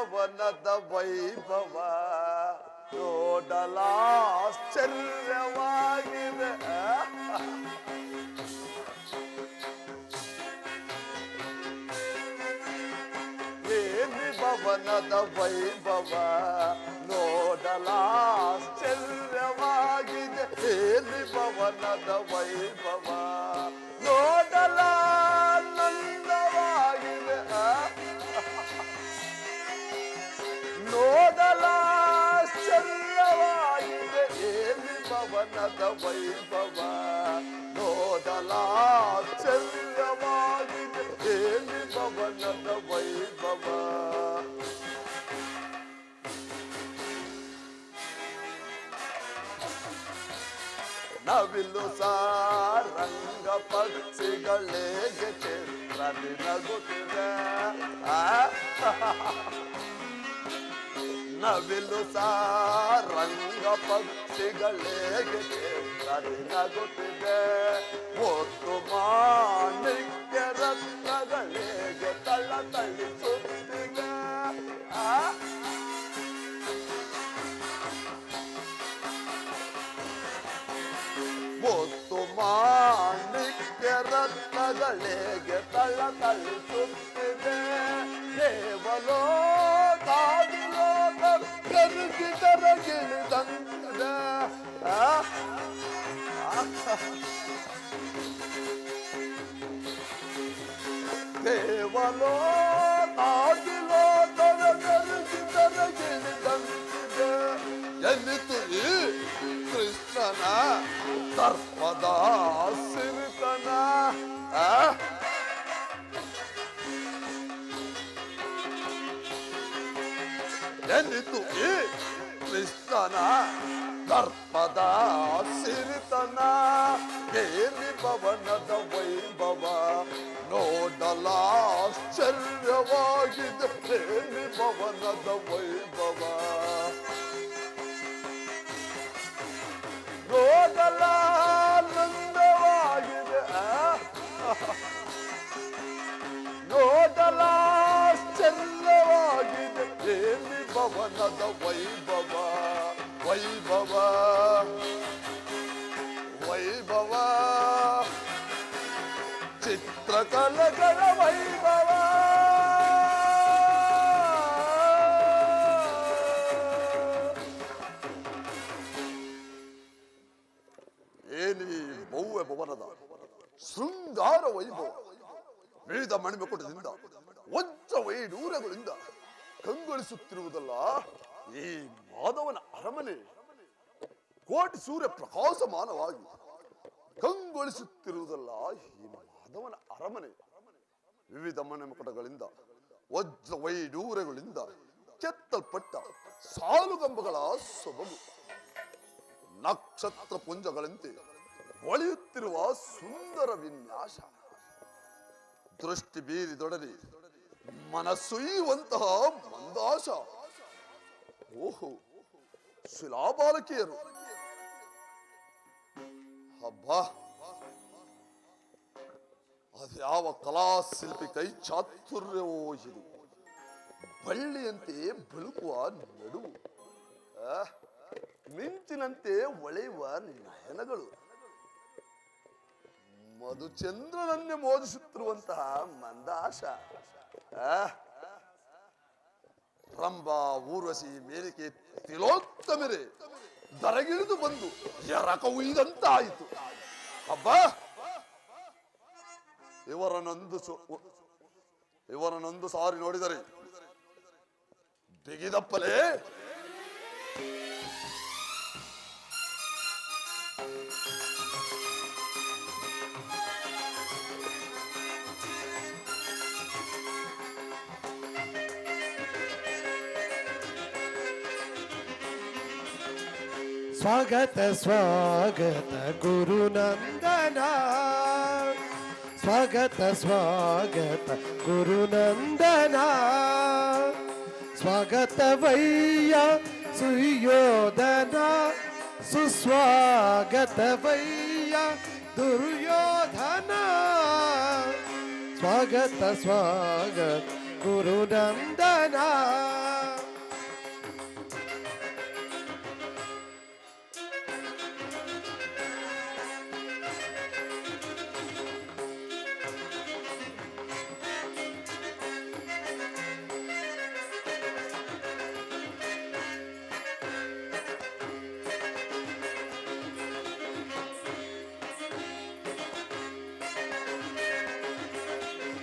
ಭವನದ ವೈಭವ ನೋಡಲಾಶ್ಚರ್ಯವಾಗಿದೆ. ಏನಿ ಭವನದ ವೈಭವ ನೋಡಲಾಶ್ಚರ್ಯವಾಗಿದೆ. ಏನಿ ಭವನದ ವೈಭವ ನೋಡಲಾನಂದವಾಗಿದೆ. ನೋಡಲಾಶ್ಚರ್ಯವಾಗಿದೆ. ಏನಿ ಭವನದ ವೈಭವ ನೋಡಲಾಶ್ಚರ್ಯವಾಗಿದೆ. ಏನಿ ಭವನದ ವೈಭವ. ನವಿಲು ಸಾರಂಗ ಪಕ್ಷಿಗಳಿಗೆ ಚಿತ್ರದಿ ನಗುತ್ತಿದೆ. ನವಿಲು ಸಾರಂಗ ಪಕ್ಷಿಗಳಿಗೆ ಚಿತ್ರದಿ ನಗುತ್ತಿದೆ. ಒತ್ತು ಮಾಣಿಕ್ಯ ರತ್ನಗಳಿಗೆ ತಳ್ಳತಳಿಸುತ್ತಿದೆ. ಒತ್ತು ಮಾಣಿಕ್ಯ ರತ್ನಗಳಿಗೆ ತಳ್ಳತಳಿಸುತ್ತಿದೆ. ದೇವಲೋಕಾದಿಲೋಕ ಕರಗಿದರಗಿಳಿದಂತಿದೆ. ದೇವಲೋಕಾದಿಲೋಕದ ಕರಗಿದರಗಿಳಿದಂತಿದೆ. ಎನ್ನಿತು ಈ ಕೃಷ್ಣನ ದರ್ಪದ ಸಿರಿತನ. ಎನ್ನಿತು ಈ ಕೃಷ್ಣನ ದರ್ಪದ ಸಿರಿತನ. ಏನಿ ಭವನದ ವೈಭವ ನೋಡಲಾಶ್ಚರ್ಯವಾಗಿದೆ. ಏನಿ ಭವನದ ವೈಭವ ನೋಡಲಾನಂದವಾಗಿದೆ. ನೋಡಲಾಶ್ಚರ್ಯವಾಗಿದೆ. ಏನಿ ಭವನದ ವೈಭವ ವೈಭವ ವೈಭವ ಚಿತ್ರಕಲೆಗಳ ವೈಭವ. ಏನಿ ಭವ್ಯ ಭವನದ ಶೃಂಗಾರ ವೈಭವ ವಿವಿಧ ಮಣಿಮಕುಟದಿಂದ ವಜ್ರ ವೈಡೂರಗಳಿಂದ ಕಂಗೊಳಿಸುತ್ತಿರುವುದಲ್ಲ ಈ ಮಾಧವನ ಅರಮನೆ. ಕೋಟಿ ಸೂರ್ಯ ಪ್ರಕಾಶಮಾನವಾಗಿ ಕಂಗೊಳಿಸುತ್ತಿರುವುದಲ್ಲ ಈ ಮಾಧವನ ಅರಮನೆ. ವಿವಿಧ ಮಣಿಮಕುಟಗಳಿಂದ ವಜ್ರ ವೈಡೂರಗಳಿಂದ ಕೆತ್ತಲ್ಪಟ್ಟ ಸಾಲುಗಂಬಗಳ ಸೊಬಗು. ನಕ್ಷತ್ರ ಪುಂಜಗಳಂತೆ ಹೊಳೆಯುತ್ತಿರುವ ಸುಂದರ ವಿನ್ಯಾಸ. ದೃಷ್ಟಿ ಬೀರಿದೊಡನೆ ಮನಸ್ಸುಯ್ಯುವಂತಹ ಮಂದಾಶ. ಓಹೋ, ಶಿಲಾಬಾಲಕಿಯರು. ಹಬ್ಬ, ಅದ್ಯಾವ ಕಲಾಶಿಲ್ಪಿ ಕೈ ಚಾತುರ್ಯವೋ ಇದು. ಬಳ್ಳಿಯಂತೆ ಬೆಳಕುವ ನಡುವು, ಮಿಂಚಿನಂತೆ ಹೊಳೆಯುವ ನಯನಗಳು, ಮಧುಚಂದ್ರನನ್ನೇ ಮೋದಿಸುತ್ತಿರುವಂತಹ ಮಂದಾಶ. ರಂಭಾ, ಊರ್ವಶಿ, ಮೇರಿಕೆ, ತಿಲೋತ್ತಮರೇ ದರಗಿಳಿದು ಬಂದು ಎರಕ ಉಯ್ದಂತಾಯಿತು. ಹಬ್ಬ, ಇವರನ್ನೊಂದು ಸಾರಿ ನೋಡಿದರೆ ಬಿಗಿದಪ್ಪಲೇ. ಸ್ವಾಗತ ಸ್ವಾಗತ ಗುರುನಂದನ, ಸ್ವಾಗತ ಸ್ವಾಗತ ಗುರುನಂದನ, ಸ್ವಾಗತವಯ್ಯ ಸುಯೋಧನ, ಸುಸ್ವಾಗತವಯ್ಯ ದುರ್ಯೋಧನ. ಸ್ವಾಗತ ಸ್ವಾಗತ ಗುರುನಂದನ.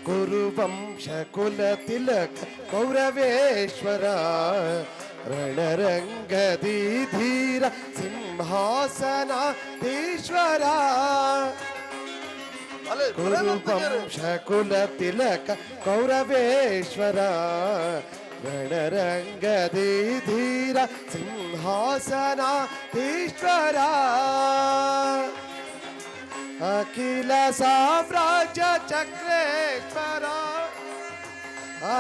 ಕುರುವಂಶ ಕುಲ ತಿಲಕ ಕೌರವೇಶ್ವರ ರಣರಂಗದಿ ಧೀರ ಸಿಂಹಾಸನಾಧೀಶ್ವರ ಕುರುವಂಶ ಕುಲ ತಿಲಕ ಕೌರವೇಶ್ವರ ರಣರಂಗದಿ ಧೀರ ಸಿಂಹಾಸನಾಧೀಶ್ವರ ಅಖಿಲ ಸಾಮ್ರಾಜ್ಯ ಚಕ್ರೇಶ್ವರ ಆ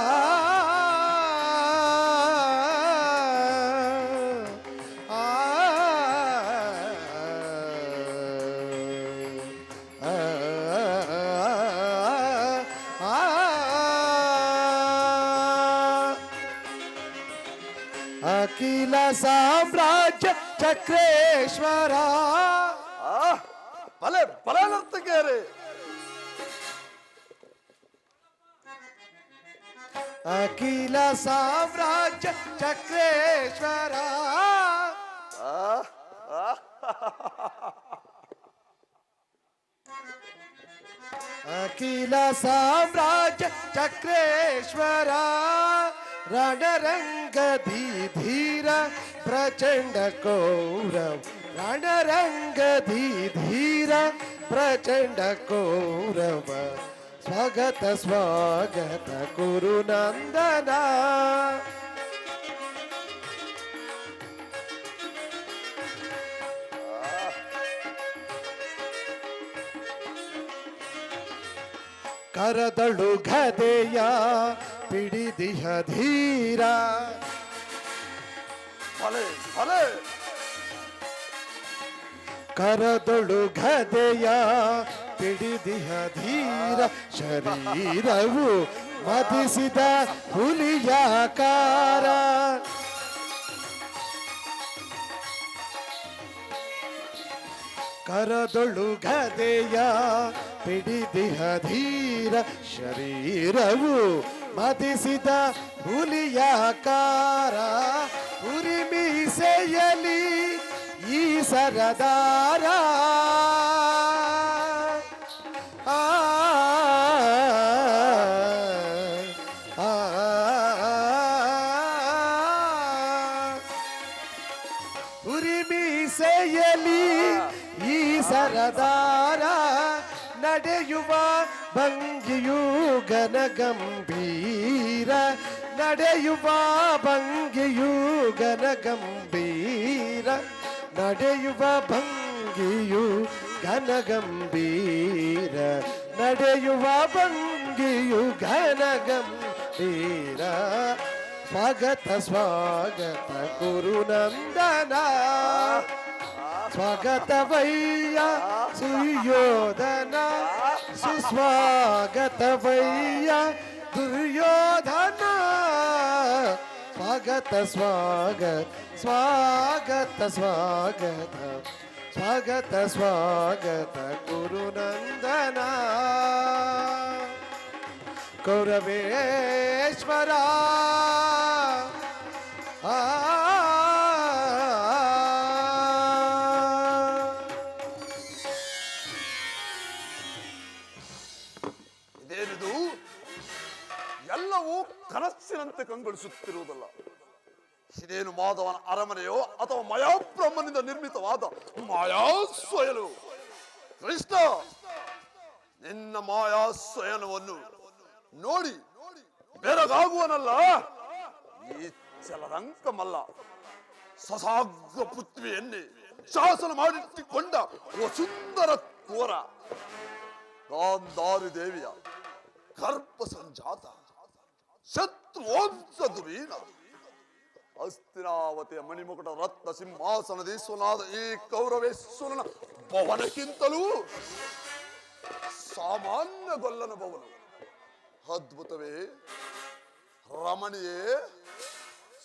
ಅಖಿಲ ಸಾಮ್ರಾಜ್ಯ ಚಕ್ರೇಶ್ವರ ಭಲೆ ಭಲೆ ನರ್ತಕಿಯರೇ. ಅಖಿಲ ಸಾಮ್ರಾಜ್ಯ ಚಕ್ರೇಶ್ವರ ಅಖಿಲ ಸಾಮ್ರಾಜ್ಯ ಚಕ್ರೇಶ್ವರ ರಣರಂಗದಿ ಧೀರ ಪ್ರಚಂಡ ಕೌರವ ರಣರಂಗದಿ ಧೀರ ಪ್ರಚಂಡ ಕೌರವ ಸ್ವಾಗತ ಸ್ವಾಗತ ಕುರುನಂದನ ಕರದಳು ಗದೆಯ ಪಿಡಿದಿಹ ಧೀರ ಭಲೆ ಭಲೆ ಕರದೊಳು ಗದೆಯ ಪಿಡಿದಿಹ ಧೀರ ಶರೀರವು ಮದಿಸಿದ ಹುಲಿಯಾಕಾರ ಕರದೊಳು ಗದೆಯ ಪಿಡಿದಿಹ ಧೀರ ಶರೀರವು ಮದಿಸಿದ ಹುಲಿಯಾಕಾರ ಉರಿಮೀಸೆಯಲಿ ಈ ಸರದಾರ ಆ ಉರಿಮೀಸೆಯಲಿ ಈ ಸರದಾರ ನಡೆಯುವ ಭಂಗಿಯು ಗನಗಂಭೀರ ನಡೆಯುವ ಭಂಗಿಯು ಗನಗಂಭೀರ ನಡೆಯುವ ಭಂಗಿಯು ಘನಗಂಭೀರ ನಡೆಯುವ ಭಂಗಿಯು ಘನಗಂಭೀರ ಸ್ವಾಗತ ಸ್ವಾಗತ ಗುರುನಂದನ ಸ್ವಾಗತವಯ್ಯ ಸುಯೋಧನ ಸುಸ್ವಾಗತವಯ್ಯ ದುರ್ಯೋಧನ ಸ್ವಾಗತ ಸ್ವಾಗತ ಸ್ವಾಗತ ಸ್ವಾಗತ ಸ್ವಾಗತ ಸ್ವಾಗತ ಗುರುನಂದನ ಕೌರವೇಶ್ವರ ಆ ಇದೇನಿದು? ಎಲ್ಲವೂ ಕನಸಿನಂತೆ ಕಂಗೊಳಿಸುತ್ತಿರುವುದಲ್ಲ. ಇದೇನು ಮಾಧವನ ಅರಮನೆಯೋ ಅಥವಾ ಮಾಯಾಬ್ರಹ್ಮನಿಂದ ನಿರ್ಮಿತವಾದ ಮಾಯಾಸ್ವಯನು? ಕೃಷ್ಣ, ನಿನ್ನ ಮಾಯಾಸ್ವಯನವನ್ನು ನೋಡಿ ಬೆರಗಾಗುವನಲ್ಲ ಈ ಚಲರಂಕಮಲ್ಲ. ಸಸಾಗ್ರ ಪೃಥ್ವಿಯನ್ನೇ ಶಾಸನ ಮಾಡಿಟ್ಟುಕೊಂಡ ಓ ಸುಂದರ ಕೋರ ಗಾಂಧಾರಿ ದೇವಿಯ ಗರ್ಭ ಸಂಜಾತ ಶತ್ರುವಂಶ ದುರೀಣ ಹಸ್ತಿನಾವತಿಯ ಮಣಿಮುಕುಟ ರತ್ನ ಸಿಂಹಾಸನದೀಶ್ವನಾದ ಈ ಕೌರವೇಶ್ವರನ ಭವನಕ್ಕಿಂತಲೂ ಸಾಮಾನ್ಯ ಗೊಲ್ಲನ ಭವನ. ಅದ್ಭುತವೇ, ರಮಣಿಯೇ,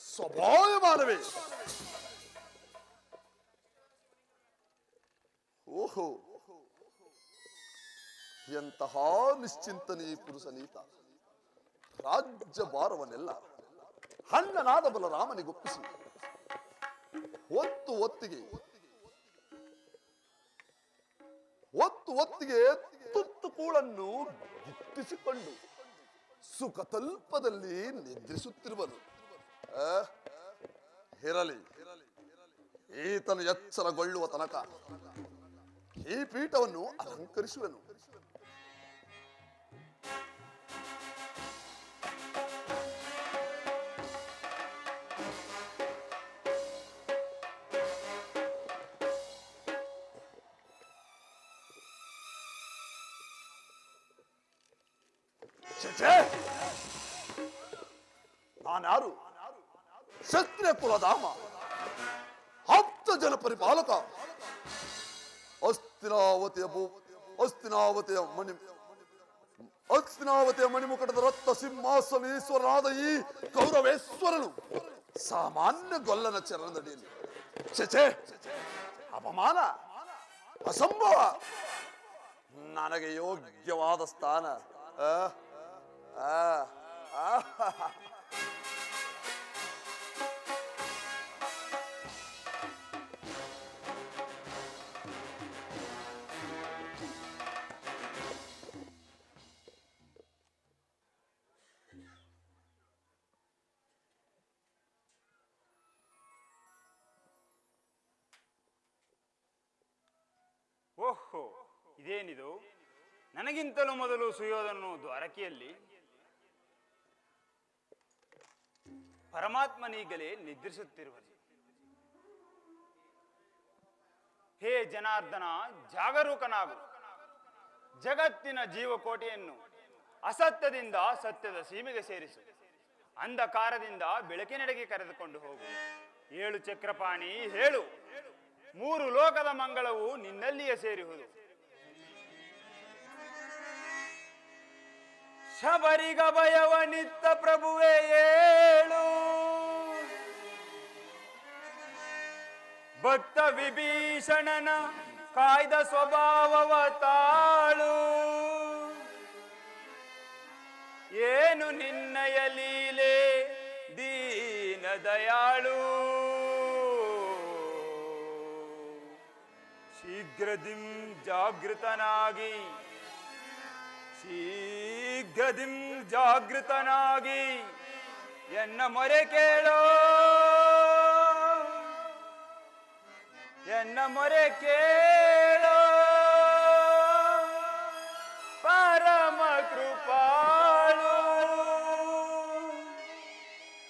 ಸ್ವಭಾವಮಾನವೇ. ಓಹೋ, ಎಂತಹ ನಿಶ್ಚಿಂತನೀ ಪುರುಷನೀತ. ರಾಜ್ಯ ಭಾರವನ್ನೆಲ್ಲ ಅಣ್ಣನಾದ ಬಲರಾಮನಿಗೊಪ್ಪಿಸಿ ಹೊತ್ತಿಗೆ ತುತ್ತು ಕೂಳನ್ನು ಗಿಟ್ಟಿಸಿಕೊಂಡು ಸುಖ ತಲ್ಪದಲ್ಲಿ ನಿದ್ರಿಸುತ್ತಿರುವನು. ಆ, ಇರಲಿ, ಈತನು ಎಚ್ಚರಗೊಳ್ಳುವ ತನಕ ಈ ಪೀಠವನ್ನು ಅಲಂಕರಿಸುವೆನು. ನಾನ್ಯಾರು? ಕ್ಷತ್ರಿಯ ಕುಲಧಾಮ, ಆಪ್ತ ಜನ ಪರಿಪಾಲಕ, ಅಸ್ತಿನಾವತಿಯ ಮಣಿಮುಕಟದ ರಕ್ತ ಸಿಂಹಾಸನೇಶ್ವರನಾದ ಈ ಗೌರವೇಶ್ವರನು ಸಾಮಾನ್ಯ ಗೊಲ್ಲನ ಚರಣದಡಿಯಲ್ಲಿ. ಛೆ, ಅಪಮಾನ, ಅಸಂಭವ. ನನಗೆ ಯೋಗ್ಯವಾದ ಸ್ಥಾನ ಓಹೋ, ಇದೇನಿದು? ನನಗಿಂತಲೂ ಮೊದಲು ಸುಯೋಧನನು ದ್ವಾರಕೆಯಲ್ಲಿ, ಪರಮಾತ್ಮನೀಗಲೇ ನಿದ್ರಿಸುತ್ತಿರುವನು. ಹೇ ಜನಾರ್ದನ, ಜಾಗರೂಕನಾಗು. ಜಗತ್ತಿನ ಜೀವಕೋಟೆಯನ್ನು ಅಸತ್ಯದಿಂದ ಸತ್ಯದ ಸೀಮೆಗೆ ಸೇರಿಸು. ಅಂಧಕಾರದಿಂದ ಬೆಳಕಿನೆಡೆಗೆ ಕರೆದುಕೊಂಡು ಹೋಗು. ಏಳು ಚಕ್ರಪಾಣಿ ಹೇಳು, ಮೂರು ಲೋಕದ ಮಂಗಳವು ನಿನ್ನಲ್ಲಿಯೇ ಸೇರಿಹುದು. ಶಬರಿಗ ಭಯವನಿತ್ತ ಪ್ರಭುವೇ ಏಳು, ಭಕ್ತ ವಿಭೀಷಣನ ಕಾಯ್ದ ಸ್ವಭಾವವ ತಾಳು. ಏನು ನಿನ್ನಯ ಲೀಲೆ ದೀನ ದಯಾಳು. ಶೀಘ್ರದಿಂ ಜಾಗೃತನಾಗಿ, ಶೀಘ್ರದಿಂ ಜಾಗೃತನಾಗಿ ಎನ್ನ ಮೊರೆ ಕೇಳೋ, ಎನ್ನ ಮೊರೆ ಕೇಳೋ ಪರಮ ಕೃಪಾಳು.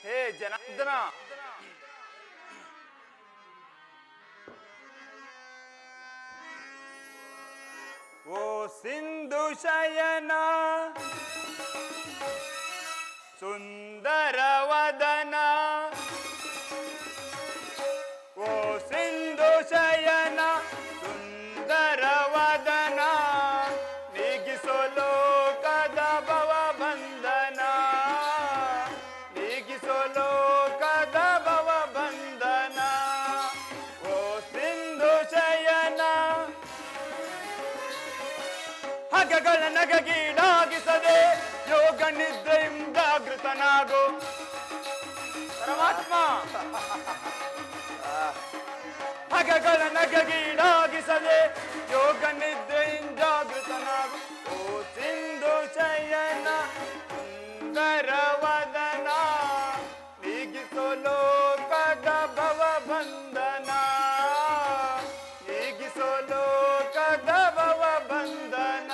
ಹೇ ಜನಾರ್ದನ, ಓ ಸಿಂಧು ಶಯನ ಸುಂದರ ವದನ, ಓ ಸಿಂಧು ಶಯನ ಸುಂದರ ವದನ, ನೀಗಿಸೋ ಲೋಕದ ಭವ ಬಂಧನ, ನೀಗಿಸೋ ಲೋಕದ ಭವ ಬಂಧನ. ಓ ಸಿಂಧು ಶಯನ ಹಗಗಳ ನಗಗೀಡಾಗಿಸದೆ ಯೋಗ ನಿದ್ರೆಯಿಂದ ಜಾಗೃತನಾಗು. ಪರಮಾತ್ಮ ಹಗಗಳ ನಗಗೀಡಾಗಿಸದೆ ಯೋಗ ನಿದ್ರೆಯಿಂದ ಜಾಗೃತನಾಗು. ಓ ಸಿಂಧು ಶಯನ ಸುಂದರ ವದನ, ನೀಗಿಸೋ ಲೋಕದ ಭವ ಬಂಧನ, ನೀಗಿಸೋ ಲೋಕದ ಭವ ಬಂಧನ.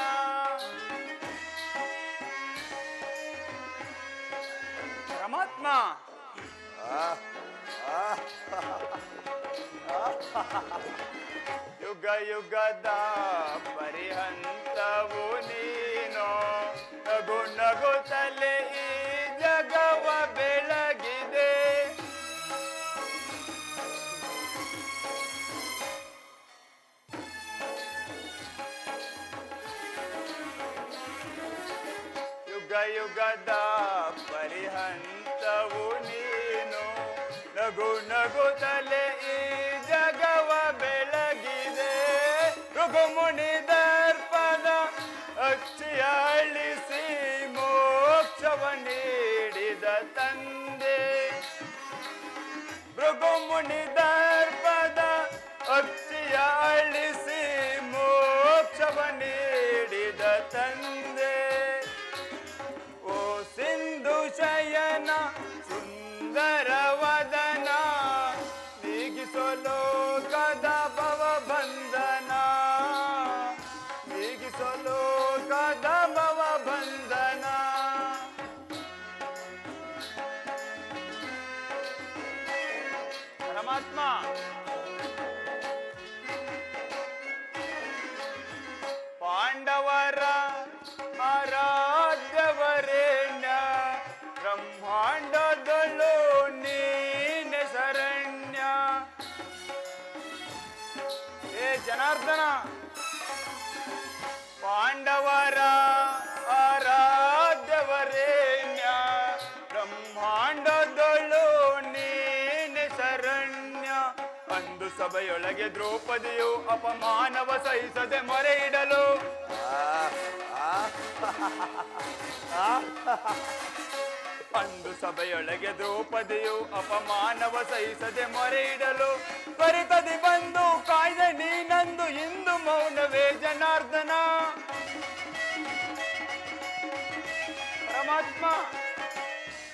ಪರಮಾತ್ಮ ಯುಗ ಯುಗದ ಪರಿಹಂತವು ನೀನು, ನಗು ನಗುತ್ತಲೇ ಈ ಜಗವ ಬೆಳಗಿದೆ. ಯುಗ ಯುಗದ ಪರಿಹಂತವು ನೀನು, ನಗು ನಗುತ್ತಲೇ ಈ ಜಗವ ಬೆಳಗಿದೆ. ಋಗುಮುನಿ ದರ್ಪದ ಅಕ್ಷಿಯ ಅಳಿಸಿ ಮೋಕ್ಷವ ನೀಡಿದ ತಂದೆ. ಭೃಗುಮುನಿ ದರ್ಪದ ಅಕ್ಷಿಯ ಅಳಿಸಿ ಮೋಕ್ಷವ ನೀಡಿದ ತಂದೆ. ಓ ಸುಂದರ ವದನ ನೀಗಿಸೋ ಲೋಕದ ಭವ ಬಂಧನ ನೀಗಿಸೋ ಲೋಕದ ಭವ ಬಂಧನ ಪರಮಾತ್ಮ ಪಾಂಡವರ ಆರಾಧ್ಯವರೇಣ್ಯ ಬ್ರಹ್ಮಾಂಡದಲ್ಲೂ ನೀನೆ ಶರಣ್ಯ ಏ ಜನಾರ್ದನ ಪಾಂಡವರ ಆರಾಧ್ಯವರೇಣ್ಯ ಬ್ರಹ್ಮಾಂಡದಲ್ಲೂ ನೀನೆ ಶರಣ್ಯ ಅಂದು ಸಭೆಯೊಳಗೆ ದ್ರೌಪದಿಯು ಅಪಮಾನವ ಸಹಿಸದೆ ಮೊರೆ ಇಡಲು ಅಂದು ಸಭೆಯೊಳಗೆ ದ್ರೌಪದಿಯು ಅಪಮಾನವ ಸಹಿಸದೆ ಮೊರೆ ಇಡಲು ತ್ವರಿತದಿ ಬಂದು ಕಾಯ್ದೆ ನೀನಂದು ಇಂದು ಮೌನವೇ ಜನಾರ್ದನ ಪರಮಾತ್ಮ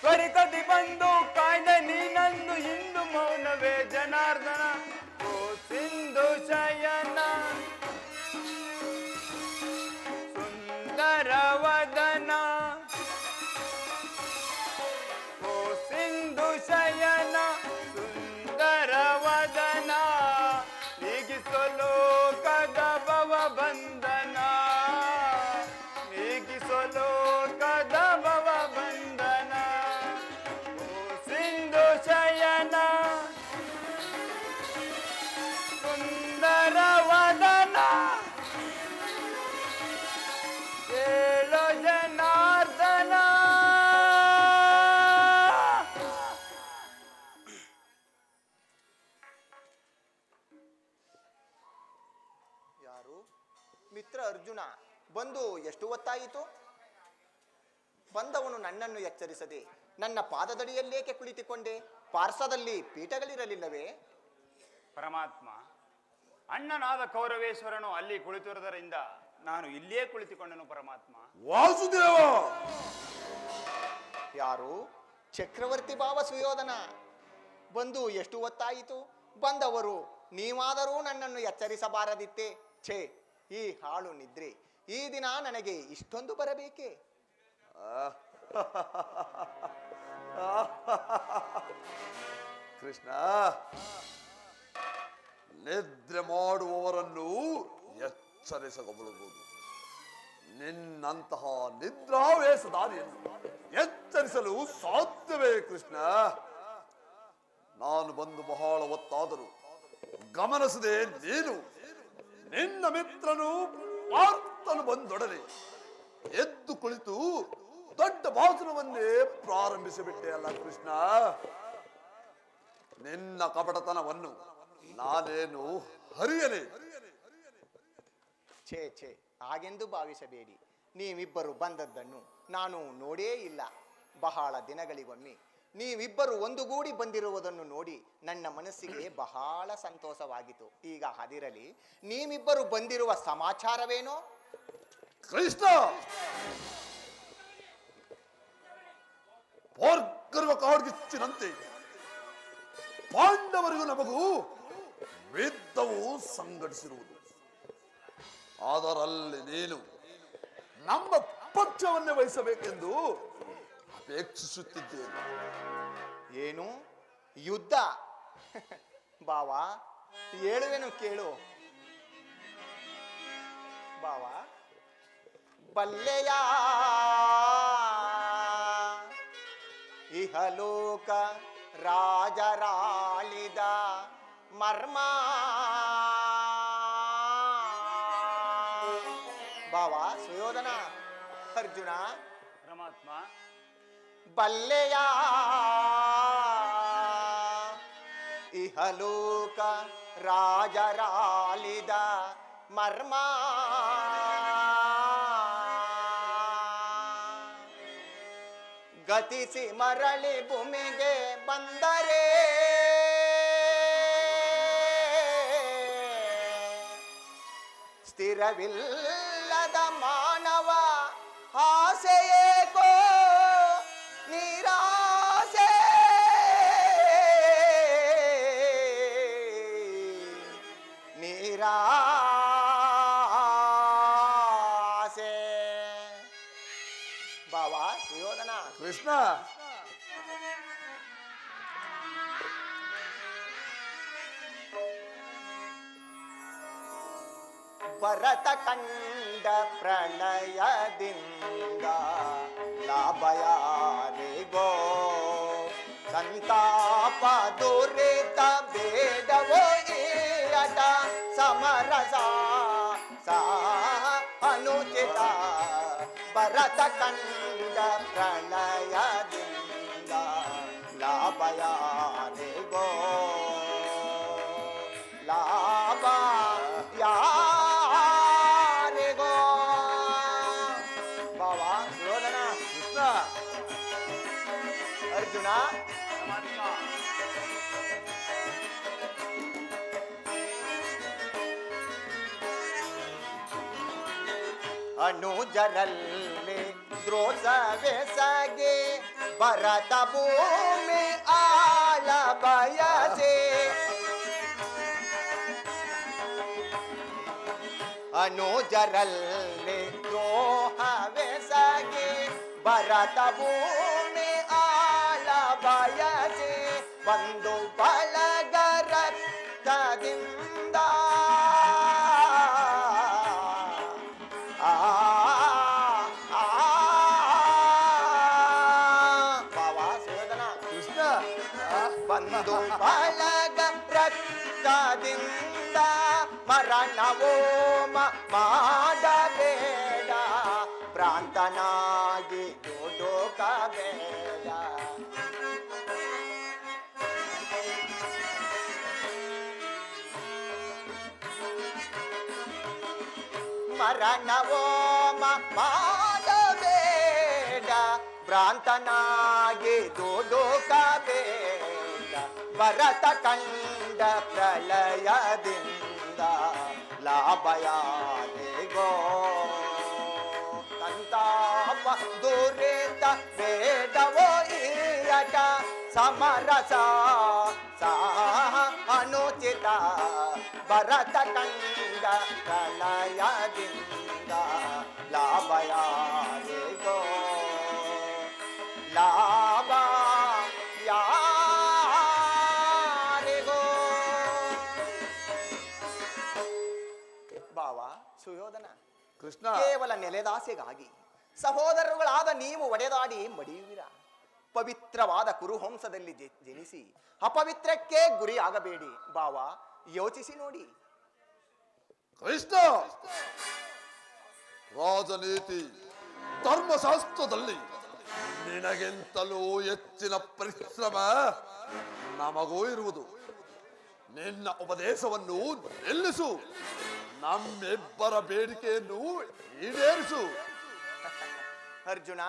ತ್ವರಿತದಿ ಬಂದು ಕಾಯ್ದೆ ನೀನಂದು ಇಂದು ಮೌನವೇ ಜನಾರ್ದನ ಓ ಸಿಂಧು ಶಯನ ಸುಂದರ ವದನ ಓ ಸಿಂಧು ಶಯನ ಸುಂದರ ವದನ ನೀಗಿಸೋ ಲೋಕದ ಭವ ಬಂಧನ ನೀಗಿಸೋ ಲೋಕದ ಭವ ಬಂಧನ ಓ ಸಿಂಧು ಶಯನ ಸುಂದರ ವದನ ಕೇಳೋ ಜನಾರ್ದನ ಯಾರು ಮಿತ್ರ ಅರ್ಜುನ ಬಂದು ಎಷ್ಟು ಹೊತ್ತಾಯಿತು? ಬಂದವನು ನನ್ನನ್ನು ಎಚ್ಚರಿಸದೆ ನನ್ನ ಪಾದದಡಿಯಲ್ಲೇಕೆ ಕುಳಿತುಕೊಂಡೆ? ಪಾರ್ಶ್ವದಲ್ಲಿ ಪೀಠಗಳಿರಲಿಲ್ಲವೇ? ಪರಮಾತ್ಮ ಅಣ್ಣನಾದ ಕೌರವೇಶ್ವರನು ಅಲ್ಲಿ ಕುಳಿತಿರುವುದರಿಂದ ನಾನು ಇಲ್ಲಿಯೇ ಕುಳಿತುಕೊಂಡನು ಪರಮಾತ್ಮ. ವಾಸುದೇವ ಯಾರು? ಚಕ್ರವರ್ತಿ ಭಾವ ಸುಯೋಧನ ಬಂದು ಎಷ್ಟು ಹೊತ್ತಾಯಿತು? ಬಂದವರು ನೀವಾದರೂ ನನ್ನನ್ನು ಎಚ್ಚರಿಸಬಾರದಿತ್ತೇ? ಛೇ, ಈ ಹಾಳು ನಿದ್ರೆ ಈ ದಿನ ನನಗೆ ಇಷ್ಟೊಂದು ಬರಬೇಕೆ? ಕೃಷ್ಣ, ನಿದ್ರೆ ಮಾಡುವವರನ್ನು ಎಚ್ಚರಿಸಬಹುದು. ನಿನ್ನಂತಹ ನಿದ್ರಾವೇಶಧಾರಿಯನ್ನು ಎಚ್ಚರಿಸಲು ಸಾಧ್ಯವೇ ಕೃಷ್ಣ? ನಾನು ಬಂದು ಬಹಳ ಹೊತ್ತಾದರೂ ಗಮನಿಸದೆ ನೀನು ನಿನ್ನ ಮಿತ್ರನು ಪಾರ್ಥನು ಬಂದೊಡನೆ ಎದ್ದು ಕುಳಿತು ದೊಡ್ಡ ಭಾಷಣವನ್ನೇ ಪ್ರಾರಂಭಿಸಿಬಿಟ್ಟೆ ಅಲ್ಲ ಕೃಷ್ಣ. ನಿನ್ನ ಕಪಟತನವನ್ನು ನಾನೇನು ಹರಿಯನೆ? ಛೇ ಛೇ, ಹಾಗೆಂದು ಭಾವಿಸಬೇಡಿ. ನೀವಿಬ್ಬರು ಬಂದದ್ದನ್ನು ನಾನು ನೋಡೇ ಇಲ್ಲ. ಬಹಳ ದಿನಗಳಿಗೊಮ್ಮೆ ನೀವಿಬ್ಬರು ಒಂದುಗೂಡಿ ಬಂದಿರುವುದನ್ನು ನೋಡಿ ನನ್ನ ಮನಸ್ಸಿಗೆ ಬಹಳ ಸಂತೋಷವಾಗಿತ್ತು. ಈಗ ಅದಿರಲಿ, ನೀವಿಬ್ಬರು ಬಂದಿರುವ ಸಮಾಚಾರವೇನೋ? ಕೃಷ್ಣ, ಪೋರ್ಗರುವ ಕಾಡ್ಗಿಚ್ಚಿನಂತೆ ಪಾಂಡವರಿಗೂ ನಮಗೂ ಯುದ್ಧವು ಸಂಘಟಿಸಿರುವುದು. ಅದರಲ್ಲಿ ನೀನು ನಮ್ಮ ಪಕ್ಷವನ್ನೇ ವಹಿಸಬೇಕೆಂದು ಅಪೇಕ್ಷಿಸುತ್ತಿದ್ದೇನೆ. ಏನು ಯುದ್ಧ? ಬಾವ, ಹೇಳುವೆನು ಕೇಳು. ಬಾವ, ಬಲ್ಲೆಯ ಇಹಲೋಕ ರಾಜರಾಳಿದ ಮರ್ಮ. ಬಾವ ಸುಯೋಧನ, ಅರ್ಜುನ, ಪರಮಾತ್ಮ ಬಲ್ಲೆಯ ಇಹಲೋಕ ರಾಜರಾಳಿದ ಮರ್ಮ. ಗತಿಸಿ ಮರಳಿ ಭೂಮಿಗೆ ಬಂದರೆ ಸ್ಥಿರವಿಲ್ಲದ ಮಾನವ ಆಸೆಯೇಕೋ ನಿರಾಸೆ. ಭರತ ಕಂಡ ಪ್ರಣಯದಿಂದ ಲಾಭ ಯಾರಿಗೋ ಸಂತಾಪ ದುರಿತ ಬೇಡವೋ ಈ ಅಟ ಸಮರಸ ಸಾ ಅನುಚಿತ ಭರತ ಕಂಡ ಪ್ರಣಯದಿಂದ ಲಾಭ ಯಾರಿಗೋ ಲಾಭ ಯಾರಿಗೋ ಬಾವ ಸುಯೋಧನ ಕೃಷ್ಣ ಅರ್ಜುನ ಪರಮಾತ್ಮ ಅನುಜರಲ್ಲಿ ದ್ರೋಸವೆಸಗೆ ಭರತ ಭೂಮಿ ಆಳ ಬಯಸೆ ಅನುಜರಲ್ಲಿ ದ್ರೋಹವೆಸಗೆ ಭರತ ಭೂಮಿ ಆಳ ಬಯಸೆ ಬಂದು ಬಳಗ ರಕ್ತದಿಂದ ಬಾವ ಸುಯೋಧನ ಕೃಷ್ಣ ಬಂದು ಬಳಗ ರಕ್ತದಿಂದ ಮರಣವೋಮ ಮಾಡಬೇಡ ಭ್ರಾಂತನಾಗಿ ದುಡುಕಬೇಡ ಮರಣವೋಮ ಮಾಡಬೇಡ ಭ್ರಾಂತನಾಗಿ ದುಡುಕಬೇಡ ಭರತ ಕಂಡ ಪ್ರಳಯದಿಂದ ಲಾಭ ಯಾರಿಗೋ ಸಂತಾಪ ದುರಿತ ಬೇಡವೋ ಈ ಅಟ ಸಮರಸ ಸಾ ಅನುಚಿತ ಭರತ ಕಂಡ ಪ್ರಳಯದಿಂದ ಲಾಭ ಯಾರಿಗೋ ಲಾಭ ಯಾರಿಗೋ ಭಾವ ಸುಯೋಧನ ಕೃಷ್ಣ ಕೇವಲ ನೆಲೆದಾಸೆಗಾಗಿ ಸಹೋದರರುಗಳಾದ ನೀವು ಒಡೆದಾಡಿ ಮಡಿಯುವಿರ ಪವಿತ್ರವಾದ ಕುರುಹಂಸದಲ್ಲಿ ಜನಿಸಿ ಅಪವಿತ್ರಕ್ಕೆ ಗುರಿಯಾಗಬೇಡಿ ಭಾವ ಯೋಚಿಸಿ ನೋಡಿ ಕೃಷ್ಣ ರಾಜನೀತಿ ಧರ್ಮಶಾಸ್ತ್ರದಲ್ಲಿ ನಿನಗೆಂತಲೂ ಹೆಚ್ಚಿನ ಪರಿಶ್ರಮ ನಮಗೂ ಇರುವುದು. ನಿನ್ನ ಉಪದೇಶವನ್ನು ನಿಲ್ಲಿಸು, ನಮ್ಮಿಬ್ಬರ ಬೇಡಿಕೆಯನ್ನು ಈಡೇರಿಸು. ಅರ್ಜುನ,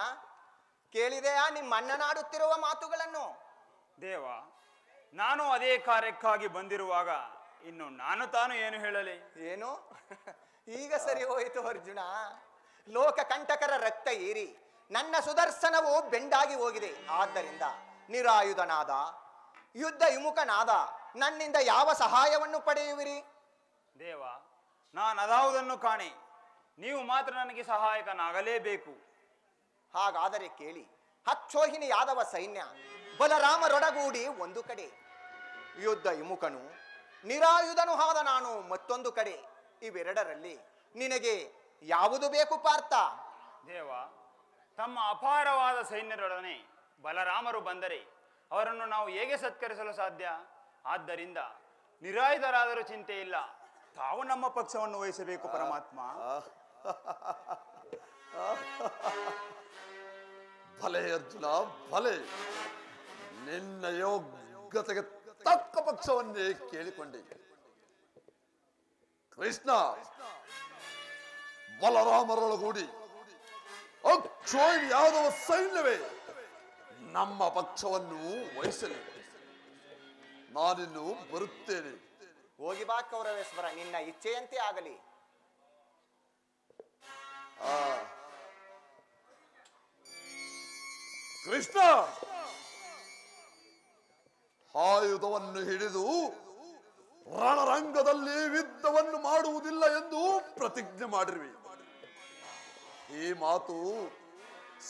ಕೇಳಿದೆಯಾ ನಿಮ್ಮ ಅಣ್ಣನಾಡುತ್ತಿರುವ ಮಾತುಗಳನ್ನು? ದೇವ, ನಾನು ಅದೇ ಕಾರ್ಯಕ್ಕಾಗಿ ಬಂದಿರುವಾಗ ಇನ್ನು ನಾನು ತಾನು ಏನು ಹೇಳಲಿ? ಏನು ಈಗ ಸರಿ ಹೋಯಿತು ಅರ್ಜುನ. ಲೋಕ ಕಂಟಕರ ರಕ್ತ ಏರಿ ನನ್ನ ಸುದರ್ಶನವು ಬೆಂಡಾಗಿ ಹೋಗಿದೆ. ಆದ್ದರಿಂದ ನಿರಾಯುಧನಾದ ಯುದ್ಧ ವಿಮುಖನಾದ ನನ್ನಿಂದ ಯಾವ ಸಹಾಯವನ್ನು ಪಡೆಯುವಿರಿ? ದೇವ, ನಾನು ಅದಾವುದನ್ನು ಕಾಣೆ. ನೀವು ಮಾತ್ರ ನನಗೆ ಸಹಾಯಕನಾಗಲೇಬೇಕು. ಹಾಗಾದರೆ ಕೇಳಿ, ಅಕ್ಷೋಹಿಣಿ ಯಾದವ ಸೈನ್ಯ ಬಲರಾಮರೊಡಗೂಡಿ ಒಂದು ಕಡೆ, ಯುದ್ಧ ವಿಮುಖನು ನಿರಾಯುಧನು ಆದ ನಾನು ಮತ್ತೊಂದು ಕಡೆ. ಇವೆರಡರಲ್ಲಿ ನಿನಗೆ ಯಾವುದು ಬೇಕು ಪಾರ್ಥ? ದೇವ, ತಮ್ಮ ಅಪಾರವಾದ ಸೈನ್ಯರೊಡನೆ ಬಲರಾಮರು ಬಂದರೆ ಅವರನ್ನು ನಾವು ಹೇಗೆ ಸತ್ಕರಿಸಲು ಸಾಧ್ಯ? ಆದ್ದರಿಂದ ನಿರಾಯುಧರಾದರೂ ಚಿಂತೆ ಇಲ್ಲ, ತಾವು ನಮ್ಮ ಪಕ್ಷವನ್ನು ವಹಿಸಬೇಕು ಪರಮಾತ್ಮ. ಭಲೆ ಅರ್ಜುನ, ಭಲೆ. ನಿನ್ನ ಯೋಗ್ಯತೆಗೆ ತಕ್ಕ ಪಕ್ಷವನ್ನೇ ಕೇಳಿಕೊಂಡೆ. ಕೃಷ್ಣ, ಬಲರಾಮರೊಳಗೂಡಿ ಅಕ್ಷೋಹಿಣಿ ಯಾದವ ಸೈನ್ಯವೇ ನಮ್ಮ ಪಕ್ಷವನ್ನು ವಹಿಸಲಿ. ನಾನಿನ್ನು ಬರುತ್ತೇನೆ. ಹೋಗಿ ಬಾ ಕೌರವೇಶ್ವರ, ನಿನ್ನ ಇಚ್ಛೆಯಂತೆ ಆಗಲಿ. ಕೃಷ್ಣ, ಆಯುಧವನ್ನು ಹಿಡಿದು ರಣರಂಗದಲ್ಲಿ ಯುದ್ಧವನ್ನು ಮಾಡುವುದಿಲ್ಲ ಎಂದು ಪ್ರತಿಜ್ಞೆ ಮಾಡಿರುವೆ. ಈ ಮಾತು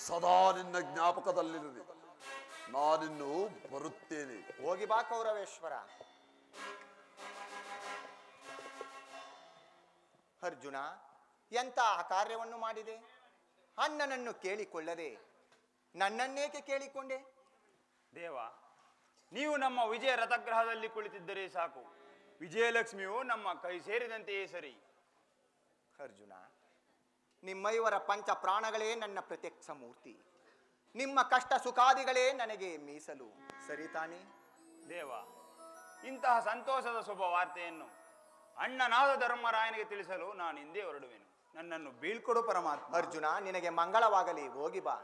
ಸದಾ ನಿನ್ನ ಜ್ಞಾಪಕದಲ್ಲಿರಲಿ. ನಾನಿನ್ನು ಬರುತ್ತೇನೆ. ಹೋಗಿ ಬಾ ಕೌರವೇಶ್ವರ. ಅರ್ಜುನ, ಎಂಥ ಕಾರ್ಯವನ್ನು ಮಾಡಿದೆ? ಅಣ್ಣನನ್ನು ಕೇಳಿಕೊಳ್ಳದೆ ನನ್ನನ್ನೇಕೆ ಕೇಳಿಕೊಂಡೆ? ದೇವ, ನೀವು ನಮ್ಮ ವಿಜಯ ರಥಗ್ರಹದಲ್ಲಿ ಕುಳಿತಿದ್ದರೆ ಸಾಕು, ವಿಜಯಲಕ್ಷ್ಮಿಯು ನಮ್ಮ ಕೈ ಸೇರಿದಂತೆಯೇ ಸರಿ. ಅರ್ಜುನ, ನಿಮ್ಮೈವರ ಪಂಚ ಪ್ರಾಣಗಳೇ ನನ್ನ ಪ್ರತ್ಯಕ್ಷ ಮೂರ್ತಿ. ನಿಮ್ಮ ಕಷ್ಟ ಸುಖಾದಿಗಳೇ ನನಗೆ ಮೀಸಲು, ಸರಿ ತಾನೇ? ದೇವ, ಇಂತಹ ಸಂತೋಷದ ಶುಭ ವಾರ್ತೆಯನ್ನು ಅಣ್ಣನಾದ ಧರ್ಮರಾಯನಿಗೆ ತಿಳಿಸಲು ನಾನು ಹಿಂದೆ ಹೊರಡುವೆನು. ನನ್ನನ್ನು ಬೀಳ್ಕೊಡು ಪರಮಾತ್ಮ. ಅರ್ಜುನ, ನಿನಗೆ ಮಂಗಳವಾಗಲಿ, ಹೋಗಿ ಬಾ.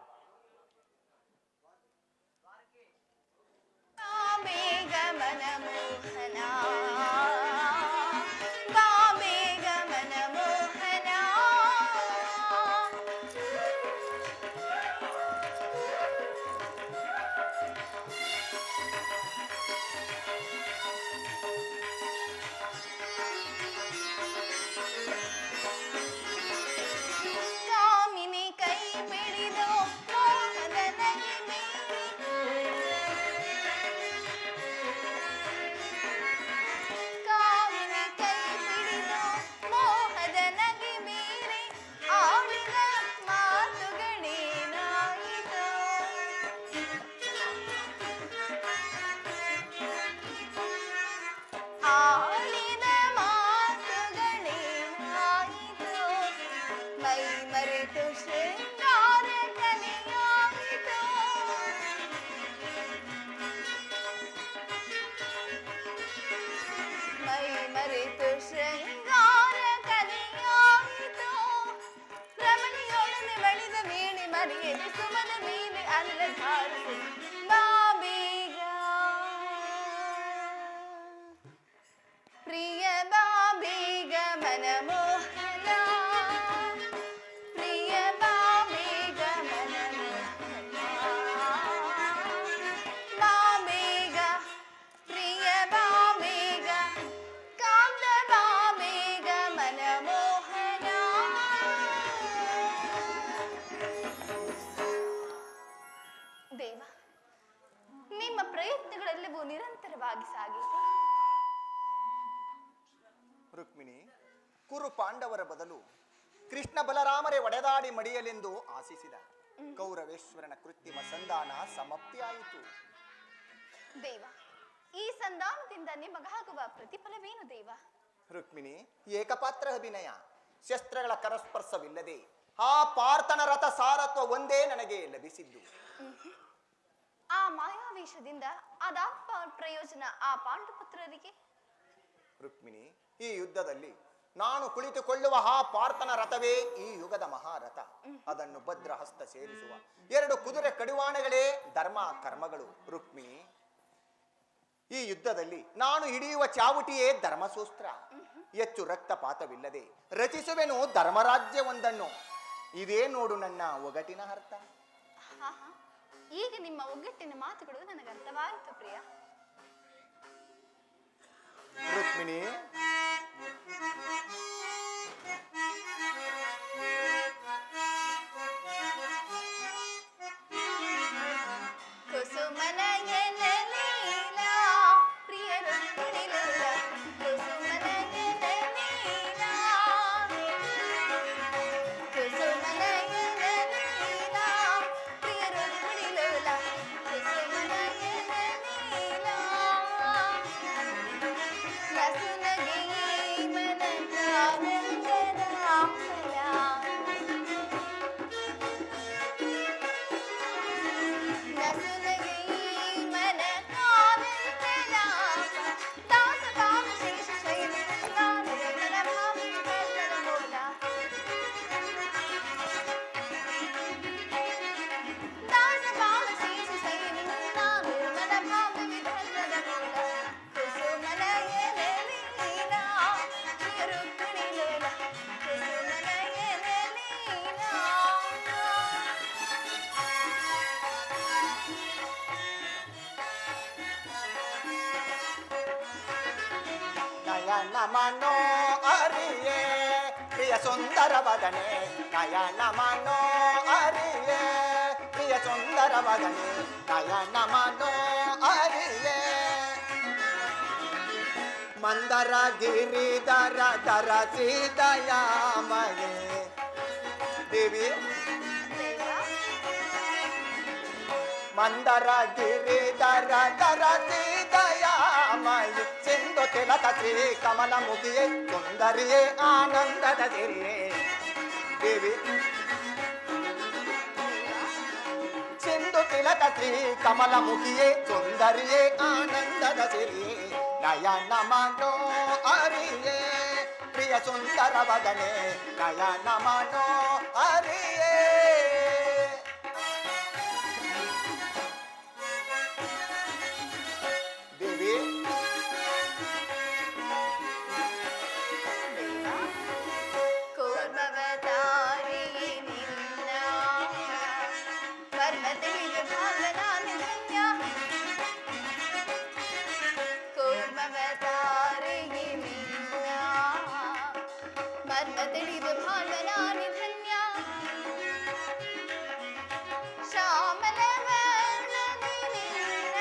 ಬೇಗ ಮನಮೋಹನ, ಬೇಗ ಮನಮೋಹನ. ಕಾಮಿನಿ ಕೈ ಬಿಡಿದು ಮೋಹದ ನಗೆ ಮೀರಿ, ಕಾಮಿನಿ ಕೈ ಬಿಡಿದು ಮೋಹದ ನಗೆ ಮೀರಿ, ಆಡಿದ ಮಾತುಗಳೇನಾಯಿತು? ಆಡಿದ ಮಾತುಗಳೇನಾಯಿತು? ಮೈ ಮರೆತು ಶೃಂಗಾರ ಕಲೆಯಾಯಿತು. ಮೈ ಮರೆತು ಶೃಂಗಾರ ಕಲೆಯಾಯಿತು. ರಮಣಿಯೊಡನೆ ಬಳಿದ ವೀಣೆ ಮರೆಯದೆ ಸುಮನ ಮೇಲೆ ಅನಲಧಾರಿಸಿ ಬಾ ಬೇಗ ಪ್ರಿಯ, ಬಾ ಬೇಗ ಮನಮೋಹನ, ಪ್ರಿಯ ಬಾ ಬೇಗ ಮನಮೋಹನ, ಬಾ ಬೇಗ ಪ್ರಿಯ, ಬಾ ಬೇಗ ಕಾಂತ, ಬಾ ಬೇಗ ಮನಮೋಹನ. ದೇವ, ನಿಮ್ಮ ಪ್ರಯತ್ನಗಳೆಲ್ಲವೂ ನಿರಂತರವಾಗಿ ಸಾಗಿದೆ. ರುಕ್ಮಿಣಿ, ಕುರು ಪಾಂಡವರ ಬದಲು ಕೃಷ್ಣ ಬಲರಾಮರೇ ಒಡೆದಾಡಿ ಮಡಿಯಲೆಂದು ಆಶಿಸಿದ ಕೌರವೇಶ್ವರನ ಕೃತ್ರಿಮ ಸಂಧಾನ ಸಮಾಪ್ತಿಯಾಯಿತು. ದೇವ, ಈ ಸಂಧಾನದಿಂದ ನಿಮಗಾಗುವ ಪ್ರತಿಫಲವೇನು ದೇವ? ರುಕ್ಮಿಣಿ, ಏಕಪಾತ್ರ ಅಭಿನಯ, ಶಸ್ತ್ರಗಳ ಕರಸ್ಪರ್ಶವಿಲ್ಲದೆ ಆ ಪಾರ್ಥನ ರಥ ಸಾರತ್ವ ಒಂದೇ ನನಗೆ ಲಭಿಸಿದ್ದು. ಆ ಮಾಯಾವೇಶದಿಂದ ಅದಾತ್ಮ ಪ್ರಯೋಜನ ಆ ಪಾಂಡುಪುತ್ರರಿಗೆ? ರುಕ್ಮಿಣಿ, ಈ ಯುದ್ಧದಲ್ಲಿ ನಾನು ಕುಳಿತುಕೊಳ್ಳುವ ಆ ಪಾರ್ಥನ ರಥವೇ ಈ ಯುಗದ ಮಹಾರಥ. ಅದನ್ನು ಭದ್ರಹಸ್ತ ಸೇರಿಸುವ 2 ಕುದುರೆ ಕಡಿವಾಣಗಳೇ ಧರ್ಮ ಕರ್ಮಗಳು. ರುಕ್ಮಿಣಿ, ಈ ಯುದ್ಧದಲ್ಲಿ ನಾನು ಹಿಡಿಯುವ ಚಾವುಟಿಯೇ ಧರ್ಮಸೂಸ್ತ್ರ. ಹೆಚ್ಚು ರಕ್ತಪಾತವಿಲ್ಲದೆ ರಚಿಸುವೆನು ಧರ್ಮರಾಜ್ಯವೊಂದನ್ನು. ಇದೇ ನೋಡು ನನ್ನ ಒಗಟಿನ ಅರ್ಥ. ಹಾ ಹಾ, ಈಗ ನಿಮ್ಮ ಒಗ್ಗಟ್ಟಿನ ಮಾತುಗಳು ನನಗೆ ಅರ್ಥವಾಯಿತು ಪ್ರಿಯ. ರುಕ್ಮಿಣಿ, ಕುಸುಮನ ಎನಲೀಲ, ಪ್ರಿಯ ರುಕ್ಮಿಣಿ ಲೋಲ, ಕುಸುಮನ ಎನಲೀಲ, ಕುಸುಮನ ಎನಲೀಲ, ಪ್ರಿಯ ರುಕ್ಮಿಣಿ ಲೋಲ, ಕುಸುಮನ ಎನಲೀಲ. ನಸುನಗೆ ಈ ಮನದಾನಂದದ ಫಲ, ನಸುನಗೆ ಈ ಮನದಾನಂದದ ದಾಸ ಕಾಮ ಶೇಷ ಶೈಲ ನಾನು ನನ್ನ ಭಾವದ ಮೂಲ, ದಾಸ ಕಾಮ ಶೇಷ ಶೈಲ ನಾನು ನನ್ನ ಭಾವ ವಿಧರ್ಮದ ಮೂಲ. ಕುಸುಮನ ಎನಲೀಲ, ಪ್ರಿಯ ರುಕ್ಮಿಣಿ ಲೋಲ, ಕುಸುಮನ ಎನಲೀಲ. ನಯನ ಮನೋ ಅರಿಯೇ ಪ್ರಿಯ ಸುಂದರ ವದನೆ, ನಯನ ಮನೋ ಅರಿಯೇ ಪ್ರಿಯ ಸುಂದರ ವದನೆ, ನಯನ ಮನೋ ಅರಿಯೇ ಮಂದರ ಗಿರಿಧರ ಧರ ಸೀದಯಾಮಯೇ ದೇವಿ ಮಂದರ ಗಿರಿಧರ ಧರ ಸೀದಯಾಮಯೇ ಸಿಂಧು ತಿಲಕ ಶ್ರೀ ಕಮಲ ಮುಖಿಯೇ ಸುಂದರಿಯೇ ಆನಂದದ ಸಿರಿಯೇ ದೇವಿ ಸಿಂಧು ತಿಲಕ ಶ್ರೀ ಕಮಲ ಮುಖಿಯೇ ಸುಂದರಿಯೇ ಆನಂದದ ಸಿರಿಯೇ ನಯನ ಮನೋ ಅರಿಯೇ ಪ್ರಿಯ ಸುಂದರ ವದನೆ ನಯನ ಮನೋ ಅರಿಯೇ ದೇವಿ ಕೂರ್ಮವತಾರಿ ನಿನ್ನ ಮರ್ಮದಲ್ಲಿ ಭಾವನಾ ನಿಧನ್ಯ ಕೂರ್ಮವತಾರಿ ನಿನ್ನ ಮರ್ಮದಲ್ಲಿ ಭಾವನಾ ನಿಧನ್ಯ ಶ್ಯಾಮಲ ವರ್ಣನೆ ನಿನ್ನ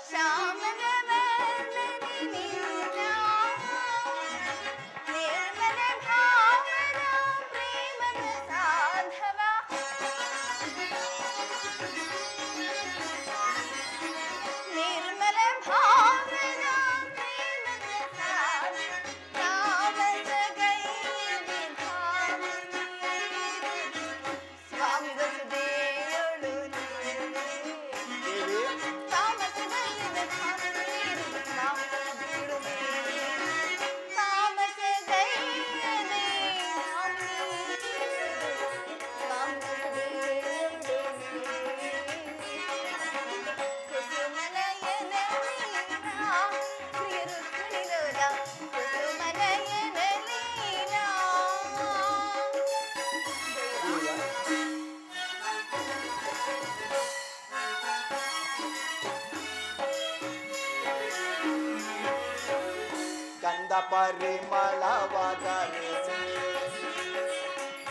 ಶ್ಯಾಮಲ ವರ್ಣನೆ ನಿನ್ನ ನಿರ್ಮಲ ಭಾವನಾ ಪ್ರೇಮದ ಸಾಧವ ನಿರ್ಮಲ ಭಾವನಾ ಪ್ರೇಮದ ಸಾಧವ ತಾಮಸ ಗೈರಿ ಭಾವನಿ ಸ್ವಾಮಿ ವಸುದೇವಳು ದೇವಿ ತಾಮಸ ಗೈರಿ ಭಾವನಿ ಸ್ವಾಮಿ ವಸುದೇವಳು ತಾಮಸ ಗೈರಿ ಗಂಧ ಪರಿಮಳವಾಗರಿಸಿ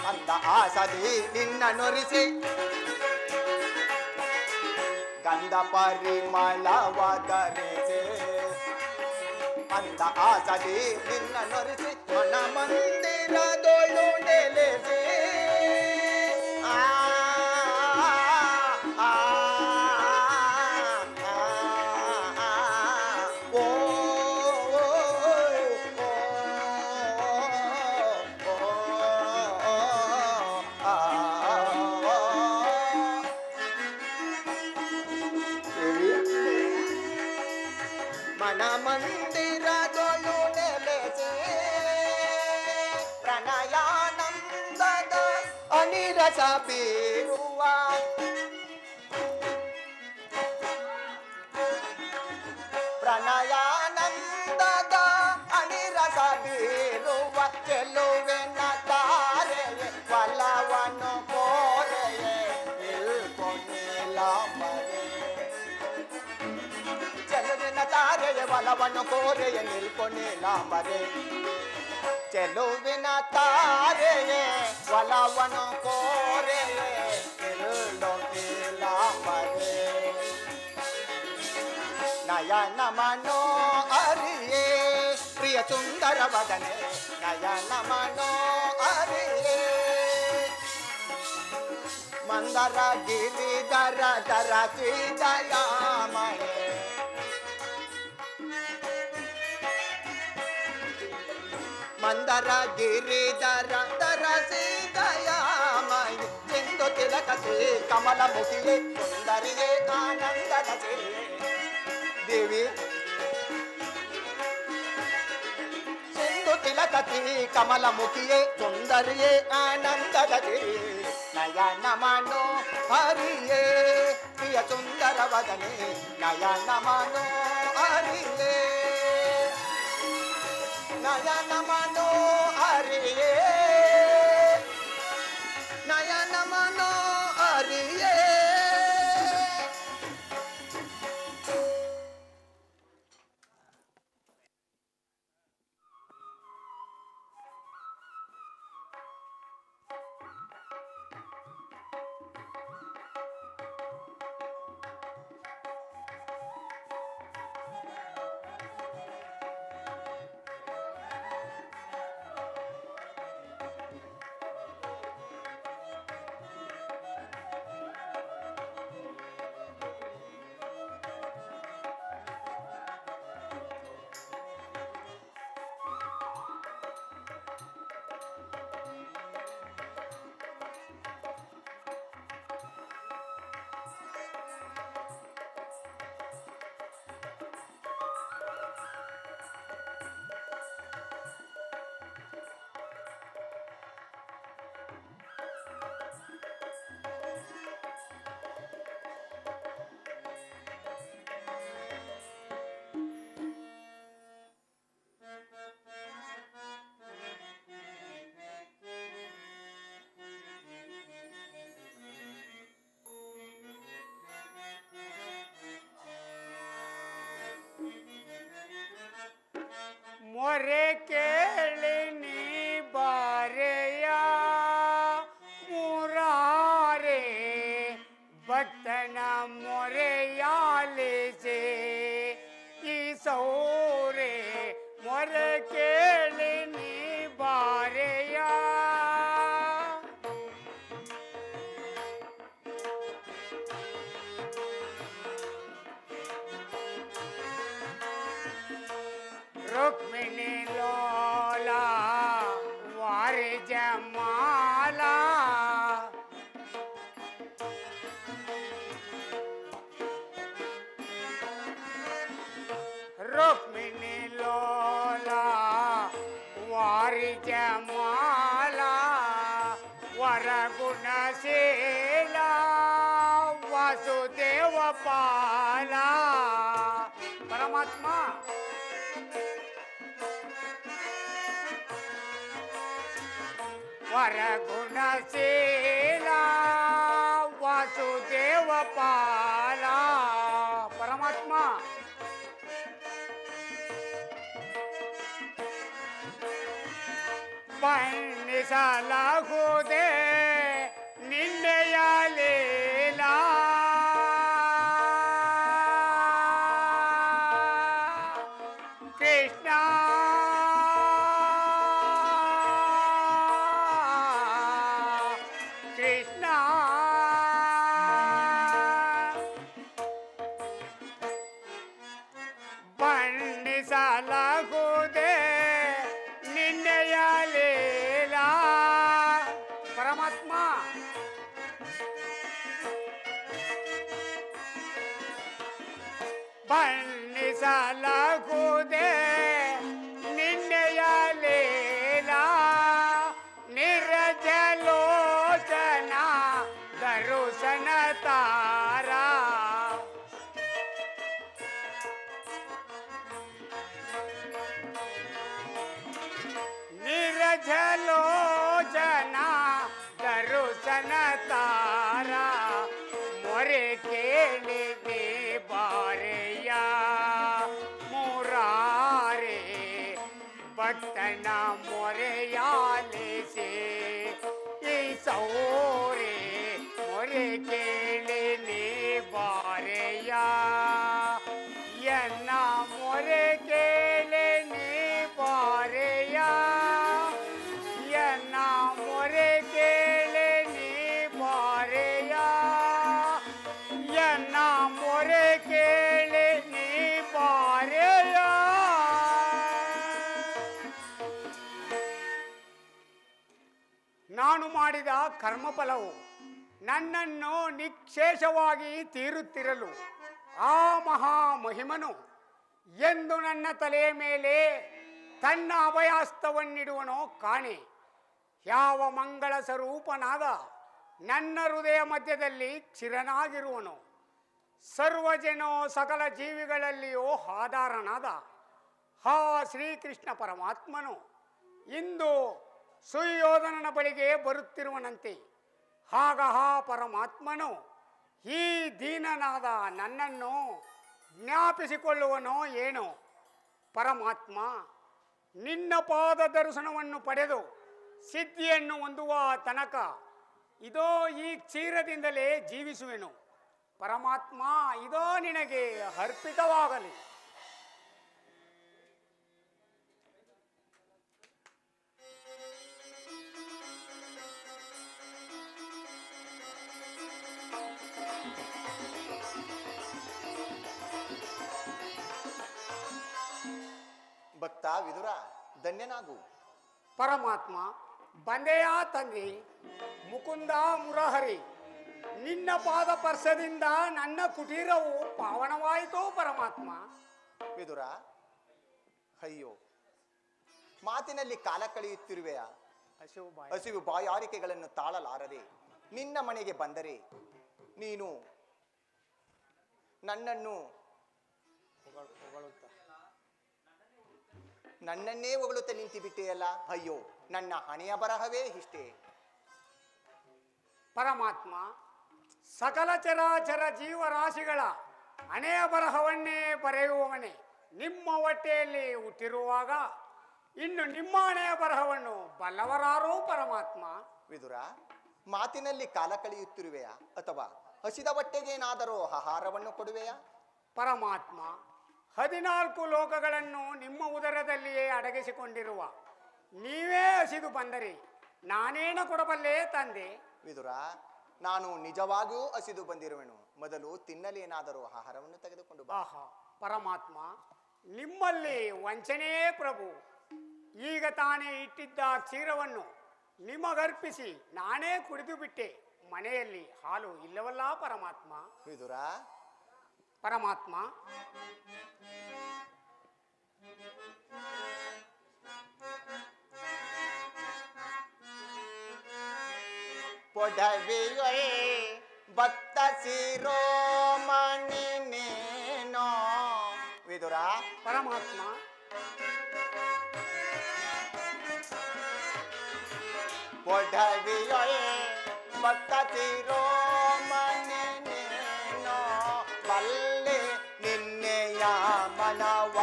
ಅಂದ ಆಸದಿ ನಿನ್ನ ನುರಿಸಿ ಗಂಧ ಪರಿಮಳವಾಗರಿಸಿ ಅಂದ ಆಸದಿ ನಿನ್ನ ನುರಿಸಿ ಮನ ಮಂದಿರದೊಳು ನೆಲೆಸಿ ಆ ಆ, ಆ, ಆ, ಓ ಮನ ಮಂದಿರದೊಳು ನೆಲೆಸಿ ಪ್ರಣಯಾನಂದದ ಅನಿರಸ ಬೀರುವ ಪ್ರಣಯಾನಂದದ ಅನಿರಸ ಬೀರುವ ಚೆಲುವಿನ ತಾರೆಯೇ ಒಲವನ್ನು ಕೋರೆಯೇ ನಿಲ್ಕೊಂಡಿಲ್ಲ ಮರೆ ಚೆಲುವಿನ ತಾರೆಯೇ ಒಲವನ್ನು ಕೋರೆಯೇ ನಿಲ್ಕೊಂಡಿಲ್ಲ ಮರೆ ಚೆಲುವಿನ ತಾರೆಯೇ ಒಲವನ್ನು ಕೋರೆಯೇ ನಿಲ್ಲೊಂದಿಲ್ಲ ಮರೆ ನಯನ ಮನೋ ಅರಿಯೇ ಪ್ರಿಯ ಸುಂದರ ವದನೆ ನಯನ ಮನೋ ಅರಿಯೇ ಮಂದರ ಗಿರಿಧರ ಧರ ಸೀದಯಾಮಯೇ ಮಂದರ ಗಿರಿಧರ ಧರ ಸೀದಯಾಮಯೇ ಸಿಂಧು ತಿಲಕ ಶ್ರೀ ಕಮಲ ಮುಖಿಯೇ ಸುಂದರಿಯೇ ಆನಂದದ ಸಿರಿಯೇ ದೇವಿ ಸಿಂಧು ತಿಲಕ ಶ್ರೀ ಕಮಲ ಮುಖಿಯೇ ಸುಂದರಿಯೇ ಆನಂದದ ಸಿರಿಯೇ ನಯನ ಮನೋ ಹರಿಯೇ ಪ್ರಿಯ ಸುಂದರ ವದನೆ ನಯನ ಮನೋ ಹರಿಯೇ ನಯನ ಮನೋ ಹರಿಯೇ ನಯನ ಮನೋ ಹರಿಯೇ ಮೊರೆ ಕೇಳಿ ನೀ ಬಾರೆಯ ಮುರಾರೆ ಭಕ್ತನ ಮೊರೆಯಾಲಿಸೆ ಈ ಸೌರೆ ಮೊರೆ ಕೇಳಿ ನೀ ಬಾರೆಯ रुक्मिणी लोला वारे जमाला रुक्मिणी लोला वारे जमाला वरगुणशीला वासुदेव पाला परमात्मा वरगुणशीला वासुदेव पाला परमात्मा ಬಣ್ಣಿಸಲಾಗುವುದೇ ನಿನ್ನೆಯ ಲೀಲಾ ಕೃಷ್ಣ ಕೃಷ್ಣ ಬಣ್ಣಿಸಲಾಗುವುದೇ ನಿನ್ನೆಯ ಲೀಲಾ ಪರಮಾತ್ಮ ಬಣ್ಣಿಸಲಾಗುವುದೇ ನಿನ್ನೆಯ ಲೀಲಾ ನಿರಜಲೋಚನ ದರುಶನ ತಾರ ನಿರಜಲೋಚನ ದರುಶನ ತಾರ ಮೊರೆ ಕೇಳಿ ನೀ ಬಾರೆಯ ಮುರಾರೆ ಭಕ್ತನ ಮೊರೆಯಾಲಿಸೆ ಈ ಸೌರೆ ಮೊರೆ ಕೇಳಿ ನೀ ಬಾರೆಯ ಎನ್ನ ಮೊರೆ ಕೇಳಿ ನೀ ಬಾರೆಯ ಎನ್ನ ಮೊರೆ ಕೇಳಿ ನೀ ಬಾರೆಯ ಎನ್ನ ಮೊರೆ ಕೇಳಿ ನೀ ಬಾರೆಯ ನಾನು ಮಾಡಿದ ಕರ್ಮಫಲವು ನನ್ನನ್ನು ನಿಕ್ಷೇಷವಾಗಿ ತೀರುತ್ತಿರಲು ಆ ಮಹಾಮಹಿಮನು ಎಂದು ನನ್ನ ತಲೆಯ ಮೇಲೆ ತನ್ನ ಅಭಯಾಸ್ತವನ್ನಿಡುವನೋ ಕಾಣೆ. ಯಾವ ಮಂಗಳ ಸ್ವರೂಪನಾದ ನನ್ನ ಹೃದಯ ಮಧ್ಯದಲ್ಲಿ ಕ್ಷಿರನಾಗಿರುವನು. ಸರ್ವಜನೋ ಸಕಲ ಜೀವಿಗಳಲ್ಲಿಯೂ ಆಧಾರನಾದ ಹಾ ಶ್ರೀಕೃಷ್ಣ ಪರಮಾತ್ಮನು ಇಂದು ಸುಯೋಧನನ ಬಳಿಗೆ ಬರುತ್ತಿರುವನಂತೆ. ಆಗ ಆ ಪರಮಾತ್ಮನು ಈ ದೀನನಾದ ನನ್ನನ್ನು ಜ್ಞಾಪಿಸಿಕೊಳ್ಳುವನೋ ಏನೋ. ಪರಮಾತ್ಮ, ನಿನ್ನ ಪಾದ ದರ್ಶನವನ್ನು ಪಡೆದು ಸಿದ್ಧಿಯನ್ನು ಹೊಂದುವ ತನಕ ಇದೋ ಈ ಕ್ಷೀರದಿಂದಲೇ ಜೀವಿಸುವೆನು. ಪರಮಾತ್ಮ, ಇದೋ ನಿನಗೆ ಅರ್ಪಿತವಾಗಲಿ. ಭಕ್ತ ವಿದುರ, ಧನ್ಯನಾಗು. ಪರಮಾತ್ಮ, ಬಂದೆಯ ತಂದೆ ಮುಕುಂದ ಮುರಹರಿ, ನಿನ್ನ ಪಾದ ಸ್ಪರ್ಶದಿಂದ ನನ್ನ ಕುಟೀರವು ಪಾವನವಾಯಿತೋ ಪರಮಾತ್ಮ. ವಿದುರ, ಅಯ್ಯೋ, ಮಾತಿನಲ್ಲಿ ಕಾಲ ಕಳೆಯುತ್ತಿರುವೆಯಾ? ಹಸಿವು ಬಾಯಾರಿಕೆಗಳನ್ನು ತಾಳಲಾರದೆ ನಿನ್ನ ಮನೆಗೆ ಬಂದರೆ ನೀನು ನನ್ನನ್ನೇ ಹೊಗಳುತ್ತಾ ನಿಂತು ಬಿಟ್ಟೆಯಲ್ಲ. ಅಯ್ಯೋ, ನನ್ನ ಹಣೆಯ ಬರಹವೇ ಇಷ್ಟೇ. ಪರಮಾತ್ಮ, ಸಕಲ ಚರಾಚರ ಜೀವರಾಶಿಗಳ ಹಣೆಯ ಬರಹವನ್ನೇ ಬರೆಯುವವನೇ ನಿಮ್ಮ ಹೊಟ್ಟೆಯಲ್ಲಿ ಹುಟ್ಟಿರುವಾಗ ಇನ್ನು ನಿಮ್ಮಾಣೆಯ ಬರಹವನ್ನು ಬಲ್ಲವರಾರೂ ಪರಮಾತ್ಮ? ವಿದುರ, ಮಾತಿನಲ್ಲಿ ಕಾಲ ಕಳೆಯುತ್ತಿರುವೆಯಾ ಅಥವಾ ಹಸಿದ ಹೊಟ್ಟೆಗೇನಾದರೂ ಆಹಾರವನ್ನು ಕೊಡುವೆಯಾ? ಪರಮಾತ್ಮ, 14 ಲೋಕಗಳನ್ನು ನಿಮ್ಮ ಉದರದಲ್ಲಿಯೇ ಅಡಗಿಸಿಕೊಂಡಿರುವ ನೀವೇ ಹಸಿದು ಬಂದರೆ ನಾನೇನು ಕೊಡಬಲ್ಲೆ ತಂದೆ? ವಿದುರ, ನಾನು ನಿಜವಾಗಿಯೂ ಹಸಿದು ಬಂದಿರುವೆನು. ಮೊದಲು ತಿನ್ನಲೇನಾದರೂ ಆಹಾರವನ್ನು ತೆಗೆದುಕೊಂಡು ಬಾ. ಆಹಾ ಪರಮಾತ್ಮ, ನಿಮ್ಮಲ್ಲಿ ವಂಚನೆಯೇ ಪ್ರಭು. ಈಗ ತಾನೇ ಇಟ್ಟಿದ್ದ ಕ್ಷೀರವನ್ನು ನಿಮಗರ್ಪಿಸಿ ನಾನೇ ಕುಡಿದು ಬಿಟ್ಟೆ. ಮನೆಯಲ್ಲಿ ಹಾಲು ಇಲ್ಲವಲ್ಲ ಪರಮಾತ್ಮ? ವಿದುರ, ಪರಮಾತ್ಮ, ಪೊಡವೆಯೊಯ್ ಭಕ್ತ ಶಿರೋಮಣಿ ನೇನೋ. ವಿದುರ, ಪರಮಾತ್ಮ, ಪೊಡವೆಯೊಯ್ ಭಕ್ತ ಶಿರೋಮಣಿ ನೇನೋ. ಬಲ್ಲೆ ನಿನ್ನೆಯ ಮನವ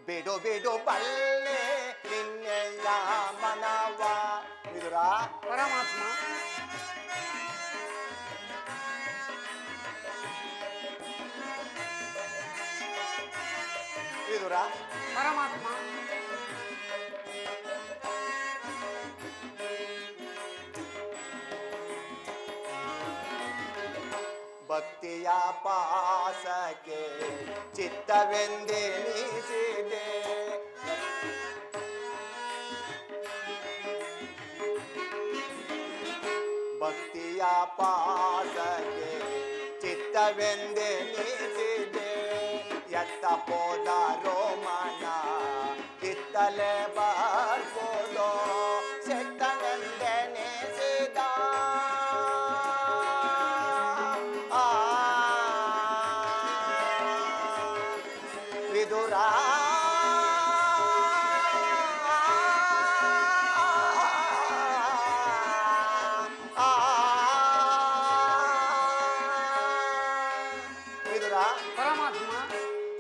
ಬಿಡು ಬಿಡು ಬಲ್ಲೆ ನಿನ್ನೆಯ ಮನವ. ವಿದುರ, ಪರಮಾತ್ಮ, ವಿದುರ, ಪರಮಾತ್ಮ, ಭಕ್ತಿಯ ಪಾಸಕ್ಕೆ ಚಿತ್ತವೆಂದೆನಿಸಿದೆ. ಭಕ್ತಿಯ ಪಾಸಕ್ಕೆ ಚಿತ್ತವೆಂದೆನಿಸಿದೆ. ಎತ್ತ ಪೋದಾರೋ ಮನ ಕಿತ್ತಲೆ ಬರ್ಬೋದೋ ಸೆಟ್ಟನೆಂದೆನಿಸಿದ. ವಿದುರ, ವಿದುರ, ಪರಮಾತ್ಮ,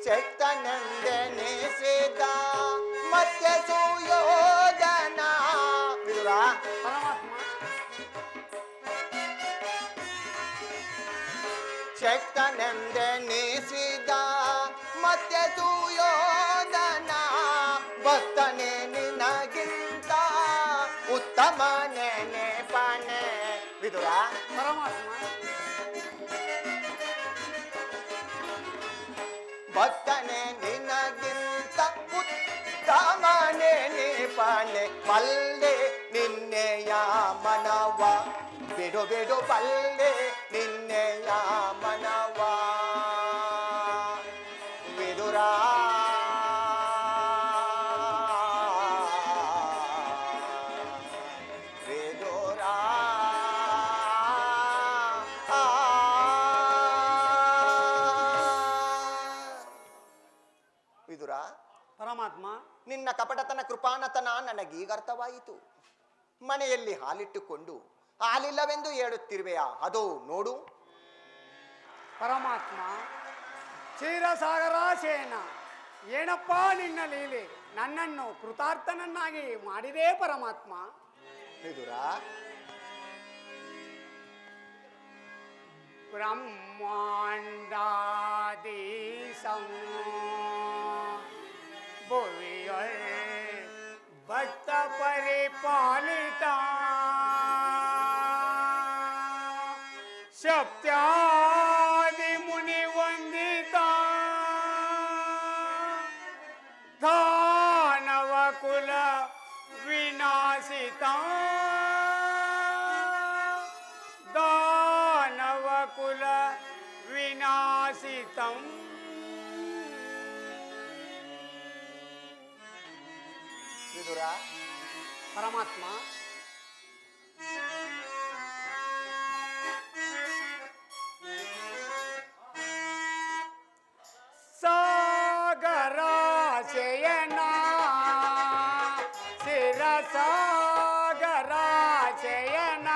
ಶಕ್ತನೆಂದೆನಿಸಿದ ಮತ್ತೆ ಸುಯೋಧನ. ವಿದುರ, ಪರಮಾತ್ಮ, ಶಕ್ತನೆಂದೆನಿಸಿದ ಮತ್ತೆ ಸುಯೋಧನ. ಭಕ್ತನೇ ನಿನಗಿಂತ ಉತ್ತಮ ನೆನೆಪನೆ. ವಿದುರ, ಪರಮಾತ್ಮ, ಭಕ್ತನೇ ನಿನಗಿಂತ ಉತ್ತಮ ನೆನೆಪನೆ. ಬಲ್ಲೆ ನಿನ್ನೆಯ ಮನವ ಬಿಡು ಬಿಡು ಬಲ್ಲೆ ನಿನ್ನೆಯ ಮನವ. ವಿದುರ, ವಿದುರ, ವಿದುರ, ಪರಮಾತ್ಮ, ನಿನ್ನ ಕಪಟತನ ಕೃಪಾನತನ ನನಗೀಗ ಅರ್ಥವಾಯಿತು. ಮನೆಯಲ್ಲಿ ಹಾಲಿಟ್ಟುಕೊಂಡು ಹಾಲಿಲ್ಲವೆಂದು ಹೇಳುತ್ತಿರುವೆಯಾ? ಅದು ನೋಡು. ಪರಮಾತ್ಮ, ಕ್ಷೀರಸಾಗರ ಸೇನ, ಏನಪ್ಪ ನಿನ್ನ ಲೀಲೆ? ನನ್ನನ್ನು ಕೃತಾರ್ಥನನ್ನಾಗಿ ಮಾಡಿದೆ ಪರಮಾತ್ಮ. ವಿದುರ, ಬ್ರಹ್ಮಾಂಡಾದಿ ಭುವಿಯೊಳ್ ಭಕ್ತ ಪರಿಪಾಲಿತ ಸಪ್ತಾದಿ ಮುನಿ ವಂದಿತ ದಾನವ ಕುಲ ವಿನಾಶಿತ ದಾನವ ಕುಲ ವಿನಾಶಿತಂ. ವಿದುರ, ಪರಮಾತ್ಮ, ಸಾಗರ ಶಯನ ಶಿರಸಾಗರ ಶಯನ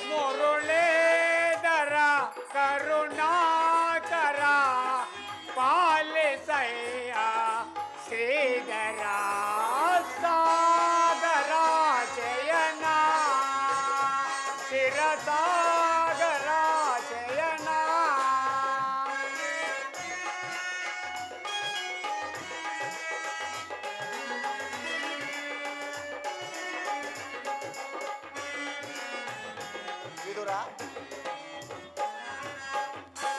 ಮುರುಳೇಧರ ಕರುಣಾಕರ ಪಾಲಿಸಯ್ಯ ಶ್ರೀಧರ ಸಾಗರ ಜಯನ ಶಿರಸಾಗರ ಜಯನ ವಿದುರ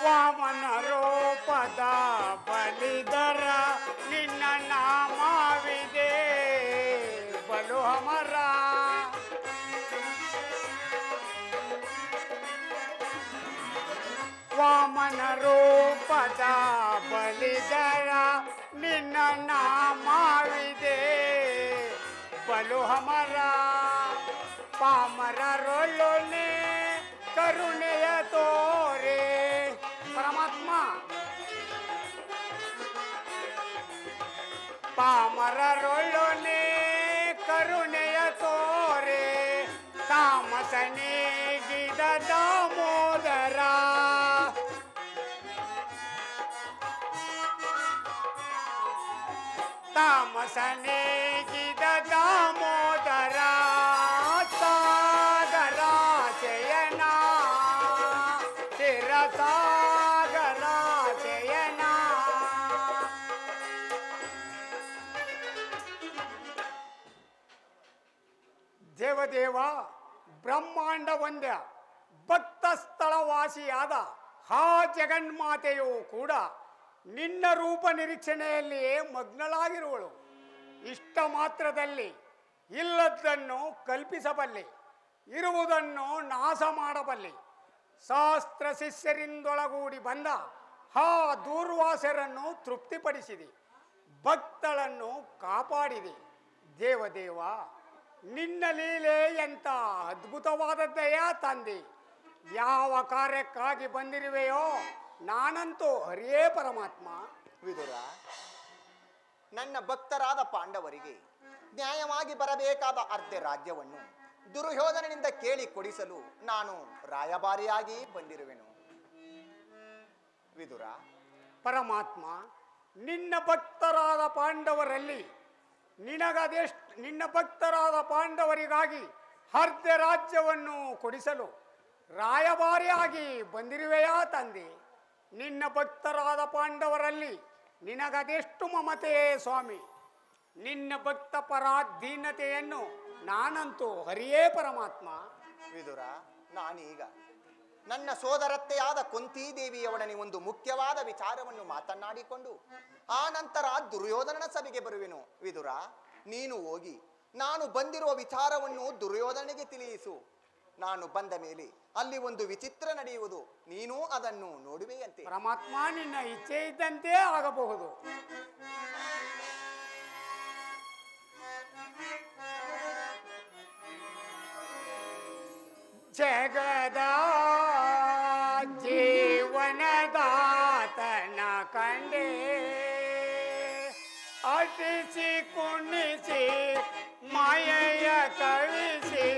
ವಾಮನ ರೂಪದ ಬಲಿದರ ನಿನ್ನ ನಾಮವಿದೆ ಬಲು ಅಮರ ವಾಮನ ರೂಪದ ಬಲಿದರ ನಿನ್ನ ನಾಮವಿದೆ ಬಲು ಅಮರ ಪಾಮರರೊಲ್ಲೊನೆ ಕರುಣೆಯ ತೋರೆ ಪರಮಾತ್ಮ ಪಾಮರರೊಲ್ಲೊನೆ ಕರುಣೆಯ ತೋರೆ ತಾಮಸನೇಗಿದ ದಾಮೋದರ ತಾಮಸನೇಗಿದ ದಾಮೋದರ ಸಾಗರ ಜಯನ ಶಿರಸಾಗರ ಜಯನ ದೇವದೇವ ಬ್ರಹ್ಮಾಂಡ ವಂದ್ಯ ಭಕ್ತ ಸ್ಥಳವಾಸಿಯಾದ ಆ ಜಗನ್ಮಾತೆಯು ಕೂಡ ನಿನ್ನ ರೂಪ ನಿರೀಕ್ಷಣೆಯಲ್ಲಿಯೇ ಮಗ್ನಳಾಗಿರುವಳು. ಇಷ್ಟ ಮಾತ್ರದಲ್ಲಿ ಇಲ್ಲದ್ದನ್ನು ಕಲ್ಪಿಸಬಲ್ಲೆ, ಇರುವುದನ್ನು ನಾಶ ಮಾಡಬಲ್ಲೆ. ಶಾಸ್ತ್ರ ಶಿಷ್ಯರಿಂದೊಳಗೂಡಿ ಬಂದ ಆ ದೂರ್ವಾಸರನ್ನು ತೃಪ್ತಿಪಡಿಸಿದೆ, ಭಕ್ತಳನ್ನು ಕಾಪಾಡಿದೆ. ದೇವದೇವ ನಿನ್ನ ಲೀಲೆ ಎಂಥ ಅದ್ಭುತವಾದದ್ದೆಯ ತಂದೆ. ಯಾವ ಕಾರ್ಯಕ್ಕಾಗಿ ಬಂದಿರುವೆಯೋ ನಾನಂತೂ ಹರಿಯೇ ಪರಮಾತ್ಮ. ವಿದುರ, ನನ್ನ ಭಕ್ತರಾದ ಪಾಂಡವರಿಗೆ ನ್ಯಾಯವಾಗಿ ಬರಬೇಕಾದ ಅರ್ಧ ರಾಜ್ಯವನ್ನು ದುರ್ಯೋಧನನಿಂದ ಕೇಳಿ ಕೊಡಿಸಲು ನಾನು ರಾಯಭಾರಿಯಾಗಿ ಬಂದಿರುವೆನು. ವಿದುರ, ಪರಮಾತ್ಮ, ನಿನ್ನ ಭಕ್ತರಾದ ಪಾಂಡವರಲ್ಲಿ ನಿನ್ನ ಭಕ್ತರಾದ ಪಾಂಡವರಿಗಾಗಿ ಅರ್ಧ ರಾಜ್ಯವನ್ನು ಕೊಡಿಸಲು ರಾಯಭಾರಿಯಾಗಿ ಬಂದಿರುವೆಯಾ ತಂದೆ? ನಿನ್ನ ಭಕ್ತರಾದ ಪಾಂಡವರಲ್ಲಿ ನಿನಗದೆಷ್ಟು ಮಮತೆಯೇ ಸ್ವಾಮಿ. ನಿನ್ನ ಭಕ್ತ ಪರಾಧೀನತೆಯನ್ನು ನಾನಂತೂ ಹರಿಯೇ ಪರಮಾತ್ಮ. ವಿದುರ, ನಾನೀಗ ನನ್ನ ಸೋದರತ್ತೆಯಾದ ಕುಂತಿದೇವಿಯವಡನೆ ಒಂದು ಮುಖ್ಯವಾದ ವಿಚಾರವನ್ನು ಮಾತನಾಡಿಕೊಂಡು ಆ ನಂತರ ದುರ್ಯೋಧನನ ಸಭೆಗೆ ಬರುವೆನು. ವಿದುರ, ನೀನು ಹೋಗಿ ನಾನು ಬಂದಿರುವ ವಿಚಾರವನ್ನು ದುರ್ಯೋಧನಿಗೆ ತಿಳಿಸು. ನಾನು ಬಂದ ಮೇಲೆ ಅಲ್ಲಿ ಒಂದು ವಿಚಿತ್ರ ನಡೆಯುವುದು, ನೀನು ಅದನ್ನು ನೋಡುವೆಯಂತೆ. ಪರಮಾತ್ಮ, ನಿನ್ನ ಇಚ್ಛೆ ಇದ್ದಂತೆ ಆಗಬಹುದು. ಜಗದ ಜೀವನದಾತನ ಕಂಡೆ ಅಟಿಸಿ ಕುಣಿಸಿ ಮಾಯೆಯ ಕವಿಸಿ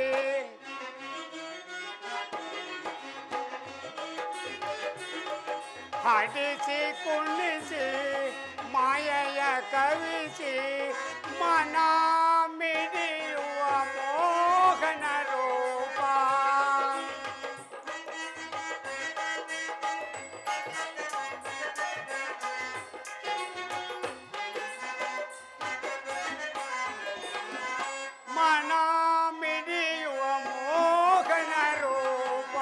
ಹಾಡಿಸಿ ಕುಣಿಸಿ ಮಾಯೆಯ ಕವಿಸಿ ಮನ ಮಿಡಿಯುವ ಮೋಹನ ರೂಪ. ಮನ ಮಿಡಿಯುವ ಮೋಹನ ರೂಪ.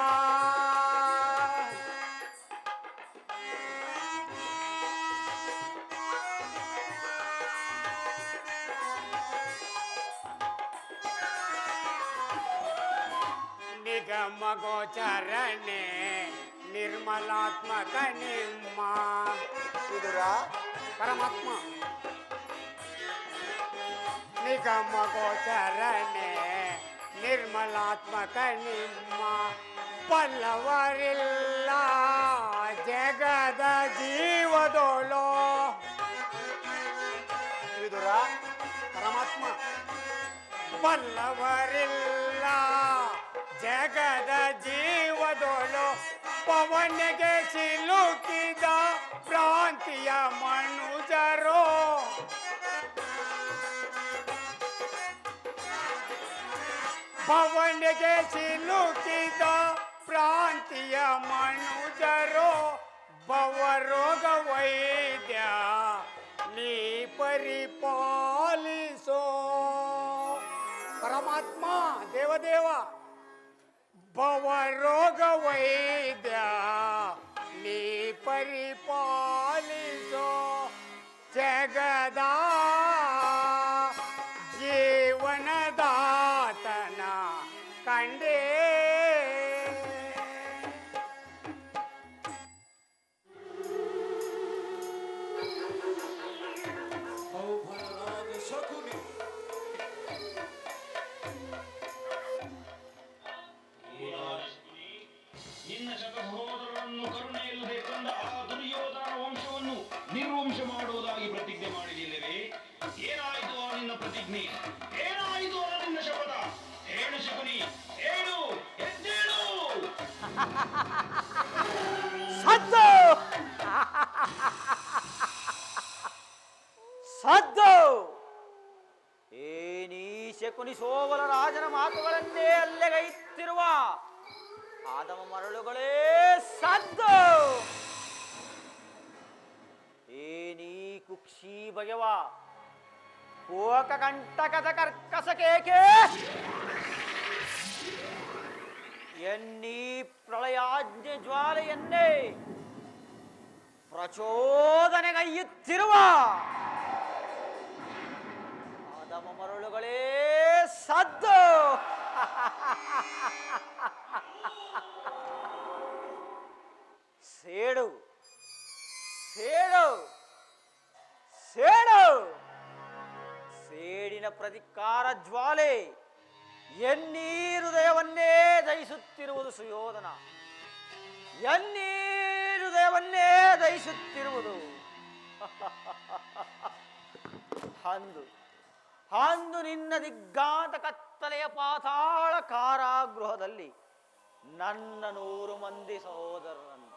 ನಿಗಮ ಗೋಚರಣೆ ನಿರ್ಮಲಾತ್ಮಕ ನಿಮ್ಮ ವಿದುರ, ಪರಮಾತ್ಮ. ನಿಗಮ ಗೋಚರಣೆ ನಿರ್ಮಲಾತ್ಮಕ ನಿಮ್ಮ ಪಲ್ಲವರಿಲ್ಲ ಜಗದ ಜೀವದೋಲೋ. ವಿದುರ, ಪರಮಾತ್ಮ, ಬಲ್ಲವರಿಲ್ಲ ಜಗದ ಜೀವದೊಳು ಪವನಿಗೆ ಸಿಲುಕಿದ ಭ್ರಾಂತಿಯ ಮನುಜರೋ ಪವನಿಗೆ ಸಿಲುಕಿದ ಭ್ರಾಂತಿಯ ಮನುಜರೋ ಭವರೋಗ ವೈದ್ಯ ನೀ ಪರಿಪಾಲಿಸೋ ಪರಮಾತ್ಮ ದೇವದೇವ ಭವರೋಗ ವೈದ್ಯ ನೀ ಪರಿಪಾಲಿಸೋ ಜಗದ ಜೀವನದಾತನ ಕಂಡೇ ನಿನ್ನ ಶತ ಸಹೋದರರನ್ನು ಕರುಣೆಯಿಲ್ಲದೆ ಕೊಂದ ಆ ದುರ್ಯೋಧನ ವಂಶವನ್ನು ನಿರ್ವಂಶ ಮಾಡುವುದಾಗಿ ಪ್ರತಿಜ್ಞೆ ಮಾಡಿದಿಲ್ಲವೇ? ಏನಾಯಿತು ಆ ನಿನ್ನ ಪ್ರತಿಜ್ಞೆ? ಏನಾಯಿತು ಆ ನಿನ್ನ ಶಪಥ? ಹೇಳು ಶಕುನಿ, ಹೇಳು, ಎದ್ದೇಳು. ಸದ್ದು ಸದ್ದು ಏನೀ ಶಕುನಿ ಸೋಬಲ ರಾಜನ ಮಾತುಗಳನ್ನೇ ಅಲ್ಲೆಗೈತಿರುವ ಆದಮ ಮರಳುಗಳೇ ಸದ್ದು. ಏನೀ ಕುಕ್ಷಿ ಬಗೆವ ಕೋಕ ಕಂಟಕದ ಕರ್ಕಸಕೇಕೆ ಎನ್ನೀ ಪ್ರಳಯಾಜ್ಞೆ ಜ್ವಾಲೆಯನ್ನೇ ಪ್ರಚೋದನೆಗೈಯುತ್ತಿರುವ ಆದಮ ಮರಳುಗಳೇ ಸದ್ದು. ಸೇಡು ಸೇಡು ಸೇಡು ಸೇಡಿನ ಪ್ರತಿಕಾರ ಜ್ವಾಲೆ ಎನ್ನೀ ಹೃದಯವನ್ನೇ ದಹಿಸುತ್ತಿರುವುದು ಸುಯೋಧನ, ಎನ್ನೀ ಹೃದಯವನ್ನೇ ದಹಿಸುತ್ತಿರುವುದು. ಅಂದು ಅಂದು ನಿನ್ನ ದಿಗ್ಗಾಂತ ಕತ್ತಲೆಯ ಪಾತಾಳ ಕಾರಾಗೃಹದಲ್ಲಿ ನನ್ನ 100 ಮಂದಿ ಸಹೋದರರನ್ನು,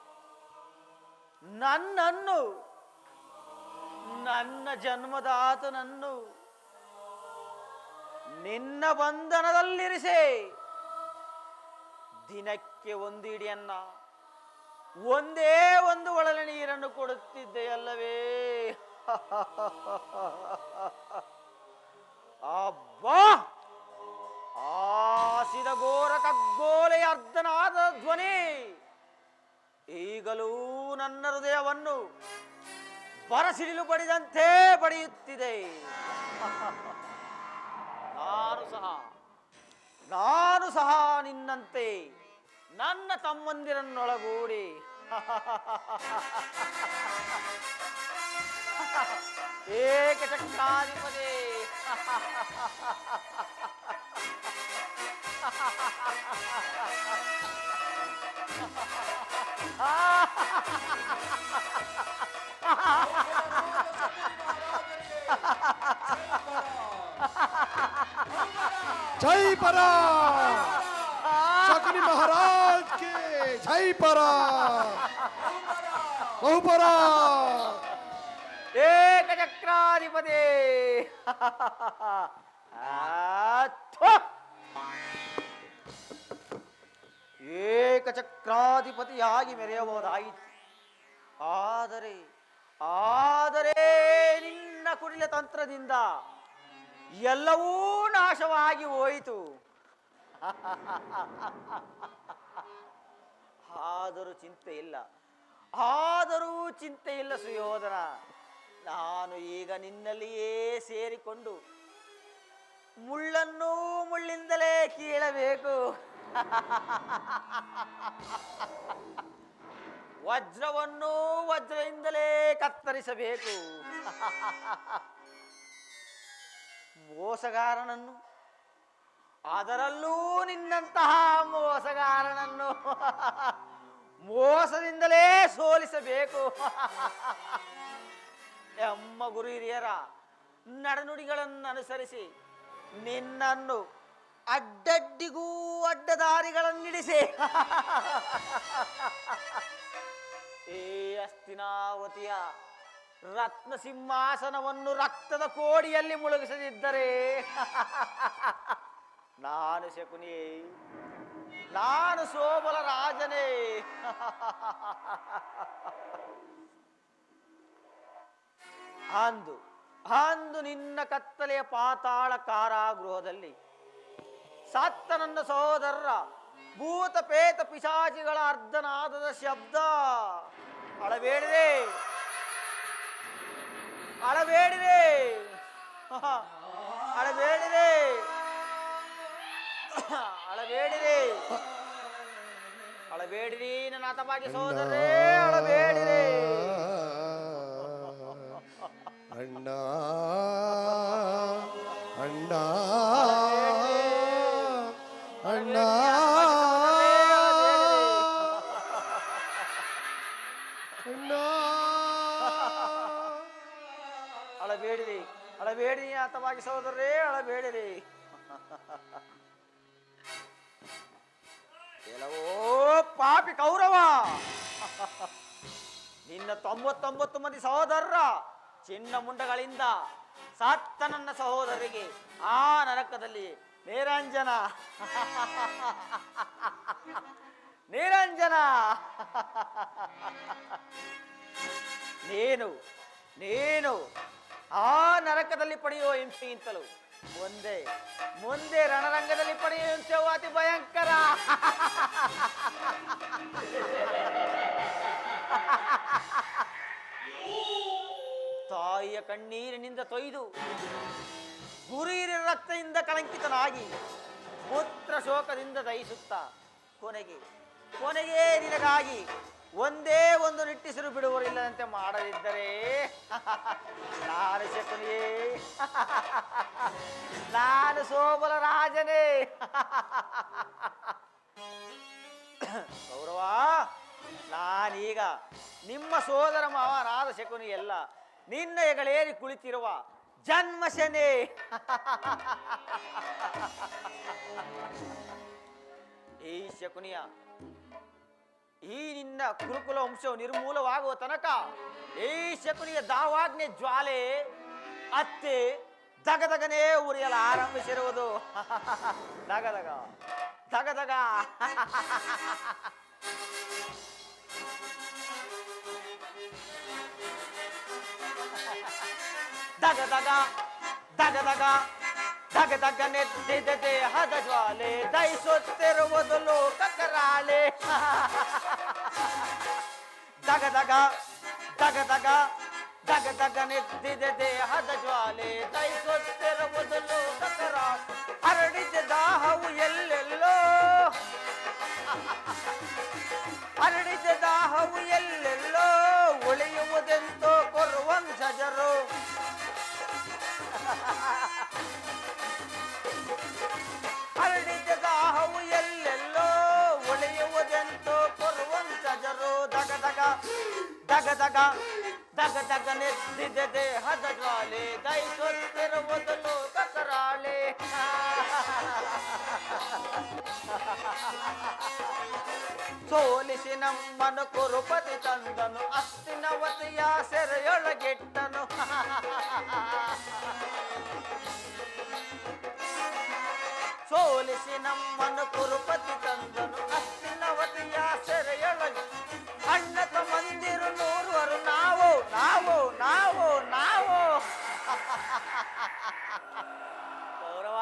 ನನ್ನನ್ನು, ನನ್ನ ಜನ್ಮದಾತನನ್ನು ನಿನ್ನ ಬಂಧನದಲ್ಲಿರಿಸೆ ದಿನಕ್ಕೆ 1 ಇಡಿಯನ್ನ, ಒಂದೇ 1 ಒಳಲ ನೀರನ್ನು ಕೊಡುತ್ತಿದ್ದೆಯಲ್ಲವೇ? ಅಬ್ಬಾ! ಆಸಿದ ಘೋರ ಕಗ್ಗೋಲೆಯ ಅರ್ಧನಾದ ಧ್ವನಿ ಈಗಲೂ ನನ್ನ ಹೃದಯವನ್ನು ಬರಸಿಡಿಲು ಬಡಿದಂತೆ ಬಡಿಯುತ್ತಿದೆ. ನಾನು ಸಹ ನಿನ್ನಂತೆ ನನ್ನ ತಮ್ಮಂದಿರನ್ನೊಳಗೂಡಿ ಏಕಚಕ್ರಾಧಿಪತಿ जय परा शकुनी महाराज के जय परा बहुपरा ಏಕಚಕ್ರಾಧಿಪತಿ. ಏಕಚಕ್ರಾಧಿಪತಿಯಾಗಿ ಮೆರೆಯಬಹುದಾಯಿತು. ಆದರೆ ಆದರೆ ನಿನ್ನ ಕುಡಿಲ ತಂತ್ರದಿಂದ ಎಲ್ಲವೂ ನಾಶವಾಗಿ ಹೋಯಿತು. ಆದರೂ ಚಿಂತೆ ಇಲ್ಲ, ಆದರೂ ಚಿಂತೆ ಇಲ್ಲ ಸುಯೋಧನ. ನಾನು ಈಗ ನಿನ್ನಲ್ಲಿಯೇ ಸೇರಿಕೊಂಡು ಮುಳ್ಳನ್ನು ಮುಳ್ಳಿಂದಲೇ ಕೀಳಬೇಕು, ವಜ್ರವನ್ನು ವಜ್ರದಿಂದಲೇ ಕತ್ತರಿಸಬೇಕು. ಮೋಸಗಾರನನ್ನು, ಅದರಲ್ಲೂ ನಿನ್ನಂತಹ ಮೋಸಗಾರನನ್ನು ಮೋಸದಿಂದಲೇ ಸೋಲಿಸಬೇಕು. ಎಮ್ಮ ಗುರು ಹಿರಿಯರ ನಡೆನುಡಿಗಳನ್ನು ಅನುಸರಿಸಿ ನಿನ್ನನ್ನು ಅಡ್ಡಡ್ಡಿಗೂ ಅಡ್ಡದಾರಿಗಳನ್ನಿಡಿಸಿ ಏ ಅಸ್ತಿನಾವತಿಯ ರತ್ನ ಸಿಂಹಾಸನವನ್ನು ರಕ್ತದ ಕೋಡಿಯಲ್ಲಿ ಮುಳುಗಿಸದಿದ್ದರೆ ನಾನು ಶಕುನಿ, ನಾನು ಸೋಬಲ ರಾಜನೇ. ಅಂದು ಅಂದು ನಿನ್ನ ಕತ್ತಲೆಯ ಪಾತಾಳ ಕಾರಾಗೃಹದಲ್ಲಿ ಸತ್ತ ನನ್ನ ಸಹೋದರರ ಭೂತ ಪೇತ ಪಿಶಾಚಿಗಳ ಅರ್ಧನಾದದ ಶಬ್ದ ಅಳಬೇಡಿದೆ, ಅಳಬೇಡಿದೆ, ಅಳಬೇಡಿದೆ, ಅಳಬೇಡಿದೆ, ಅಳಬೇಡಿರಿ ನನ್ನ ಹತಭಾಗ್ಯ ಸಹೋದರರೇ, ಅಳಬೇಡಿರಿ. ಅಣ್ಣ ಅಣ್ಣ ಅಣ್ಣ ಅಣ್ಣ ಅಳಬೇಡಿರಿ, ಅಳಬೇಡಿರಿ ಹತಭಾಗ್ಯ ಸಹೋದರರೇ, ಅಳಬೇಡಿರಿ. ಎಲ್ಲವೋ ಪಾಪಿ ಕೌರವ, ನಿನ್ನ 99 ಮಂದಿ ಸಹೋದರರ ಚಿನ್ನ ಮುಂಡಗಳಿಂದ ಸತ್ತ ನನ್ನ ಸಹೋದರಿಗೆ ಆ ನರಕದಲ್ಲಿ ನಿರಂಜನ ನಿರಂಜನ ನೀನು ನೀನು ಆ ನರಕದಲ್ಲಿ ಪಡೆಯುವ ಹಿಂಸೆಗಿಂತಲೂ ಮುಂದೆ ಮುಂದೆ ರಣರಂಗದಲ್ಲಿ ಪಡೆಯುವ ಹಿಂಸೆಯು ಅತಿ ಭಯಂಕರ. ತಾಯಿಯ ಕಣ್ಣೀರಿನಿಂದ ತೊಯ್ದು ಗುರಿಯ ರಕ್ತದಿಂದ ಕಳಂಕಿತನಾಗಿ ಪುತ್ರ ಶೋಕದಿಂದ ದಹಿಸುತ್ತ ಕೊನೆಗೆ ನಿನಗಾಗಿ ಒಂದೇ ಒಂದು ನಿಟ್ಟಿಸಿರು ಬಿಡುವರಿಲ್ಲದಂತೆ ಮಾಡದಿದ್ದರೆ ನಾನು ಶಕುನಿಯೇ, ನಾನು ಸೋಬಲ ರಾಜನೇ. ಗೌರವ, ನಾನೀಗ ನಿಮ್ಮ ಸೋದರ ಮಾವನಾದ ಶಕುನಿಯಲ್ಲ, ನಿನ್ನ ಹೆಗಲೇರಿ ಕುಳಿತಿರುವ ಜನ್ಮಶನೇ. ಈ ಶಕುನಿಯ ಈ ನಿನ್ನ ಕುರುಕುಲ ವಂಶವು ನಿರ್ಮೂಲವಾಗುವ ತನಕ ಈ ಶಕುನಿಯ ದಾವಾಗ್ನೆ ಜ್ವಾಲೆ ಅತ್ತೆ ದಗದಗನೇ ಉರಿಯಲು ಆರಂಭಿಸಿರುವುದು. ದಗದಗ ದಗದಗ ದಗದಗ ದಗದಗ ದಗದಗ ನೆದ್ದಿದ ದೇಹದ ಜ್ವಾಲೆ ದಹಿಸುತ್ತಿರುವುದು ಲೋಕಕರಾಳೆ. ದಗದಗ ದಗದಗ ದಗದಗ ನೆದ್ದಿದ ದೇಹದ ಜ್ವಾಲೆ ದಹಿಸುತ್ತಿರುವುದು ಲೋಕಕರಾಳೆ. ಹರಡಿದ ದಾಹವು ಎಲ್ಲೆಲ್ಲೋ, ಹರಡಿದ ದಾಹವು ಎಲ್ಲೆಲ್ಲೋ ಉಳಿಯುವುದೆಂತೋ ಕೊರುವಂಶಜರು. ಹರಡಿದ ದಾಹವು ಎಲ್ಲೆಲ್ಲೋ ಉಳಿಯುವುದೆಂತೋ ಕೊರುವಂಶಜರು. ದಗದಗ ದಗದಗ ದಗದಗ ನೆದ್ದಿದ ದೇಹದ ಜ್ವಾಲೆ ದಹಿಸುತ್ತಿರುವುದು ಲೋಕಕರಾಳೆ. ಸೋಲಿಸಿ ನಮ್ಮನು ಕುರುಪತಿ ತಂದನು, ಅಸ್ತಿನವತಿಯ ಸೆರೆಯೊಳಗೆಟ್ಟನು. ಸೋಲಿಸಿ ನಮ್ಮನು ಕುರುಪತಿ ತಂದನು, ಅಸ್ತಿನವತಿಯ ಸೆರೆಯೊಳಗೆ. ಅಣ್ಣ ತಮ್ಮಂದಿರು 100 ನಾವು ನಾವು ನಾವು ನಾವು. ಗೌರವ,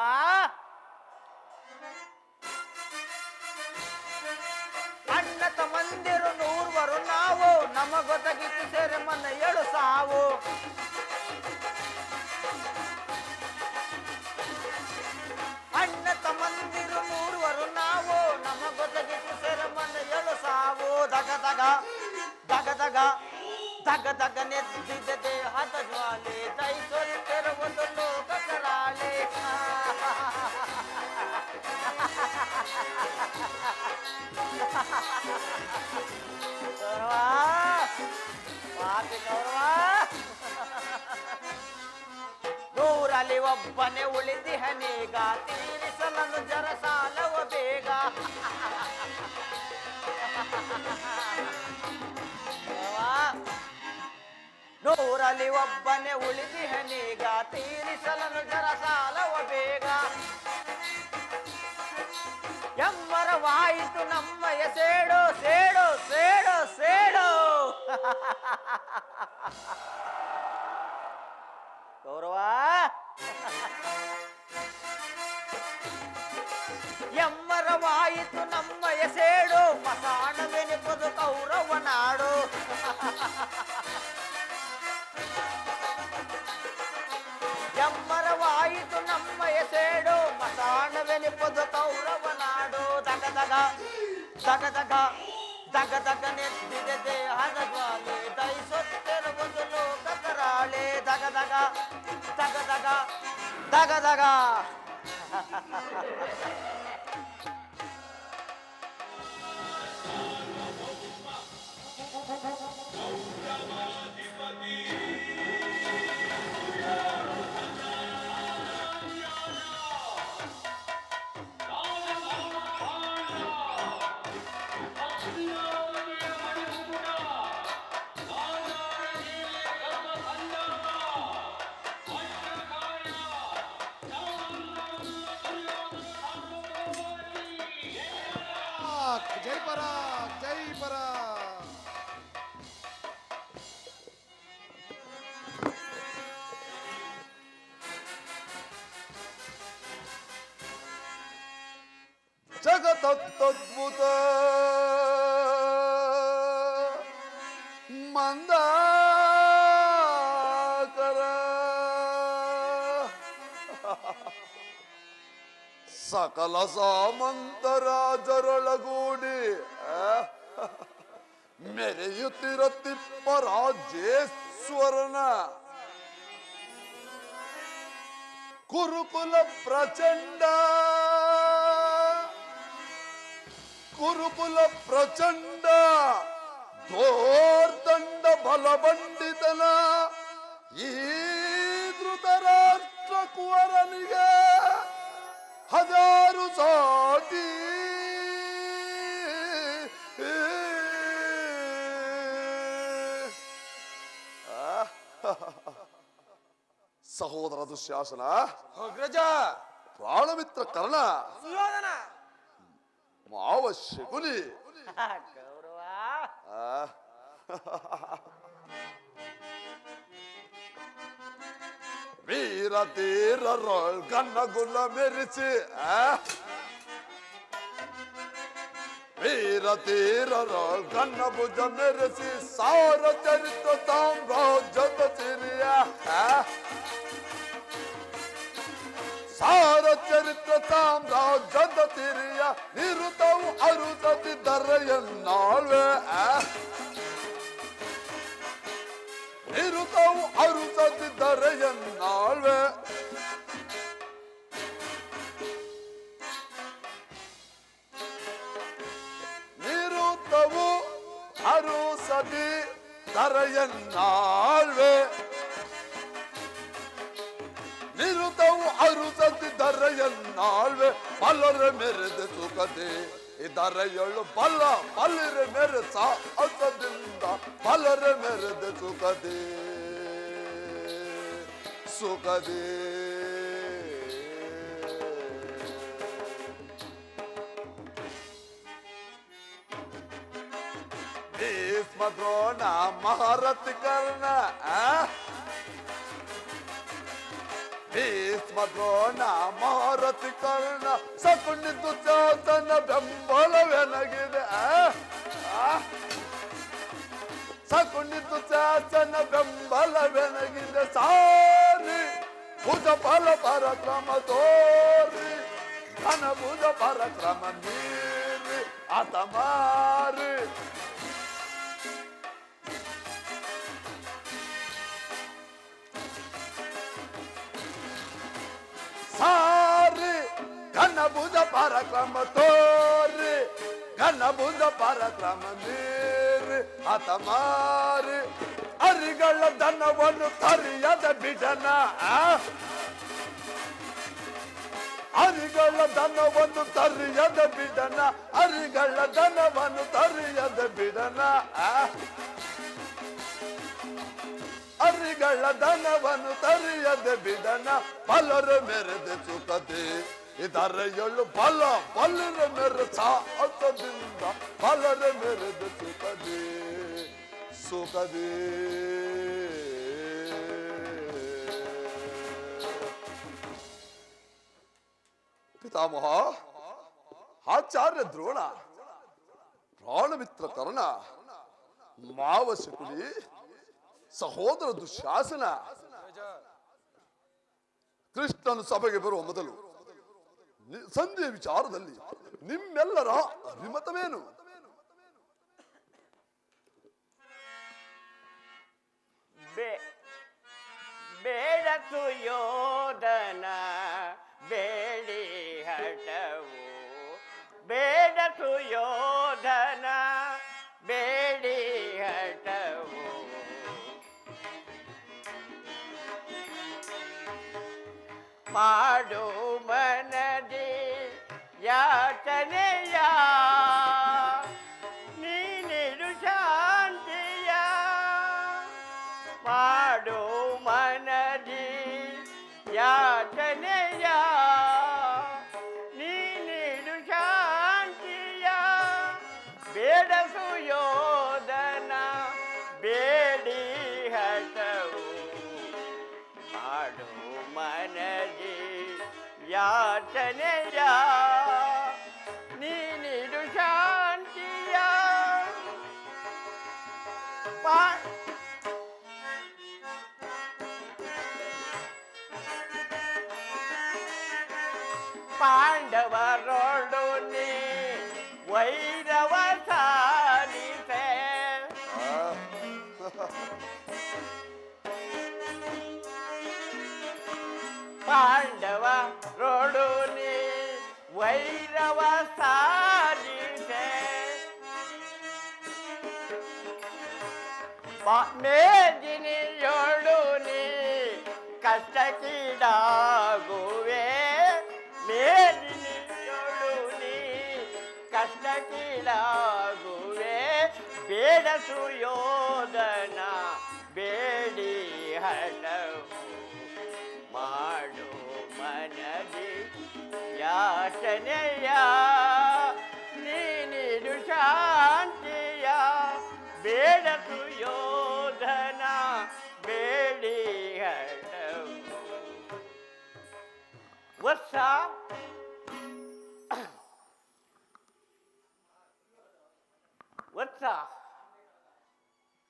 ಅಣ್ಣ ತಮ್ಮಂದಿರು 100 ನಾವು, ನಮಗೊದಗಿತ್ತು ಸೆರೆ ಮನೆಯಳು ಸಾವು. ಅಣ್ಣ ತಮ್ಮಂದಿರು 100 ನಾವು, ನಮಗೊದಗಿತ್ತು ಸೆರೆ ಮನೆಯಳು ಸಾವು. ದಗದಗ ದಗದಗ ದಗದಗ ನೆದ್ದಿದ ದೇಹದ ಜ್ವಾಲೆ ದಹಿಸುತ್ತಿರುವುದು ಲೋಕಕರಾಳೆ. ಗೌರವ, ಪಾಪಿ ಗೌರವ, 100 ನೂರಲ್ಲಿ ಒಬ್ಬನೇ ಉಳಿದಿಹನೀಗ ತೀರಿಸಲನು ಜರ ಸಾಲವ ಬೇಗ ನೂರಲ್ಲಿ ಒಬ್ಬನೇ ಉಳಿದಿಹನೀಗ ತೀರಿಸಲನು ಜರ ಸಾಲವ ಬೇಗ ಎಮ್ಮರವಾಯಿತು ನಮ್ಮಯ ಸೇಡು ಸೇಡು ಸೇಡು ಸೇಡು ಗೌರವ ಎಮ್ಮರವಾಯಿತು ನಮ್ಮಯ ಸೇಡು ಮಸಾಣವೆನಿಪದು ಕೌರವ ನಾಡು ಎಮ್ಮರವಾಯಿತು ನಮ್ಮಯ ಸೇಡು ಮಸಾಣವೆನಿಪದು ಕೌರವ ನಾಡು ದಗ ದಗ ದಗ ದಗ ದಗ ದಗ ನೆತ್ತಿದೆ ದೇಹದ ಜ್ವಾಲೆ ದಯಿಸುತ್ತಿರುವುದು ಲೋಕ ಕರಾಳೆ ದಗ ದಗ ದಗ ದಗ ದಗ ದಗ ಜೈ ಪರಾಕ್ ಜೈ ಪರಾಕ್. ಜಗದದ್ಭುತ ಮಂದಾಕರ ಸಕಲ ಸಾಮಂತರಾಜರೊಳಗೂಡಿ ಮೆರೆಯುತ್ತಿರ ತಿಪ್ಪರಾಜೇಶ್ವರನ ಕುರುಕುಲ ಪ್ರಚಂಡ ಕುರುಕುಲ ಪ್ರಚಂಡ ಧೋರ್ದಂಡ ಬಲಬಂಡಿತನ ಈ ಧೃತರಾಷ್ಟ್ರ ಕುವರನಿಗೆ ಹಜಾರು ಸಾಟಿ ಸಹೋದರ ದುಶ್ಯಾಸನ ಅಗ್ರಜ ಪ್ರಾಣಮಿತ್ರ ಕರ್ಣ ಸುಯೋಧನ ಮಾವ ಶಕುನಿ ಗೌರವ ವೀರ ತೀರರೊಳ್ ಗನ್ನಗುಲ ಮೆರಿಸಿ ವೀರ ತೀರರೊಳ್ ಗನ್ನ ಭುಜ ಮೆರೆಸಿ ಸಾರ ಚರಿತ್ರ ಸಾಮ್ರಾಜ್ಯದ ಸಿರಿಯ ಸಾರ ಚರಿತ್ರ ಸಾಮ್ರಾಜ್ಯದ ಸಿರಿಯ ನಿರುತವು ಅರುಸದಿದ್ದರೆಯನ್ನಾಳ್ವೆ ನಿರುತವು ಅರುಸದಿದ್ದರೆಯನ್ನಾಳ್ವೆ ನಿರುತವು ಅರುಸದಿ ದರೆಯನ್ನಾಳ್ವೆ ನಿರುತವು ಅರುಸದಿ ದರೆಯನ್ನಾಳ್ವೆ ಬಲ್ಲರ ಮೆರೆದ ಸುಖದೆ ಇದರೆಯಳು ಬಲ್ಲ ಬಲ್ಲಿರ ಮೆರೆ ಸಾಹಸದಿಂದ ಬಲ್ಲರ ಮೆರೆದ ಸುಖದೆ ಸುಖದೆ ಭೀಷ್ಮ ದ್ರೋಣ ಮಹಾರಥಿ ಕರ್ಣ ಭೀಷ್ಮ ದ್ರೋಣ ಮಹಾರಥಿ ಕರ್ಣ ಶಕುನಿ ದುಶ್ಯಾಸನ ಬೆಂಬಲವೆನಗಿದೆ ಶಕುನಿ ದುಶ್ಯಾಸನ ಬೆಂಬಲವೆನಗಿದೆ ಸಾರಿ ಭುಜ ಫಲ ಪರಕ್ರಮ ತೋರಿ ಘನ ಭುಜ ಪರಕ್ರಮ ನೀರಿ ಅತಮಾರಿ ಸಾರಿ ಘನ ಭುಜ ಪರಕ್ರಮ ತೋರಿ ಘನ ಭುಜ ಪರಕ್ರಮ ನೀರಿ ಹತಮಾರಿ ಅರಿಗಳ ಧನವನ್ನು ತರಿಯದ ಬಿಡನ ಅರಿಗಳ ದನವನ್ನು ತರಿಯದ ಬಿಡನ, ಅರಿಗಳ ದನವನ್ನು ತರಿಯದ ಬಿಡನ, ಅರಿಗಳ ದನವನ್ನು ತರಿಯದ ಬಿಡನ. ಫಲರ ಮೆರೆದೆ ಸುಖದೆ ಇದರ ಎಳ್ಳು ಫಲ ಫಲರ ಮೆರೆ ಸಾಹಸದಿಂದ, ಫಲರ ಮೆರೆದೆ ಸುಖದೆ ಸುಖದೇ. ಪಿತಾಮಹ ಆಚಾರ್ಯ ದ್ರೋಣ, ಪ್ರಾಣಮಿತ್ರ ಕರ್ಣ, ಮಾವ ಶಕುನಿ, ಸಹೋದರ ದುಶ್ಯಾಸನ, ಕೃಷ್ಣನು ಸಭೆಗೆ ಬರುವ ಮೊದಲು ಸಂಧಿಯ ವಿಚಾರದಲ್ಲಿ ನಿಮ್ಮೆಲ್ಲರ ಅಭಿಮತವೇನು? ಬೇಡ ಸುಯೋಧನ ಬೇಡಿ ಹಠವು, ಬೇಡ ಸುಯೋಧನ ಬೇಡಿ ಹಠವು. ಮಾಡು ಮನದಿ ಯಾಚನೆಯ, ನೀನಿರು ಶಾಂತಿಯ. ಮಾಡು ಮನದಿ ಯಾಚನೆಯ, ನೀನಿರು ಶಾಂತಿಯ. ಬೇಡ ಸುಯೋಧನ ಬೇಡಿ ಹಠವು, ಮಾಡು ಮನದಿ ಯಾಚನೆಯ, ನೀನಿರು ಶಾಂತಿಯ. ಪಾಂಡವರೊಡು ನೀ ವೈರವ ಸಾಲಿಸೆ, ಪಾಂಡವರೊಡು ನೀ ವೈರವ ಸಾಲಿಸೆ. ಮೇದಿನಿಯೊಳು ನೀ ಕಷ್ಟಕ್ಕೀಡಾಗುವೆ, ಮೇದಿನಿಯೊಳು ನೀ ಕಷ್ಟಕ್ಕೀಡಾಗುವೆ. ಬೇಡ ಸುಯೋಧನ ಬೇಡಿ ಹಠವು, ಮಾಡು ಮನದಿ ಯಾಚನೆಯ, ನೀನಿರು ಶಾಂತಿಯ. ಬೇಡ ಸುಯೋಧನ ಬೇಡಿ ಹಠವು. ವತ್ಸ, ವತ್ಸ,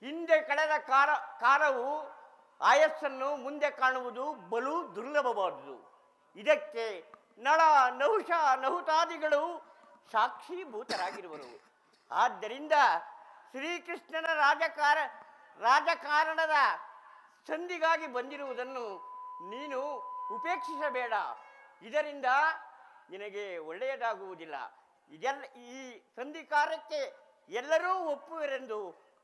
ಹಿಂದೆ ಕಳೆದ ಕಾಲವು ಆಯಸ್ಸನ್ನು ಮುಂದೆ ಕಾಣುವುದು ಬಲು ದುರ್ಲಭವಾದುದು. ಇದಕ್ಕೆ ನಳ ನಹುಷ ನಹುತಾದಿಗಳು ಸಾಕ್ಷೀಭೂತರಾಗಿರುವರು. ಆದ್ದರಿಂದ ಶ್ರೀಕೃಷ್ಣನ ರಾಜಕಾರಣದ ಸಂಧಿಗಾಗಿ ಬಂದಿರುವುದನ್ನು ನೀನು ಉಪೇಕ್ಷಿಸಬೇಡ. ಇದರಿಂದ ನಿನಗೆ ಒಳ್ಳೆಯದಾಗುವುದಿಲ್ಲ. ಈ ಸಂಧಿ ಕಾರ್ಯಕ್ಕೆ ಎಲ್ಲರೂ ಒಪ್ಪುವರೆಂದು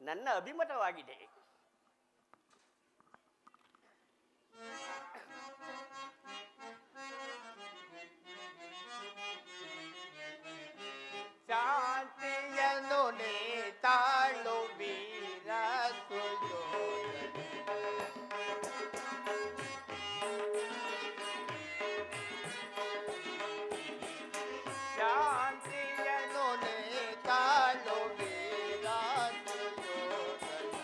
ನನ್ನ ಅಭಿಮತವಾಗಿದೆ. ಶಾಂತಿಯನ್ನು ನೀ ತಾಳು ವೀರ ಸುಯೋಧನ, ಶಾಂತಿಯನ್ನು ನೀ ತಾಳು ವೀರ ಸುಯೋಧನ.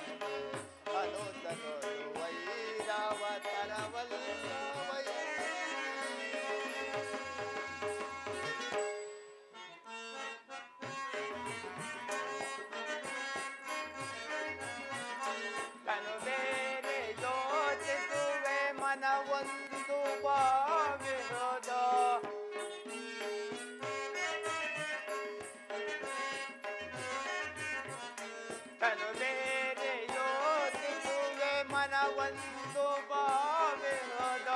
ಅನುತನರು ವೈರವ ತರವಲ್ಲ ಒಂದು ಭಾವಿರೋದ. ತನು ಬೇರೆ ಯೋಚಿಸುವೆ ಮನವೊಂದು ಭಾವಿರೋದ.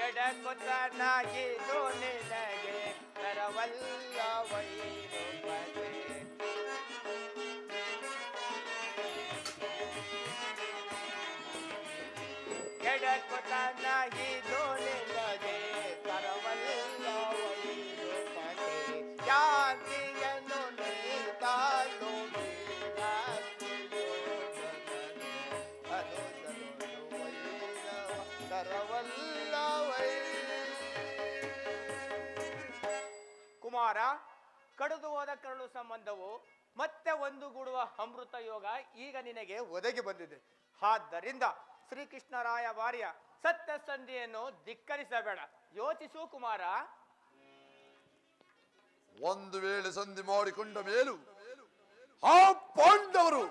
ಎಡಕುತನಾಗಿದ್ದು ನಿನಗೆ ತರವಲ್ಲ ವೈರುಪದೆ. ಎಡಕುತನಾಗಿದ್ದು ನಿನಗೆ ತರವಲ್ಲ ಕುಮಾರ, ಕಡಿದು ಹೋದ ಕರಳು ಸಂಬಂಧವು ಮತ್ತೆ ಒಂದುಗೂಡುವ ಅಮೃತ ಯೋಗ ಈಗ ನಿನಗೆ ಒದಗಿ ಬಂದಿದೆ. ಆದ್ದರಿಂದ ಶ್ರೀಕೃಷ್ಣರಾಯ ವಾರ್ಯ ಸತ್ಯ ಸಂಧಿಯನ್ನು ಧಿಕ್ಕರಿಸಬೇಡ, ಯೋಚಿಸು ಕುಮಾರ. ಒಂದು ವೇಳೆ ಸಂಧಿ ಮಾಡಿಕೊಂಡ ಮೇಲೂ ಆ ಪಾಂಡವರು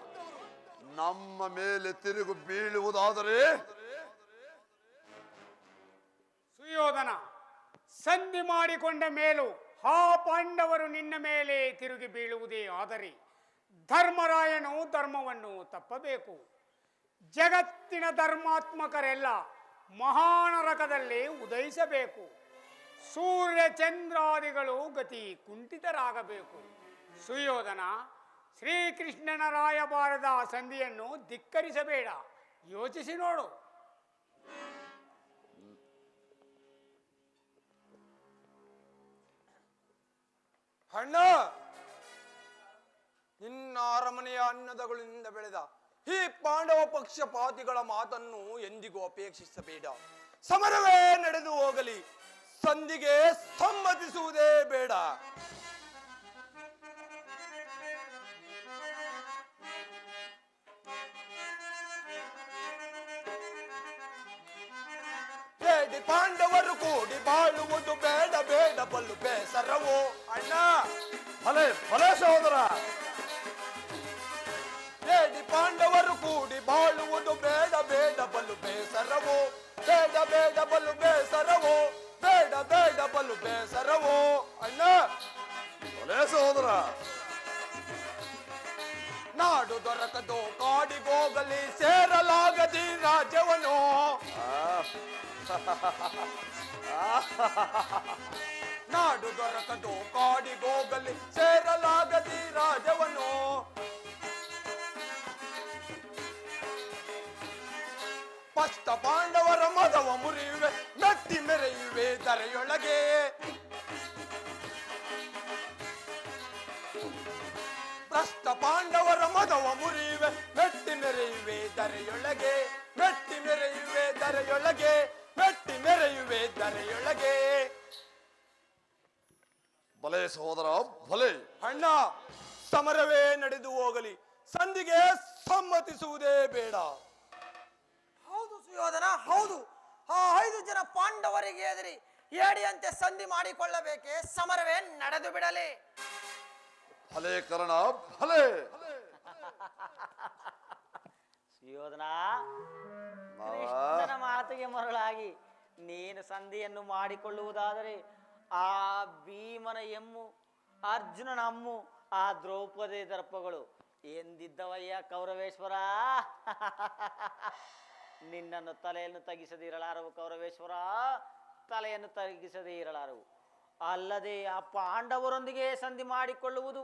ನಮ್ಮ ಮೇಲೆ ತಿರುಗು ಬೀಳುವುದಾದರೆ ಸುಯೋಧನ, ಸಂಧಿ ಮಾಡಿಕೊಂಡ ಮೇಲೂ ಆ ಪಾಂಡವರು ನಿನ್ನ ಮೇಲೆ ತಿರುಗಿ ಬೀಳುವುದೇ ಆದರೆ ಧರ್ಮರಾಯನು ಧರ್ಮವನ್ನು ತಪ್ಪಬೇಕು. ಜಗತ್ತಿನ ಧರ್ಮಾತ್ಮಕರೆಲ್ಲ ಮಹಾನರಕದಲ್ಲಿ ಉದಯಿಸಬೇಕು. ಸೂರ್ಯ ಚಂದ್ರಾದಿಗಳು ಗತಿ ಕುಂಠಿತರಾಗಬೇಕು. ಸುಯೋಧನ, ಶ್ರೀಕೃಷ್ಣನ ರಾಯಭಾರದ ಸಂಧಿಯನ್ನು ಧಿಕ್ಕರಿಸಬೇಡ, ಯೋಚಿಸಿ ನೋಡು. ಅಣ್ಣ, ನಿನ್ನ ಅರಮನೆಯ ಅನ್ನದಗಳಿಂದ ಬೆಳೆದ ಈ ಪಾಂಡವ ಪಕ್ಷಪಾತಿಗಳ ಮಾತನ್ನು ಎಂದಿಗೂ ಅಪೇಕ್ಷಿಸಬೇಡ. ಸಮರವೇ ನಡೆದು ಹೋಗಲಿ, ಸಂಧಿಗೆ ಸಮ್ಮತಿಸುವುದೇ ಬೇಡ. ಬೇಡಿ ಪಾಂಡವರು ಕೂಡಿ ಬಾಳುವುದು ಬೇಡ ಬೇಡ ಬಲ್ಲು ಬೇಸರವೋ ಅಣ್ಣ. ಭಲೆ ಭಲೆ ಸಹೋದರ. ಬೇಡಿ ಪಾಂಡವರು ಕೂಡಿ ಬಾಳುವುದು ಬೇಡ ಬೇಡ ಬಲ್ಲು ಬೇಸರವೋ, ಬೇಡ ಬೇಡ ಬಲ್ಲು ಬೇಸರವೋ, ಬೇಡ ಬೇಡ ಬಲ್ಲು ಬೇಸರವೋ ಅಣ್ಣ. ಭಲೆ ಸಹೋದರ. ನಾಡು ದೊರಕದು ಕಾಡಿಗೋಗಲಿ ಸೇರಲಾಗದಿ ರಾಜ್ಯವನು. ನಾಡು ದೊರಕದು ಕಾಡಿಗೋಗಲಿ ಸೇರಲಾಗದಿ ರಾಜವನು. ಪಸ್ತ ಪಾಂಡವರ ಮದವ ಮುರಿಯುವೆ, ಮೆಟ್ಟಿ ಮೆರೆಯುವೆ ಧರೆಯೊಳಗೆ. ಪ್ರಸ್ತ ಪಾಂಡವರ ಮದವ ಮುರಿಯುವೆ, ಮೆಟ್ಟಿ ಮೆರೆಯುವೆ ಧರೆಯೊಳಗೆ, ಮೆಟ್ಟಿ ಮೆರೆಯುವೆ ಧರೆಯೊಳಗೆ, ಮೆಟ್ಟಿ ಮೆರೆಯುವೆ ಧರೆಯೊಳಗೆ. ಭಲೆ ಸಹೋದರ, ಭಲೆ. ಅಣ್ಣ, ಸಮರವೇ ನಡೆದು ಹೋಗಲಿ, ಸಂಧಿಗೆ ಸಮ್ಮತಿಸುವುದೇ ಬೇಡ. ಹೌದು ಸುಯೋಧನ, ಹೌದು. ಆ 5 ಜನ ಪಾಂಡವರಿಗೆ ಎದುರಿ ಏಡಿಯಂತೆ ಸಂಧಿ ಮಾಡಿಕೊಳ್ಳಬೇಕೆ, ಸಮರವೇ ನಡೆದು ಬಿಡಲಿ. ಭಲೆ ಕರ್ಣ, ಭಲೆ. ಸುಯೋಧನ, ಕೃಷ್ಣನ ಮಾತಿಗೆ ಮರಳಾಗಿ ನೀನು ಸಂಧಿಯನ್ನು ಮಾಡಿಕೊಳ್ಳುವುದಾದರೆ ಆ ಭೀಮನ ಎಮ್ಮು, ಅರ್ಜುನನ ಅಮ್ಮು, ಆ ದ್ರೌಪದಿ ದರ್ಪಗಳು ಎಂದಿದ್ದವಯ್ಯ ಕೌರವೇಶ್ವರ. ನಿನ್ನನ್ನು ತಲೆಯನ್ನು ತಗ್ಗಿಸದೇ ಇರಲಾರವು ಕೌರವೇಶ್ವರ, ತಲೆಯನ್ನು ತಗ್ಗಿಸದೇ ಇರಲಾರವು. ಅಲ್ಲದೆ ಆ ಪಾಂಡವರೊಂದಿಗೆ ಸಂಧಿ ಮಾಡಿಕೊಳ್ಳುವುದು,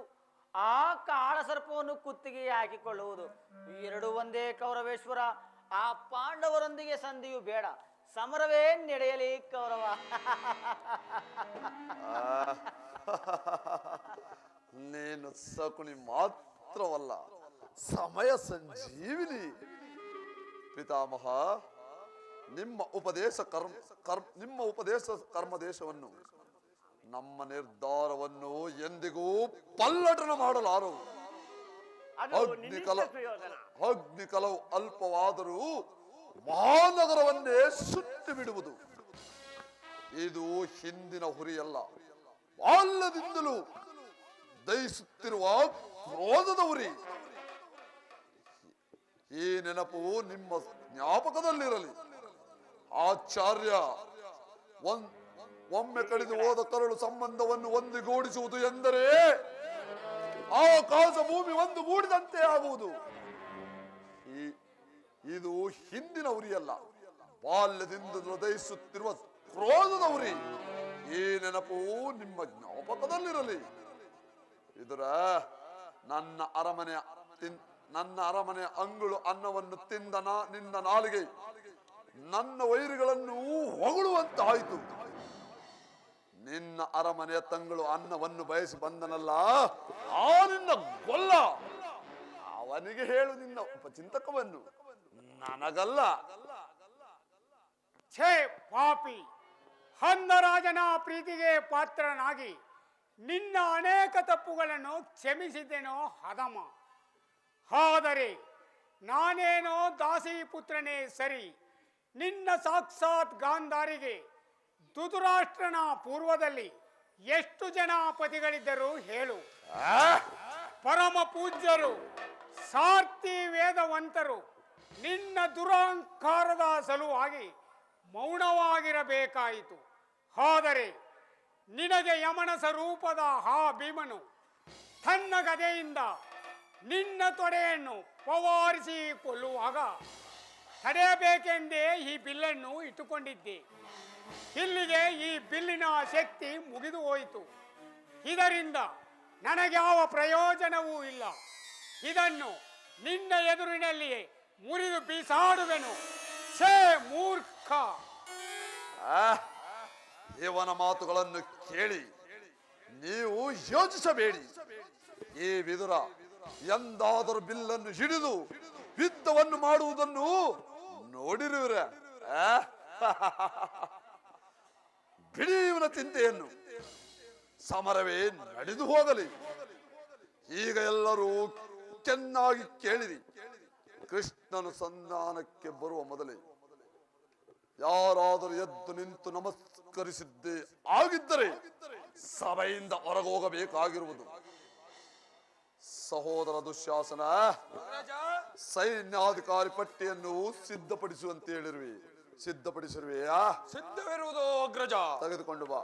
ಆ ಕಾಳಸರ್ಪವನ್ನು ಕುತ್ತಿಗೆ ಹಾಕಿಕೊಳ್ಳುವುದು ಎರಡು ಒಂದೇ ಕೌರವೇಶ್ವರ. ಆ ಪಾಂಡವರೊಂದಿಗೆ ಸಂಧಿಯು ಬೇಡ, ಸಮರವೇ ನಡೆಯಲಿ ಕೌರವ. ನೀನು ಸಕುನಿ ಮಾತ್ರವಲ್ಲ, ಸಮಯ ಸಂಜೀವಿನಿ. ಪಿತಾಮಹ, ನಿಮ್ಮ ಉಪದೇಶ ಕರ್ಮದೇಶವನ್ನು, ನಮ್ಮ ನಿರ್ಧಾರವನ್ನು ಎಂದಿಗೂ ಪಲ್ಲಟನ ಮಾಡಲಾರವು. ಅಗ್ನಿಕಲವು ಅಲ್ಪವಾದರೂ ಮಹಾನಗರವನ್ನೇ ಸುಟ್ಟು ಬಿಡುವುದು. ಇದು ಹಿಂದಿನ ಹುರಿಯಲ್ಲ, ಬಾಲ್ಯದಿಂದಲೂ ದಯಿಸುತ್ತಿರುವ ಕ್ರೋಧದ ಉರಿ. ಈ ನೆನಪು ನಿಮ್ಮ ಜ್ಞಾಪಕದಲ್ಲಿರಲಿ. ಆಚಾರ್ಯ, ಒಮ್ಮೆ ಕಡಿದು ಹೋದ ಕರಳು ಸಂಬಂಧವನ್ನು ಒಂದುಗೂಡಿಸುವುದು ಎಂದರೆ ಆಕಾಶ ಭೂಮಿ ಒಂದುಗೂಡಿದಂತೆ ಆಗುವುದು. ಇದು ಹಿಂದಿನ ಉರಿಯಲ್ಲ, ಬಾಲ್ಯದಿಂದ ದಯಿಸುತ್ತಿರುವ ಕ್ರೋಧದ ಉರಿ. ಈ ನೆನಪು ನಿಮ್ಮ ಜ್ಞಾಪಕದಲ್ಲಿರಲಿ. ಇದರ ನನ್ನ ಅರಮನೆ ಅಂಗುಳು ಅನ್ನವನ್ನು ತಿಂದ ನಿನ್ನ ನಾಲಿಗೆ ನನ್ನ ವೈರಿಗಳನ್ನು ಹೊಗಳುವಂತಾಯಿತು. ನಿನ್ನ ಅರಮನೆಯ ತಂಗಳು ಅನ್ನವನ್ನು ಬಯಸಿ ಬಂದನಲ್ಲ, ಆ ನಿನ್ನ ಗೊಲ್ಲ, ಅವನಿಗೆ ಹೇಳು ನಿನ್ನ ಉಪಚಿಂತಕವನ್ನು, ನನಗಲ್ಲ. ಛೇ ಪಾಪಿ, ಹಂದರಾಜನ ಪ್ರೀತಿಗೆ ಪಾತ್ರನಾಗಿ ನಿನ್ನ ಅನೇಕ ತಪ್ಪುಗಳನ್ನು ಕ್ಷಮಿಸಿದ್ದೇನೋ ಹದಮ. ಆದರೆ ನಾನೇನೋ ದಾಸಿ ಪುತ್ರನೇ ಸರಿ. ನಿನ್ನ ಸಾಕ್ಷಾತ್ ಗಾಂಧಾರಿಗೆ ಧೃತರಾಷ್ಟ್ರನ ಪೂರ್ವದಲ್ಲಿ ಎಷ್ಟು ಜನ ಪತಿಗಳಿದ್ದರು ಹೇಳು? ಪರಮ ಪೂಜ್ಯರು, ಸಾರ್ಥಿ ವೇದವಂತರು ನಿನ್ನ ದುರಹಂಕಾರದ ಸಲುವಾಗಿ ಮೌನವಾಗಿರಬೇಕಾಯಿತು. ಆದರೆ ನಿನಗೆ ಯಮನ ಸ್ವರೂಪದ ಆ ಭೀಮನು ತನ್ನ ಗದೆಯಿಂದ ನಿನ್ನ ತೊಡೆಯನ್ನು ಪವಾರಿಸಿ ಕೊಲ್ಲುವಾಗ ತಡೆಯಬೇಕೆಂದೇ ಈ ಬಿಲ್ಲನ್ನು ಇಟ್ಟುಕೊಂಡಿದ್ದೆ. ಇಲ್ಲಿಗೆ ಈ ಬಿಲ್ಲಿನ ಶಕ್ತಿ ಮುಗಿದು ಹೋಯಿತು. ಇದರಿಂದ ನನಗೆ ಯಾವ ಪ್ರಯೋಜನವೂ ಇಲ್ಲ. ಇದನ್ನು ನಿನ್ನ ಎದುರಿನಲ್ಲಿಯೇ ಮುರಿದು ಬೀಸಾಡುವೆನು. ಛೇ ಮೂರ್ಖ! ಇವನ ಮಾತುಗಳನ್ನು ಕೇಳಿ ನೀವು ಯೋಚಿಸಬೇಡಿ. ಈ ವಿದುರ ಎಂದಾದರೂ ಬಿಲ್ಲನ್ನು ಹಿಡಿದು ಯುದ್ಧವನ್ನು ಮಾಡುವುದನ್ನು ನೋಡಿರುವಿರ? ಬಿಡಿ ಇವನ ಚಿಂತೆಯನ್ನು. ಸಮರವೇ ನಡೆದು ಹೋಗಲಿ. ಈಗ ಎಲ್ಲರೂ ಚೆನ್ನಾಗಿ ಕೇಳಿರಿ. ಕೃಷ್ಣನು ಸಂಧಾನಕ್ಕೆ ಬರುವ ಮೊದಲೇ ಯಾರಾದರೂ ಎದ್ದು ನಿಂತು ನಮಸ್ಕರಿಸಿದ್ದೇ ಆಗಿದ್ದರೆ ಸಭೆಯಿಂದ ಹೊರಗೋಗಬೇಕಾಗಿರುವುದು. ಸಹೋದರ ದುಶ್ಯಾಸನ, ಸೈನ್ಯಾಧಿಕಾರಿ ಪಟ್ಟಿಯನ್ನು ಸಿದ್ಧಪಡಿಸುವಂತೆ ಹೇಳಿರುವೆ. ಸಿದ್ಧಪಡಿಸಿರುವೆಯಾ? ಸಿದ್ಧವಿರುವುದು ಅಗ್ರಜ. ತೆಗೆದುಕೊಂಡು ಬಾ.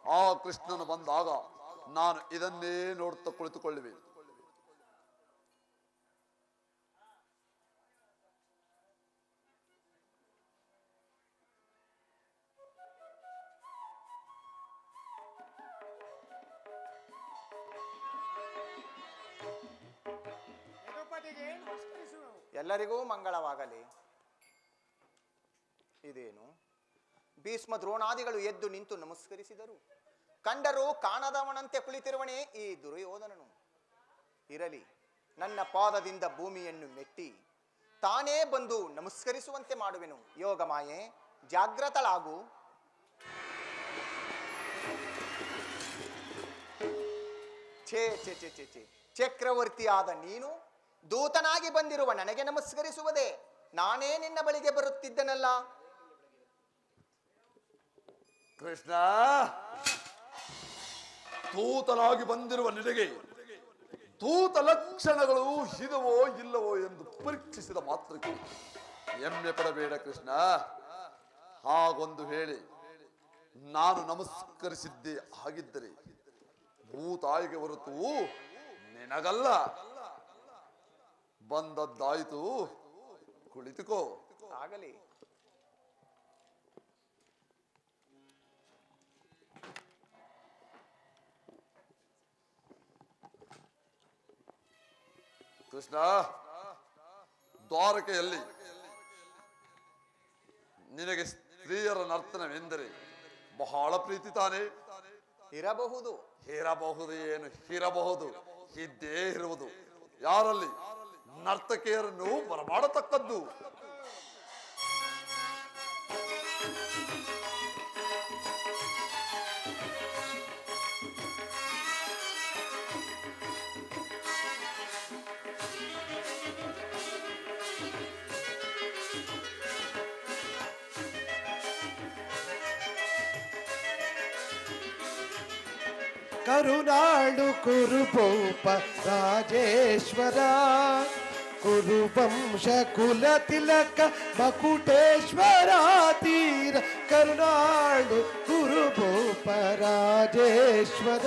ಆ ಕೃಷ್ಣನು ಬಂದಾಗ ನಾನು ಇದನ್ನೇ ನೋಡುತ್ತಾ ಕುಳಿತುಕೊಳ್ಳುವೆ. ಎಲ್ಲರಿಗೂ ಮಂಗಳವಾಗಲಿ. ಇದೇನು ಭೀಷ್ಮ ದ್ರೋಣಾದಿಗಳು ಎದ್ದು ನಿಂತು ನಮಸ್ಕರಿಸಿದರು. ಕಂಡರೂ ಕಾಣದವನಂತೆ ಕುಳಿತಿರುವನೇ ಈ ದುರ್ಯೋಧನನು. ಇರಲಿ, ನನ್ನ ಪಾದದಿಂದ ಭೂಮಿಯನ್ನು ಮೆಟ್ಟಿ ತಾನೇ ಬಂದು ನಮಸ್ಕರಿಸುವಂತೆ ಮಾಡುವೆನು. ಯೋಗ ಮಾಯೆ, ಜಾಗ್ರತಳಾಗು. ಛೇ ಛೇ ಛೇ ಛೇ ಛೇ, ಚಕ್ರವರ್ತಿಯಾದ ನೀನು ದೂತನಾಗಿ ಬಂದಿರುವ ನನಗೆ ನಮಸ್ಕರಿಸುವುದೇ? ನಾನೇ ನಿನ್ನ ಬಳಿಗೆ ಬರುತ್ತಿದ್ದನಲ್ಲ. ಕೃಷ್ಣ, ದೂತನಾಗಿ ಬಂದಿರುವ ನಿನಗೆ ದೂತ ಲಕ್ಷಣಗಳು ಇದವೋ ಇಲ್ಲವೋ ಎಂದು ಪರೀಕ್ಷಿಸಿದ ಮಾತ್ರಕ್ಕೆ ಹೆಮ್ಮೆ ಪಡಬೇಡ ಕೃಷ್ಣ. ಹಾಗೊಂದು ಹೇಳಿ ನಾನು ನಮಸ್ಕರಿಸಿದ್ದೆ ಆಗಿದ್ದರೆ ಭೂತಾಯಿಗೆ ಹೊರತು ನಿನಗಲ್ಲ. ಬಂದದ್ದಾಯಿತು, ಕುಳಿತುಕೋ. ಆಗಲಿ. ಕೃಷ್ಣ, ದ್ವಾರಕೆಯಲ್ಲಿ ನಿನಗೆ ಸ್ತ್ರೀಯರ ನರ್ತನವೆಂದರೆ ಬಹಳ ಪ್ರೀತಿ ತಾನೆ? ಇರಬಹುದು. ಇರಬಹುದು ಏನು, ಇರಬಹುದು, ಇದ್ದೇ ಇರುವುದು. ಯಾರಲ್ಲಿ ನರ್ತಕಿಯರನ್ನು ಬರಮಾಡತಕ್ಕದ್ದು. ಕರುನಾಡು ಕುರುಭೂಪ ರಾಜೇಶ್ವರ, ಕುರುವಂಶ ಕುಲ ತಿಲಕ ಮಕುಟೇಶ್ವರ ತೀರ. ಕರುನಾಡು ಕುರುಭೂಪ ರಾಜೇಶ್ವರ.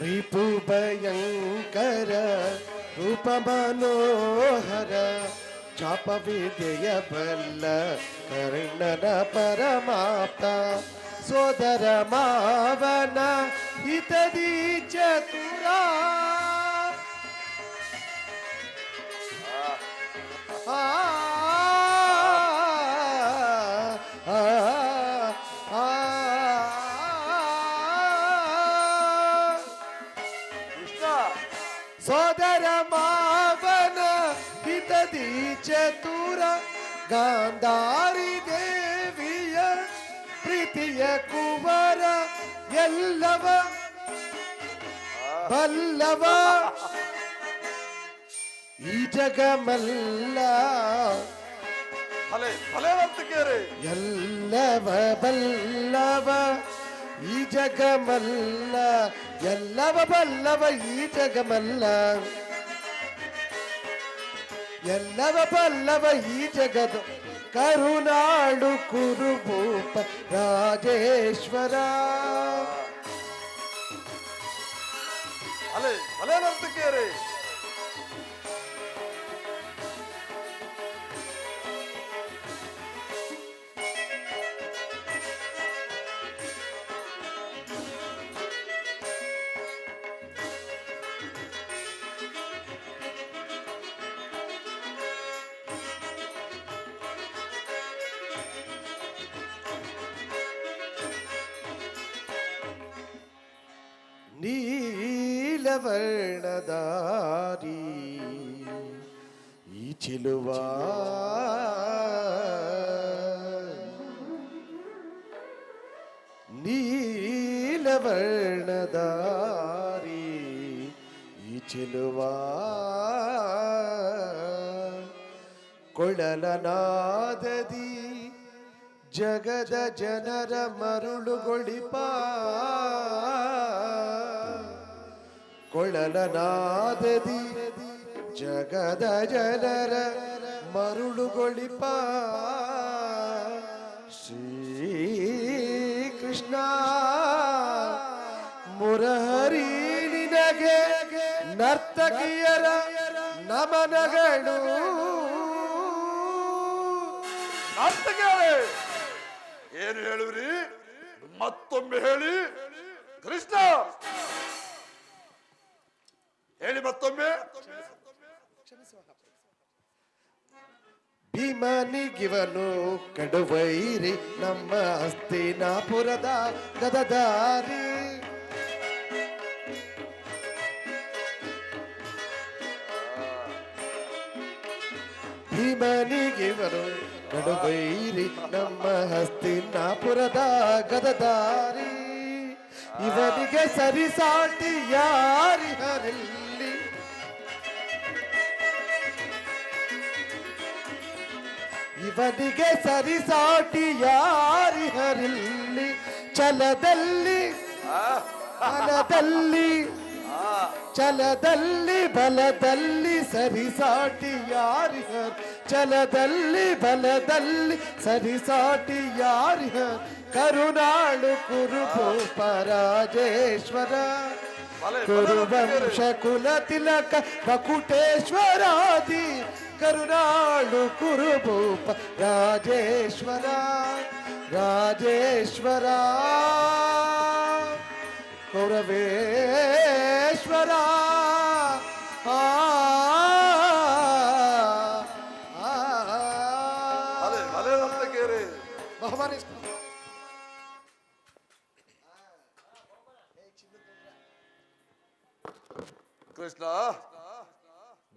ರಿಪು ಭಯಂಕರ ರೂಪ ಮನೋಹರ, ಚಾಪ ವಿದ್ಯೆಯ ಬಲ್ಲ ಕರ್ಣನ ಪರಮಾಪ್ತ. ಸೋದರ ಮಾವನ ಹಿತದಿ ಚತುರ, ಆ ಚತುರ ಗಾಂಧಾರಿ ದೇವಿಯ ಪ್ರೀತಿಯ ಕುವರ ಎಲ್ಲವ ಬಲ್ಲವ ಈ ಜಗಮಲ್ಲ ಭಲೆ ಭಲೆ ನರ್ತಕಿಯರೇ, ಎಲ್ಲವ ಬಲ್ಲವ ಈ ಜಗಮಲ್ಲ, ಎಲ್ಲವ ಬಲ್ಲವ ಈ ಜಗಮಲ್ಲ, ಎಲ್ಲವ ಬಲ್ಲವ ಈ ಜಗದ ಕರುನಾಡು ಕುರುಭೂಪ ರಾಜೇಶ್ವರ. ಭಲೆ ಭಲೆ ನರ್ತಕಿಯರೇ. ನೀಲವರ್ಣದಾರಿ ಈ ಚಿಲುವ ನೀಲವರ್ಣದಾರಿ ಈ ಚಿಲುವ ಕೊಳಲನಾದದಿ ಜಗದ ಜನರ ಮರುಳುಗೊಳಿಪ ಕೊಳಲನಾದದಿ ಜಗದ ಜನರ ಮರುಳುಗೊಳಿಪ ಶ್ರೀ ಕೃಷ್ಣ ಮುರಹರಿ ನಿನಗೆ ನರ್ತಕಿಯರ ನಮನಗಳು. ನರ್ತಕಿಯರೇ, ಏನು ಹೇಳುವಿರಿ? ಮತ್ತೊಮ್ಮೆ ಹೇಳಿ. ಕೃಷ್ಣ ಹೇಳಿ ಮತ್ತೊಮ್ಮೆ. ಭೀಮನಿಗಿವನು ಕಡುವೈರಿ ನಮ್ಮ ಹಸ್ತಿನಾಪುರದ ಗದದಾರಿ. ಭೀಮನಿಗಿವನು ಕಡುವೈರಿ ನಮ್ಮ ಹಸ್ತಿನಾಪುರದ ಗದದಾರಿ. ಇವನಿಗೆ ಸರಿಸಾಟಿ ಯಾರಿಹರಿಲ್ಲಿ, ಇವನಿಗೆ ಸರಿಸಾಟಿ ಯಾರಿಹರಿಲ್ಲಿ. ಛಲದಲ್ಲಿ ಬಲದಲ್ಲಿ, ಛಲದಲ್ಲಿ ಬಲದಲ್ಲಿ ಸರಿಸಾಟಿ ಯಾರಿಹರ್. ಛಲದಲ್ಲಿ ಬಲದಲ್ಲಿ ಸರಿಸಾಟಿ ಯಾರಿಹರ್. ಕರುನಾಡು ಕುರುಭೂಪ ರಾಜೇಶ್ವರ, ಕುರುವಂಶ ಕುಲ ತಿಲಕ ಮಕುಟೇಶ್ವರಾದಿ. ಕರುನಾಡು ಕುರುಭೂಪ ರಾಜೇಶ್ವರ, ರಾಜೇಶ್ವರ ಕೌರವೇಶ್ವರ. ಭಲೆ ಭಲೆ ನರ್ತಕಿಯರೇ. ಬಹುಮಾನಿ ಕೃಷ್ಣ,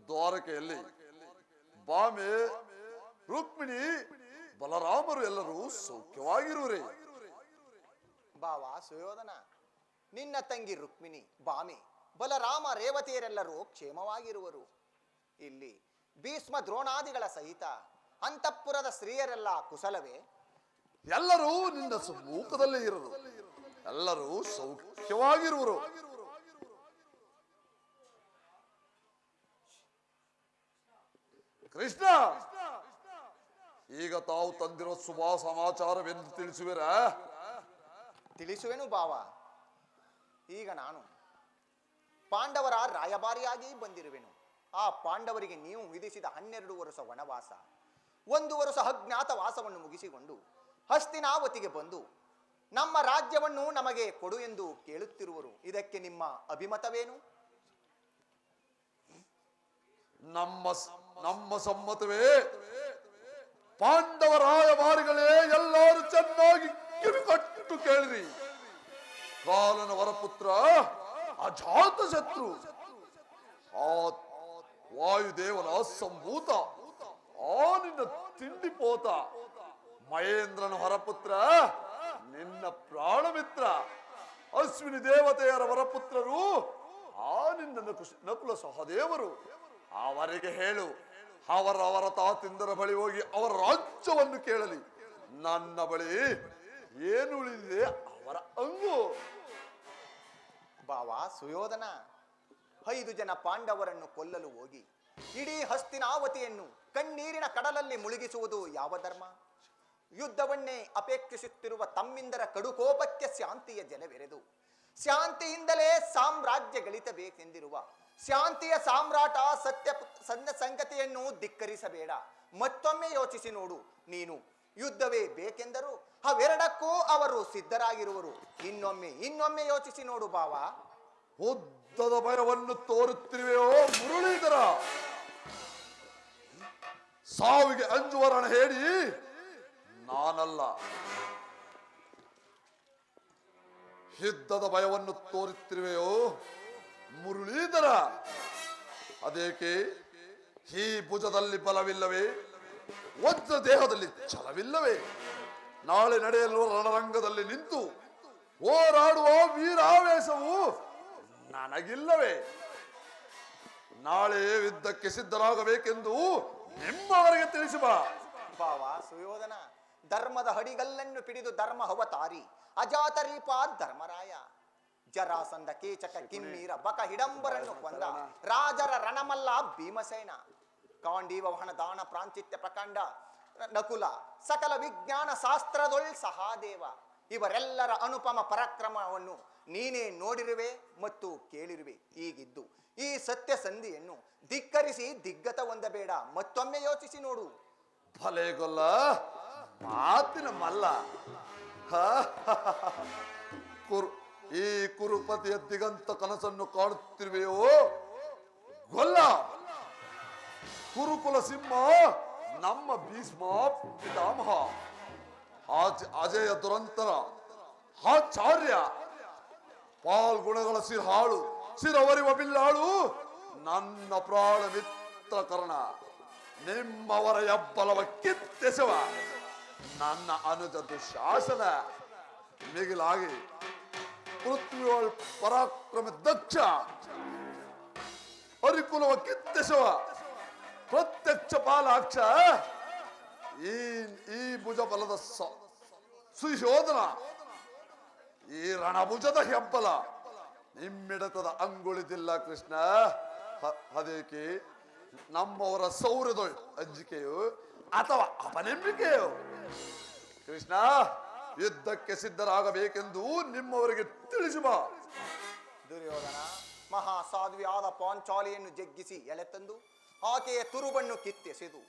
ದ್ವಾರಕೆಯಲ್ಲಿ ಬಾಮೆ, ರುಕ್ಮಿಣಿ, ಬಲರಾಮರು ಎಲ್ಲರೂ ಸೌಖ್ಯವಾಗಿರುವರೇ? ಬಾವ ಸುಯೋಧನ, ನಿನ್ನ ತಂಗಿ ರುಕ್ಮಿಣಿ, ಬಾಮಿ, ಬಲರಾಮ, ರೇವತಿಯರೆಲ್ಲರೂ ಕ್ಷೇಮವಾಗಿರುವರು. ಇಲ್ಲಿ ಭೀಷ್ಮ ದ್ರೋಣಾದಿಗಳ ಸಹಿತ ಅಂತಃಪುರದ ಸ್ತ್ರೀಯರೆಲ್ಲ ಕುಶಲವೇ? ಎಲ್ಲರೂ ನಿನ್ನ ಸಮ್ಮುಖದಲ್ಲೇ ಇರುವರು, ಎಲ್ಲರೂ ಸೌಖ್ಯವಾಗಿರುವರು. ಕೃಷ್ಣ, ಈಗ ತಾವು ತಂದಿರೋ ಶುಭ ಸಮಾಚಾರವೆಂದು ತಿಳಿಸುವಿರ? ತಿಳಿಸುವೆನು ಬಾವ. ಈಗ ನಾನು ಪಾಂಡವರ ರಾಯಭಾರಿಯಾಗಿ ಬಂದಿರುವೆನು. ಆ ಪಾಂಡವರಿಗೆ ನೀವು ವಿಧಿಸಿದ 12 ವರ್ಷ ವನವಾಸ, 1 ವರ್ಷ ಅಜ್ಞಾತ ವಾಸವನ್ನು ಮುಗಿಸಿಕೊಂಡು ಹಸ್ತಿನಾವತಿಗೆ ಬಂದು ನಮ್ಮ ರಾಜ್ಯವನ್ನು ನಮಗೆ ಕೊಡು ಎಂದು ಕೇಳುತ್ತಿರುವರು. ಇದಕ್ಕೆ ನಿಮ್ಮ ಅಭಿಮತವೇನು? ನಮ್ಮ ಸಮ್ಮತವೇ. ಪಾಂಡವ ರಾಯಭಾರಿಗಳೇ, ಎಲ್ಲರೂ ಚೆನ್ನಾಗಿ ಕಿವಿಗೊಟ್ಟು ಕೇಳಿರಿ. ಕಾಲನ ವರಪುತ್ರ ಅಜಾತ ಶತ್ರು, ಆ ವಾಯುದೇವನ ಸಂಭೂತ ನಿನ್ನ ತಿಂಡಿ ಪೋತ ಮಹೇಂದ್ರನ ಹೊರಪುತ್ರ, ನಿನ್ನ ಪ್ರಾಣಮಿತ್ರ, ಅಶ್ವಿನಿ ದೇವತೆಯರ ವರಪುತ್ರರು, ನಿನ್ನ ನಕುಲ ಸಹದೇವರು. ಅವರಿಗೆ ಹೇಳು, ಅವರ ತಾತಿಂದರ ಬಳಿ ಹೋಗಿ ಅವರ ರಾಜ್ಯವನ್ನು ಕೇಳಲಿ. ನನ್ನ ಬಳಿ ಏನು ಉಳಿದಿದೆ ಅವರ ಅಂಗು. ಬಾವ ಸುಯೋಧನ, 5 ಜನ ಪಾಂಡವರನ್ನು ಕೊಲ್ಲಲು ಹೋಗಿ ಇಡೀ ಹಸ್ತಿನಾವತಿಯನ್ನು ಕಣ್ಣೀರಿನ ಕಡಲಲ್ಲಿ ಮುಳುಗಿಸುವುದು ಯಾವ ಧರ್ಮ? ಯುದ್ಧವನ್ನೇ ಅಪೇಕ್ಷಿಸುತ್ತಿರುವ ತಮ್ಮಿಂದರ ಕಡುಕೋಪಕ್ಕೆ ಶಾಂತಿಯ ಜಲವೆರೆದು ಶಾಂತಿಯಿಂದಲೇ ಸಾಮ್ರಾಜ್ಯ ಗಳಿಸಬೇಕೆಂದಿರುವ ಶಾಂತಿಯ ಸಾಮ್ರಾಟ ಸತ್ಯ ಸಂಗತಿಯನ್ನು ಧಿಕ್ಕರಿಸಬೇಡ. ಮತ್ತೊಮ್ಮೆ ಯೋಚಿಸಿ ನೋಡು. ನೀನು ಯುದ್ಧವೇ ಬೇಕೆಂದರೂ ಅವೆರಡಕ್ಕೂ ಅವರು ಸಿದ್ಧರಾಗಿರುವರು. ಇನ್ನೊಮ್ಮೆ ಯೋಚಿಸಿ ನೋಡು ಬಾವ. ಯುದ್ಧದ ಭಯವನ್ನು ತೋರುತ್ತಿರುವೆಯೋ ಮುರಳೀಧರ? ಸಾವಿಗೆ ಅಂಜುವರಣ ಹೇಳಿ ನಾನಲ್ಲ. ಯುದ್ಧದ ಭಯವನ್ನು ತೋರುತ್ತಿರುವೆಯೋ ಮುರಳೀಧರ? ಅದೇಕೆ? ಈ ಭುಜದಲ್ಲಿ ಬಲವಿಲ್ಲವೇ? ವಜ್ರ ದೇಹದಲ್ಲಿ ಛಲವಿಲ್ಲವೇ? ನಾಳೆ ನಡೆಯಲು ರಣರಂಗದಲ್ಲಿ ನಿಂತು ಹೋರಾಡುವ ವೀರಾವೇಶವು ನನಗಿಲ್ಲವೇ? ನಾಳೆ ಯುದ್ಧಕ್ಕೆ ಸಿದ್ಧರಾಗಬೇಕೆಂದು ನಿಮ್ಮವರಿಗೆ ತಿಳಿಸಿ ಬಾ. ಬಾವ ಸುಯೋಧನ, ಧರ್ಮದ ಹಡಿಗಲ್ಲನ್ನು ಪಿಡಿದು ಧರ್ಮ ಅವತಾರಿ ಅಜಾತರೀಪ ಧರ್ಮರಾಯ, ಜರಾಸಂಧ ಕೀಚಕ ಕಿಮ್ಮೀರ ಬಕ ಹಿಡಂಬರನ್ನು ಕೊಂದ ರಾಜರ ರಣಮಲ್ಲ ಭೀಮಸೇನ, ಕಾಂಡೀವ ವಹನ ದಾನ ಪ್ರಾಂಚಿತ್ಯ ಪ್ರಕಾಂಡ ನಕುಲ, ಸಕಲ ವಿಜ್ಞಾನ ಶಾಸ್ತ್ರದೊಳ್ ಸಹಾದೇವ, ಇವರೆಲ್ಲರ ಅನುಪಮ ಪರಾಕ್ರಮವನ್ನು ನೀನೇ ನೋಡಿರುವೆ ಮತ್ತು ಕೇಳಿರುವೆ. ಹೀಗಿದ್ದು ಈ ಸತ್ಯ ಸಂಧಿಯನ್ನು ಧಿಕ್ಕರಿಸಿ ದಿಗ್ಗತ ಹೊಂದಬೇಡ. ಮತ್ತೊಮ್ಮೆ ಯೋಚಿಸಿ ನೋಡು. ಭಲೇಗೊಲ್ಲ ಮಾತಿನ ಮಲ್ಲ. ಈ ಕುರುಪತಿಯ ದಿಗಂತ ಕನಸನ್ನು ಕಾಣುತ್ತಿರುವೆಯೋ ಗೊಲ್ಲ? ಕುರುಕುಲ ಸಿಂಹ ನಮ್ಮ ಭೀಷ್ಮ ಪಿತಾಮಹ, ಅಜಯ ದುರಂತರ ಆಚಾರ್ಯ, ಪಾಲ್ಗುಣಗಳ ಸಿರಹಾಳು ಸಿರವರಿವ ಬಿಲ್ಲಾಳು ನನ್ನ ಪ್ರಾಣ ಮಿತ್ರ ಕರ್ಣ, ನಿಮ್ಮವರ ಹೆಬ್ಬಲವ ಕಿತ್ತೆಸವ ನನ್ನ ಅನುಜ ದುಶಾಸನ, ಮಿಗಿಲಾಗಿ ಪೃಥ್ವಿಯೊಳ್ ಪರಾಕ್ರಮ ದಕ್ಷ, ಹರಿಕುಲವ ಕಿತ್ತೆಸವ ಪ್ರತ್ಯಕ್ಷ ಪಾಲಾಕ್ಷ, ಈ ಭುಜ ಬಲದ ಸುಶೋಧನ, ಈ ರಣಭುಜದ ಹೆಬ್ಬಲ ನಿಮ್ಮಿಡತದ ಅಂಗುಳಿದಿಲ್ಲ ಕೃಷ್ಣ. ಅದೇಕೆ? ನಮ್ಮವರ ಸೌರ್ಯದೊಳ್ ಅಂಜಿಕೆಯು ಅಥವಾ ಅಪನಂಬಿಕೆಯು? ಕೃಷ್ಣ, ಯುದ್ಧಕ್ಕೆ ಸಿದ್ಧರಾಗಬೇಕೆಂದು ನಿಮ್ಮವರಿಗೆ ತಿಳಿಸಿ ಬಾ. ದುರ್ಯೋಧನ ಮಹಾಸಾಧ್ವಿಯಾದ ಪಾಂಚಾಲಿಯನ್ನು ಜಗ್ಗಿಸಿ ಎಳೆತಂದು ಆಕೆಯ ತುರುಬನ್ನು ಕಿತ್ತೆಸೆದು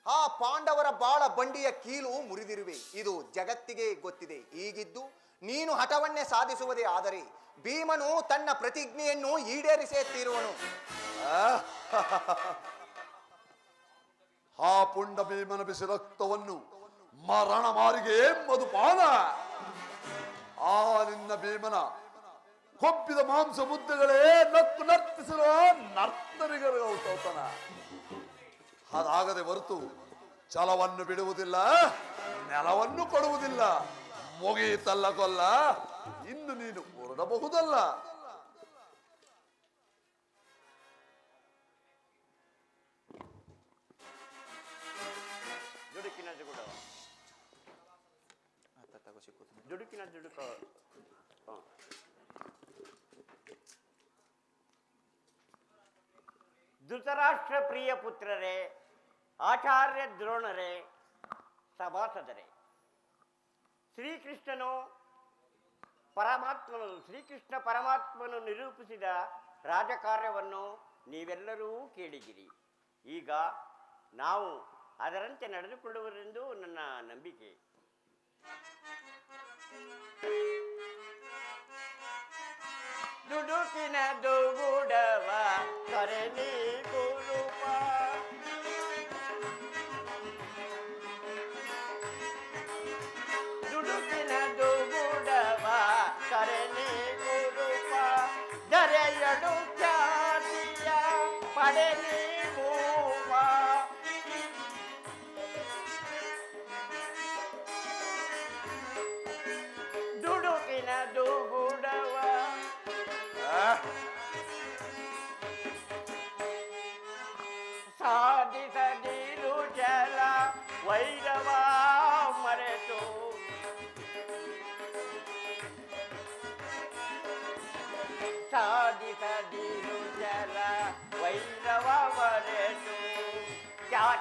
ಆ ಪಾಂಡವರ ಬಾಳ ಬಂಡಿಯ ಕೀಲು ಮುರಿದಿರುವೆ. ಇದು ಜಗತ್ತಿಗೆ ಗೊತ್ತಿದೆ. ಹೀಗಿದ್ದು ನೀನು ಹಠವನ್ನೇ ಸಾಧಿಸುವುದೇ ಆದರೆ ಭೀಮನು ತನ್ನ ಪ್ರತಿಜ್ಞೆಯನ್ನು ಈಡೇರಿಸೇ ತೀರುವನು. ಆ ಪುಂಡ ಭೀಮನ ಬಿಸಿ ರಕ್ತವನ್ನು ಮರಣ ಮಾರಿಗೆ ಮಧುಪಾನ, ಆ ನಿನ್ನ ಭೀಮನ ಕೊಬ್ಬಿದ ಮಾಂಸ ಮುದ್ದೆಗಳೇ ನಕ್ಕು ನರ್ತಿಸಿರುವ ನರ್ತನಿಗರ ಔತಣ. ಅದಾಗದೆ ಹೊರತು ಛಲವನ್ನು ಬಿಡುವುದಿಲ್ಲ, ನೆಲವನ್ನು ಕೊಡುವುದಿಲ್ಲ. ಮುಗಿಯಿತಲ್ಲ ಕೊಲ್ಲ, ಇನ್ನು ನೀನು ಹೊರಡಬಹುದಲ್ಲ. ದುಡುಕಿನ ಜುಗುಡ ದುಡುಕಿನ ಜುಡುಕ. ಧೃತರಾಷ್ಟ್ರ ಪ್ರಿಯ ಪುತ್ರರೇ, ಆಚಾರ್ಯ ದ್ರೋಣರೇ, ಸಭಾಸದರೇ, ಶ್ರೀಕೃಷ್ಣ ಪರಮಾತ್ಮನು ನಿರೂಪಿಸಿದ ರಾಜಕಾರ್ಯವನ್ನು ನೀವೆಲ್ಲರೂ ಕೇಳಿದಿರಿ. ಈಗ ನಾವು ಅದರಂತೆ ನಡೆದುಕೊಳ್ಳುವರೆಂದು ನನ್ನ ನಂಬಿಕೆ. ದುಡುಕಿನ ದುಗುಡವ ಕರೆನಿ ಕುರುಪ, ದುಡುಕಿನ ದುಗುಡವ ಕರೆನಿ ಕುರುಪ, ದರೆಯಡು ಖ್ಯಾತಿಯ ಪಡೆನಿ ಮೂವ,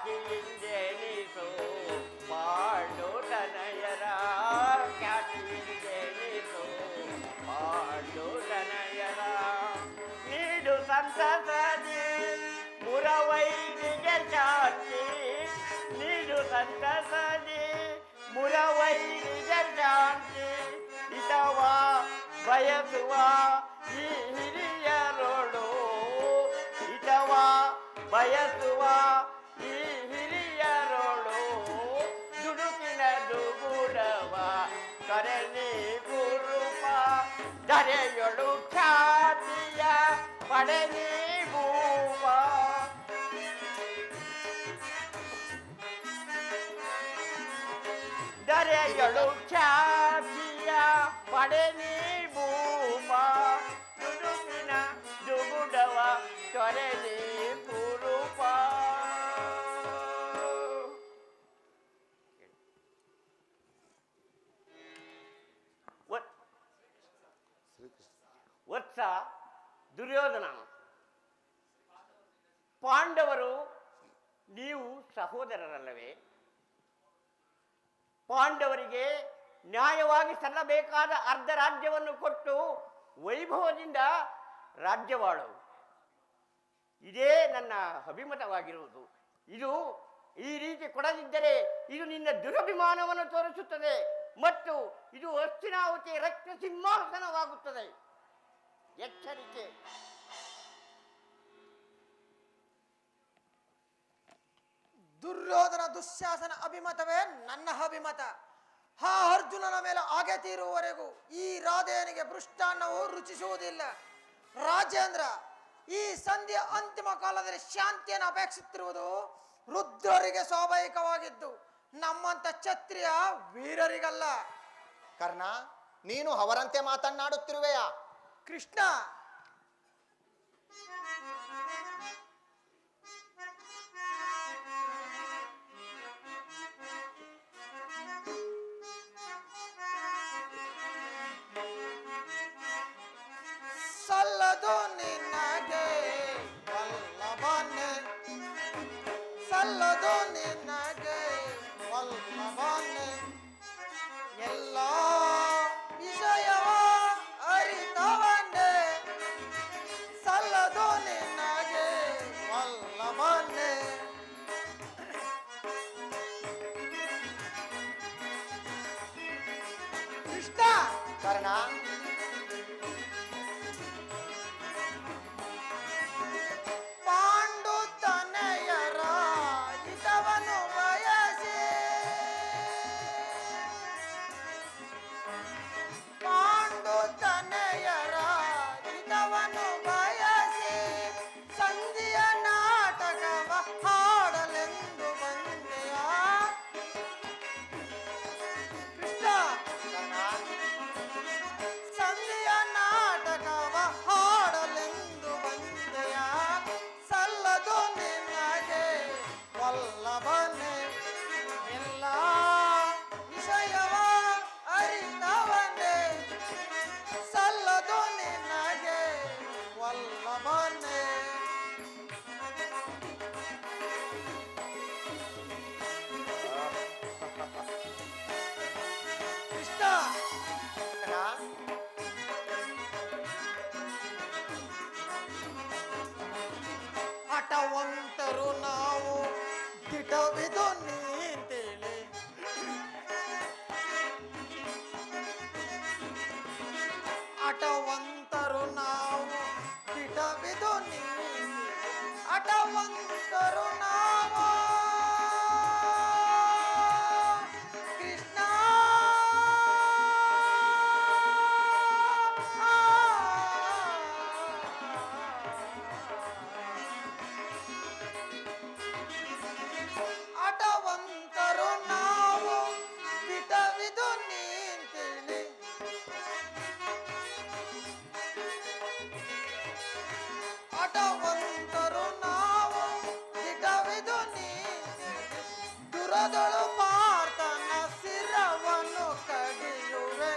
ಖ್ಯಾತಿಯಿಂದೆನಿಸು ಪಾಂಡು ತನಯರ ಖ್ಯಾತಿಯಿಂದೆನಿಸು ಪಾಂಡು ತನಯರ ನೀಡು ಸಂತಸದಿ ಮುರವೈರಿಗೆ ಶಾಂತಿ ನೀಡು ಸಂತಸದಿ ಮುರವೈರಿಗೆ ಶಾಂತಿ ಹಿತವ ಬಯಸುವ ಈ ಹಿರಿಯರೋಡು ಹಿತವ ಬಯಸುವ ಈ ಹಿರಿಯರೋಳು ದುಡುಕಿನ ದುಗುಡವ ಕರೆನಿ ಗುರುಪ ಧರೆಯೊಳು ಖ್ಯಾತಿಯ ಪಡೆನಿ ಭೂಪ ಧರೆಯೊಳು ಖ್ಯಾತಿಯ ಪಡೆನಿ ಭೂಪ ದುಡುಕಿನ ದುಗುಡವ ಕರೆನಿ ಗುರುಪ ವತ್ಸ ದುರ್ಯೋಧನ, ಪಾಂಡವರು ನೀವು ಸಹೋದರರಲ್ಲವೇ? ಪಾಂಡವರಿಗೆ ನ್ಯಾಯವಾಗಿ ಸಲ್ಲಬೇಕಾದ ಅರ್ಧ ರಾಜ್ಯವನ್ನು ಕೊಟ್ಟು ವೈಭವದಿಂದ ರಾಜ್ಯವಾಳು. ಇದೇ ನನ್ನ ಅಭಿಮತವಾಗಿರುವುದು. ಇದು ಈ ರೀತಿ ಕೊಡದಿದ್ದರೆ ಇದು ನಿನ್ನ ದುರಭಿಮಾನವನ್ನು ತೋರಿಸುತ್ತದೆ ಮತ್ತು ಇದು ಹಸ್ತಿನಾವತಿಯ ರಕ್ತ ಸಿಂಹಾಸನವಾಗುತ್ತದೆ. ಎಚ್ಚರಿಕೆ. ದುರ್ಯೋಧನ ದುಶ್ಯಾಸನ ಅಭಿಮತವೇ ನನ್ನ ಅಭಿಮತ. ಆ ಅರ್ಜುನನ ಮೇಲೆ ಆಗೆ ತೀರುವವರೆಗೂ ಈ ರಾಧೇಯನಿಗೆ ಮೃಷ್ಟಾನ್ನವು ರುಚಿಸುವುದಿಲ್ಲ. ರಾಜೇಂದ್ರ, ಈ ಸಂಧಿಯ ಅಂತಿಮ ಕಾಲದಲ್ಲಿ ಶಾಂತಿಯನ್ನು ಅಪೇಕ್ಷಿಸುತ್ತಿರುವುದು ರುದ್ರರಿಗೆ ಸ್ವಾಭಾವಿಕವಾಗಿದ್ದು ನಮ್ಮಂತ ಕ್ಷತ್ರಿಯ ವೀರರಿಗಲ್ಲ. ಕರ್ಣ, ನೀನು ಅವರಂತೆ ಮಾತನಾಡುತ್ತಿರುವೆಯಾ? ಕೃಷ್ಣ, ಸಲ್ಲದು ನಿನಗೆ ವಲ್ಲಭನೆ, ಸಲ್ಲದು ನಿನಗೆ ವಲ್ಲಭನೆ, ಎಲ್ಲ ವಿಷಯವ ಅರಿತವನ್ನೇ, ಸಲ್ಲದು ನಿನಗೆ ವಲ್ಲಭನೆ. ಕೃಷ್ಣ, ಕರ್ಣ, ಪಾಂಡು ತನಯರ ಹಿತವನ್ನು ಬಯಸಿ, ಪಾಂಡು ತನಯರ ಹಿತವನ್ನು ಬಯಸಿ ಸಂಧಿಯ ನಾಟಕವ ಹಾಡಲೆಂದು ಬಂದೆಯ. ಕೃಷ್ಣ, ಸಂಧಿಯ ನಾಟಕವ ಹಾಡಲೆಂದು ಬಂದೆಯ, ಸಲ್ಲದು ನಿನಗೆ ವಲ್ಲಭನೆ, ಎಲ್ಲ ವಿಷಯವ ಅರಿತವನೇ, ಸಲ್ಲದು ನಿನಗೆ ವಲ್ಲಭನೆ. ಕೃಷ್ಣ, ಹಠವಂತರು ನಾವು ದಿಟವಿದು ನೀಂತೇಳಿ, ಹಠವಂತರು ನಾವು ದಿಟವಿದು ನೀಂತೇಳಿ, ಹಠವಂತರು ನಾವು. ಕೃಷ್ಣ, ಹಠವಂತರು ನಾವು ದಿಟವಿದು ನೀಂತೇಳಿ, ಹಠವಂತರು ನಾವು ದಿಟವಿದು ನೀಂತೇಳಿ, ದುರದೊಳು ಪಾರ್ಥನ ಶಿರವನ್ನು ಕಡಿಯುವೆ,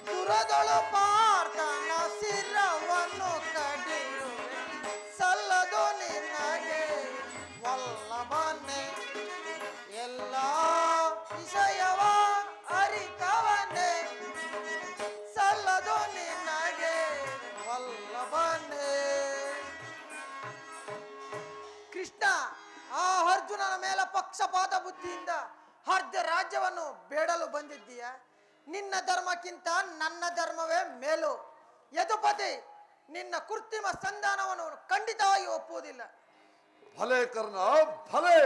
ದುರದೊಳು ಪಾರ್ಥನ ಶಿರವನ್ನು ಕಡಿ ಕೃಷ್ಣ, ಆ ಅರ್ಜುನನ ಮೇಲೆ ಪಕ್ಷಪಾತ ಬುದ್ಧಿಯಿಂದ ಅರ್ಧ ರಾಜ್ಯವನ್ನು ಬೇಡಲು ಬಂದಿದ್ದೀಯ. ನಿನ್ನ ಧರ್ಮಕ್ಕಿಂತ ನನ್ನ ಧರ್ಮವೇ ಮೇಲು. ಯದುಪತಿ, ನಿನ್ನ ಕೃತ್ರಿಮ ಸಂಧಾನವನ್ನು ಖಂಡಿತವಾಗಿ ಒಪ್ಪುವುದಿಲ್ಲ. ಭಲೆ ಕರ್ಣ, ಭಲೆ.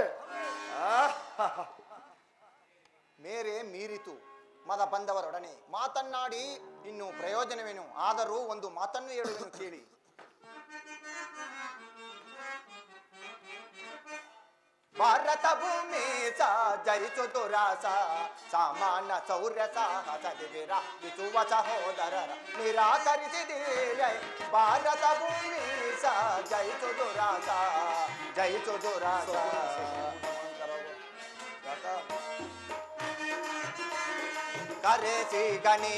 ಮೇರೆ ಮೀರಿತು ಮದ ಬಂದವರೊಡನೆ ಮಾತನ್ನಾಡಿ ಇನ್ನು ಪ್ರಯೋಜನವೇನು? ಆದರೂ ಒಂದು ಮಾತನ್ನು ಹೇಳುವೆನು ಕೇಳಿ. ಭಾರತ ಭೂಮಿ ಜಯಿಸು ದುರಾಸ ಸಾಮಾನ್ಯ ಶೌರ್ಯ ಸಾಹಸದಿರ ಬಿಸುವ ಸಹೋದರರ ನಿರಾಕರಿಸಿದೀರೆ. ಭಾರತ ಭೂಮಿ ಜಯಿಸು ದುರಾಸ ಜಯಿಸು ದುರಾಸ. ಕರೆಸಿ ಗಣಿ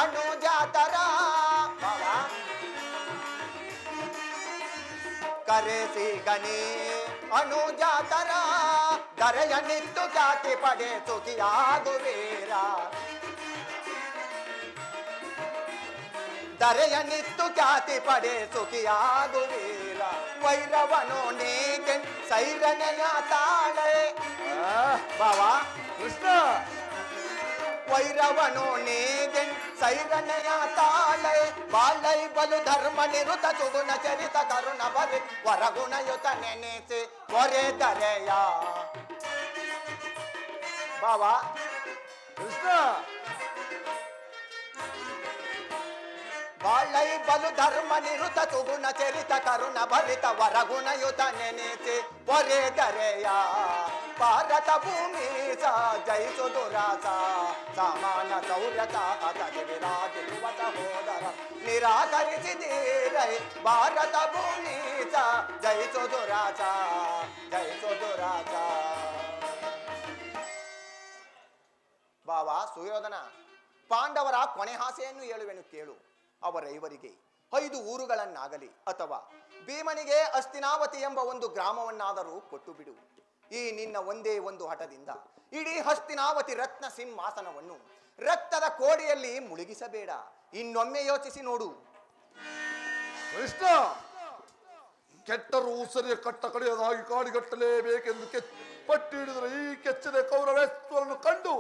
ಅನುಜಾತರ ಕರೆಸಿ ಗಣಿ ಅನುಜಾತರ ದರೆಯ ನಿತ್ತು ಜಾತಿ ಪಡೆ ಸುಖಿಯಾಗುವೀರ. ದರೆಯ ನಿತ್ತು ಜಾತಿ ಪಡೆ ಸುಖಿಯಾಗುವೀರ. ವೈರವನು ನೀಗೆ ಸೈರನೆಯ ತಾಳೆ ಬಾವಾ ಕೃಷ್ಣ, ವೈರವನು ನೀಗೆ ಸೈರನೆಯ ತಾಳೆ ಬಾಳೈ ಬಲು ಧರ್ಮ ನಿರುತ ಸುಗುಣ ಚರಿತ ಕರುಣ ಬರಿ ವರಗುಣಯುತ ನೆನೆಸಿ ಹೊರೆ ದರೆಯ ಬಾವಾ ಕೃಷ್ಣ, ಬಾಳೈ ಬಲು ಧರ್ಮ ನಿರುತ ಸುಗುಣ ಚರಿತ ಕರುಣ ಭರಿತ ವರಗುಣಯುತ ನೆನೆಸಿ ಹೊರೆ ದರೆಯ. ಭಾರತ ಭೂಮಿ ಜಯಿಸು ದುರಾಸ ಸಮಾನ ಸೌರ್ಯತ ವಿರಾಜಿಸುವ ಸಹೋದರ ನಿರಾಕರಿಸಿದೀರೈ. ಭಾರತ ಭೂಮಿ ಜಯಿಸು ದುರಾಸ ಜಯಿಸು ದುರಾಸ. ಬಾವಾ ಸುಯೋಧನ, ಪಾಂಡವರ ಕೊನೆ ಆಸೆಯನ್ನು ಹೇಳುವೆನು ಕೇಳು. ಅವರೈವರಿಗೆ 5 ಊರುಗಳನ್ನಾಗಲಿ ಅಥವಾ ಭೀಮನಿಗೆ ಹಸ್ತಿನಾವತಿ ಎಂಬ ಒಂದು ಗ್ರಾಮವನ್ನಾದರೂ ಕೊಟ್ಟು ಬಿಡು. ಈ ನಿನ್ನ ಒಂದೇ ಒಂದು ಹಠದಿಂದ ಇಡೀ ಹಸ್ತಿನಾವತಿ ರತ್ನ ಸಿಂಹಾಸನವನ್ನು ರಕ್ತದ ಕೋಡಿಯಲ್ಲಿ ಮುಳುಗಿಸಬೇಡ. ಇನ್ನೊಮ್ಮೆ ಯೋಚಿಸಿ ನೋಡು. ಕೃಷ್ಣ, ಕೆಟ್ಟರು ಸರಿಯ ಕಟ್ಟ ಕಡೆಯದಾಗಿ ಕಾಡಿಗಟ್ಟಲೇಬೇಕೆಂದು ಪಟ್ಟಿ ಹಿಡಿದರೆ ಈ ಕೆಚ್ಚದೆ ಕೌರವೇಶ್ವರನ್ನು ಕಂಡು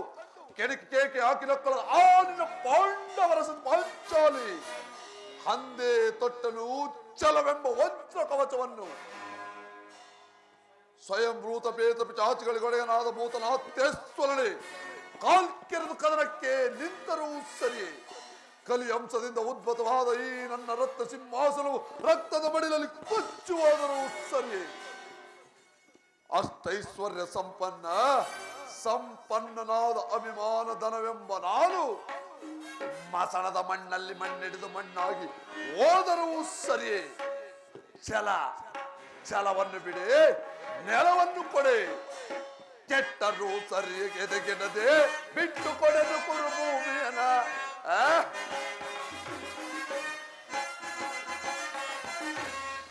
ಕೆಣಕಿ ಕೇಕೆ ಹಾಕಿ ನಕ್ಕಳ ಆ ನಿನ್ನ ಪಾಂಡವರ ಪಾಂಚಾಲಿ ಹಂದೆ ತೊಟ್ಟನು ಉಚ್ಚಲವೆಂಬ ವಜ್ರ ಕವಚವನ್ನು ಸ್ವಯಂ ಭೂತ ಪೇತ ಪಿಚಾಚಿಗಳಿಗೊಡೆಯನಾದ ಭೂತನಾಥೇಶ್ವರನೇ ಕಾಲ್ಕೆರೆದು ಕದನಕ್ಕೆ ನಿಂತರೂ ಸರಿಯೇ. ಕಲಿ ಅಂಶದಿಂದ ಉದ್ಭತವಾದ ಈ ನನ್ನ ರತ್ನ ಸಿಂಹಾಸನವು ರಕ್ತದ ಬಡಿಲಲ್ಲಿ ಕೊಚ್ಚುವಾದರೂ ಸರಿಯೇ. ಅಷ್ಟೈಶ್ವರ್ಯ ಸಂಪನ್ನನಾದ ಅಭಿಮಾನ ಧನವೆಂಬ ನಾನು ಮಸಣದ ಮಣ್ಣಲ್ಲಿ ಮಣ್ಣಿಡಿದು ಮಣ್ಣಾಗಿ ಹೋದರೂ ಸರಿಯೇ. ಛಲವನ್ನು ಬಿಡಿ, ನೆಲವನ್ನು ಕೊಡೆ. ಕೆಟ್ಟರು ಸರಿ ಎದೆಗೆಡದೆ ಬಿಟ್ಟು ಕೊಡೆದು ಕುರುಭೂಮಿಯನ.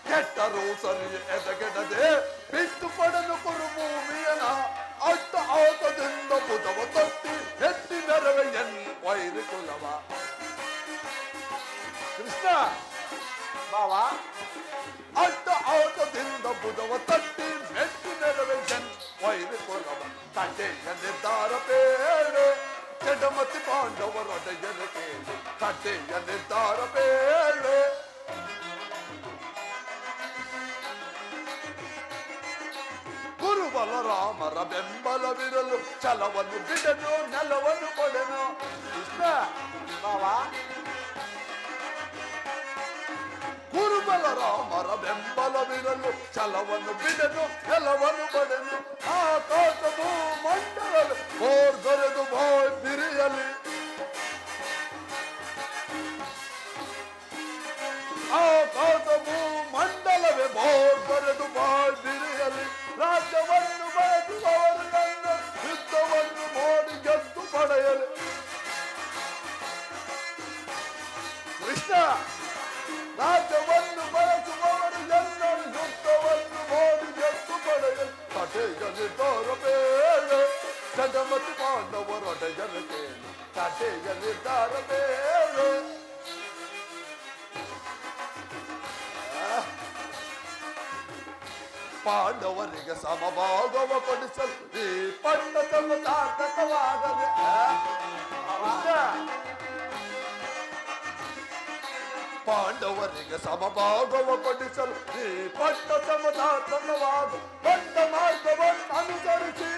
ಕೆಟ್ಟರು ಸರಿ ಎದೆಗೆಡದೆ ಬಿಟ್ಟು ಕೊಡೆದು ಕುರುಭೂಮಿಯನ. ಅಡ್ಡ ಆಟದಿಂದ ಬುಧವ ತೊಟ್ಟಿ ಎತ್ತಿ ನೆರವೆ ವೈರಿ ಕುಲವ. ಕೃಷ್ಣ ಬಾವಾ ಅಡ್ಡ ಆಟದಿಂದ ಬುಧವ ತಟ್ಟಿ ಮೆಟ್ಟಿ ನೆರವೆ ವೈರಿ ಕುಲವ. ತಟ್ಟೆಯ ನಿರ್ಧಾರ ಬೇಳೆ ಜಡಮತಿ ಪಾಂಡವರೊಡೆಯನ ಕೇಳಿ. ತಟ್ಟೆಯ ನಿರ್ಧಾರ ಬೇಳೆ ಗುರು ಬಲರಾಮರ ಬೆಂಬಲವಿರಲು ಛಲವನ್ನು ಬಿಡನು ನೆಲವನ್ನು ಕೊಡೆನು. ಕೃಷ್ಣ ಬಾವಾ ಗುರು ಬಲರಾಮರ ಬೆಂಬಲವಿರಲು ಛಲವನ್ನು ಬಿಡನು ನೆಲವನ್ನು ಕೊಡೆನು. ಆಕಾಶ ಭೂಮಂಡಲದಲ್ಲಿ ದೊರೆದು ಬಾಯ್ ಬಿರಿಯಲಿ. ಆಕಾಶ ಭೂಮಂಡಲವೇ ದೊರೆದು ಬಾಯ್ ಬಿರಿಯಲಿ. ರಾಜ್ಯವನ್ನು ಬಯಸುವವರು ನನ್ನ ಯುದ್ಧವನ್ನು ನೋಡಿ ಗೆದ್ದು ಪಡೆಯಲಿ. ಕೃಷ್ಣ, ರಾಜ್ಯವನ್ನು ಬಯಸುವವರು ಎಲ್ಲ ಯುದ್ಧವನ್ನು ನೋಡಿ ಗೆದ್ದು ಪಡೆಯಲಿ. ತಟೆಯ ನಿರ್ಧಾರ ಬೇಳೆ ಜಗಮತಿ ಪಾಂಡವರೊಡೆಯನ ಕೇಳಿ. ತಟೆಯ ನಿರ್ಧಾರ ಬೇಳೆ ಪಾಂಡವರಿಗೆ ಸಮಭಾಗವ ಕೊಡಿಸಲು ಈ ಪಟ್ಟ ಸಾರ್ಥಕವಾಗದೆ ಪಾಂಡವರಿಗೆ ಸಮಭಾಗವ ಕೊಡಿಸಲು ಈ ಪಟ್ಟ ಸಾರ್ಥಕವಾದ ಪಟ್ಟ ಮಾರ್ಗವನ್ನು ಅನುಸರಿಸಿ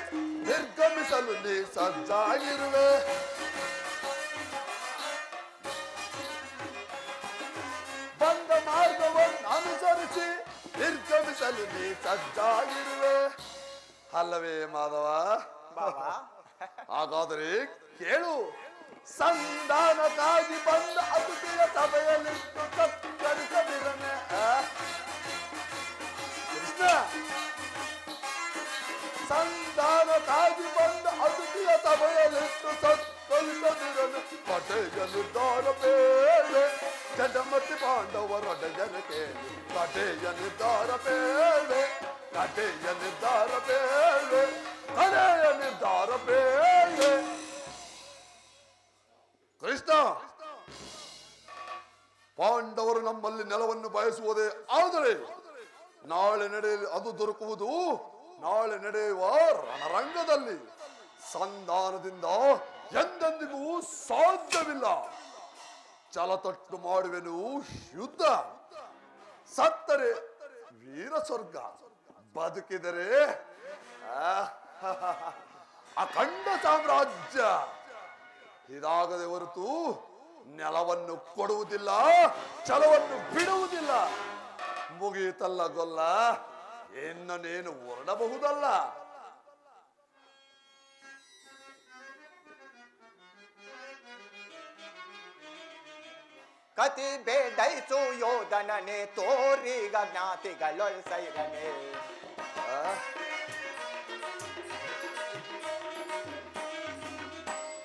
ನಿರ್ಗಮಿಸಲು ನೀ ಸಜ್ಜಾಗಿರುವೆ. ಬಂದ ಮಾರ್ಗವನ್ನು ಅನುಸರಿಸಿ ನಿರ್ಗಮಿಸಲು ನೀ ಸಜ್ಜಾಗಿರುವೆ ಅಲ್ಲವೇ ಮಾಧವ? ಬಾಬಾ ಹಾಗಾದರೆ ಕೇಳು. ಸಂಧಾನಕ್ಕಾಗಿ ಬಂದ ಅತಿಥಿಯ ಸಭೆಯಲ್ಲಿಟ್ಟು ಸತ್ಕರಿಸದಿರನೆ ಕೃಷ್ಣ. ಸಂಧಾನಕ್ಕಾಗಿ ಬಂದ ಅತಿಥಿಯ ಸಭೆಯಲ್ಲಿಟ್ಟು ಸತ್ಕರಿಸದಿರನೆ ಕಡೆಯ ನಿರ್ಧಾರ ಬೇರೆ ಜಡಮತಿ ಪಾಂಡವರೊಡೆಯರ ಕೇಳಿ ಕಡೆಯ ನಿರ್ಧಾರ ಬೇರೆ ಕಡೆಯ ನಿರ್ಧಾರ ಬೇರೆ ಕಡೆಯ ನಿರ್ಧಾರ ಬೇರೆ. ಕೃಷ್ಣ, ಪಾಂಡವರು ನಮ್ಮಲ್ಲಿ ನೆಲವನ್ನು ಬಯಸುವುದೇ ಆದರೆ ನಾಳೆ ಅದು ದೊರಕುವುದು ನಾಳೆ ನಡೆಯುವ ರಣರಂಗದಲ್ಲಿ. ಸಂಧಾನದಿಂದ ಎಂದೆಂದಿಗೂ ಸಾಧ್ಯವಿಲ್ಲ. ಛಲತಟ್ಟು ಮಾಡುವೆನು ಯುದ್ಧ. ಸತ್ತರೆ ವೀರ ಸ್ವರ್ಗ, ಬದುಕಿದರೆ ಅಖಂಡ ಸಾಮ್ರಾಜ್ಯ. ಇದಾಗದೆ ಹೊರತು ನೆಲವನ್ನು ಕೊಡುವುದಿಲ್ಲ, ಛಲವನ್ನು ಬಿಡುವುದಿಲ್ಲ. ಮುಗಿಯಿತಲ್ಲ ಗೊಲ್ಲ, ಇನ್ನನೇನು ಹೊರಡಬಹುದಲ್ಲ. ಕತಿ ಬೇಡೈಸು ಯೋಧನನೆ ತೋರಿಗ ಜ್ಞಾತಿಗಳೊಲ್ಸೈರನೆ.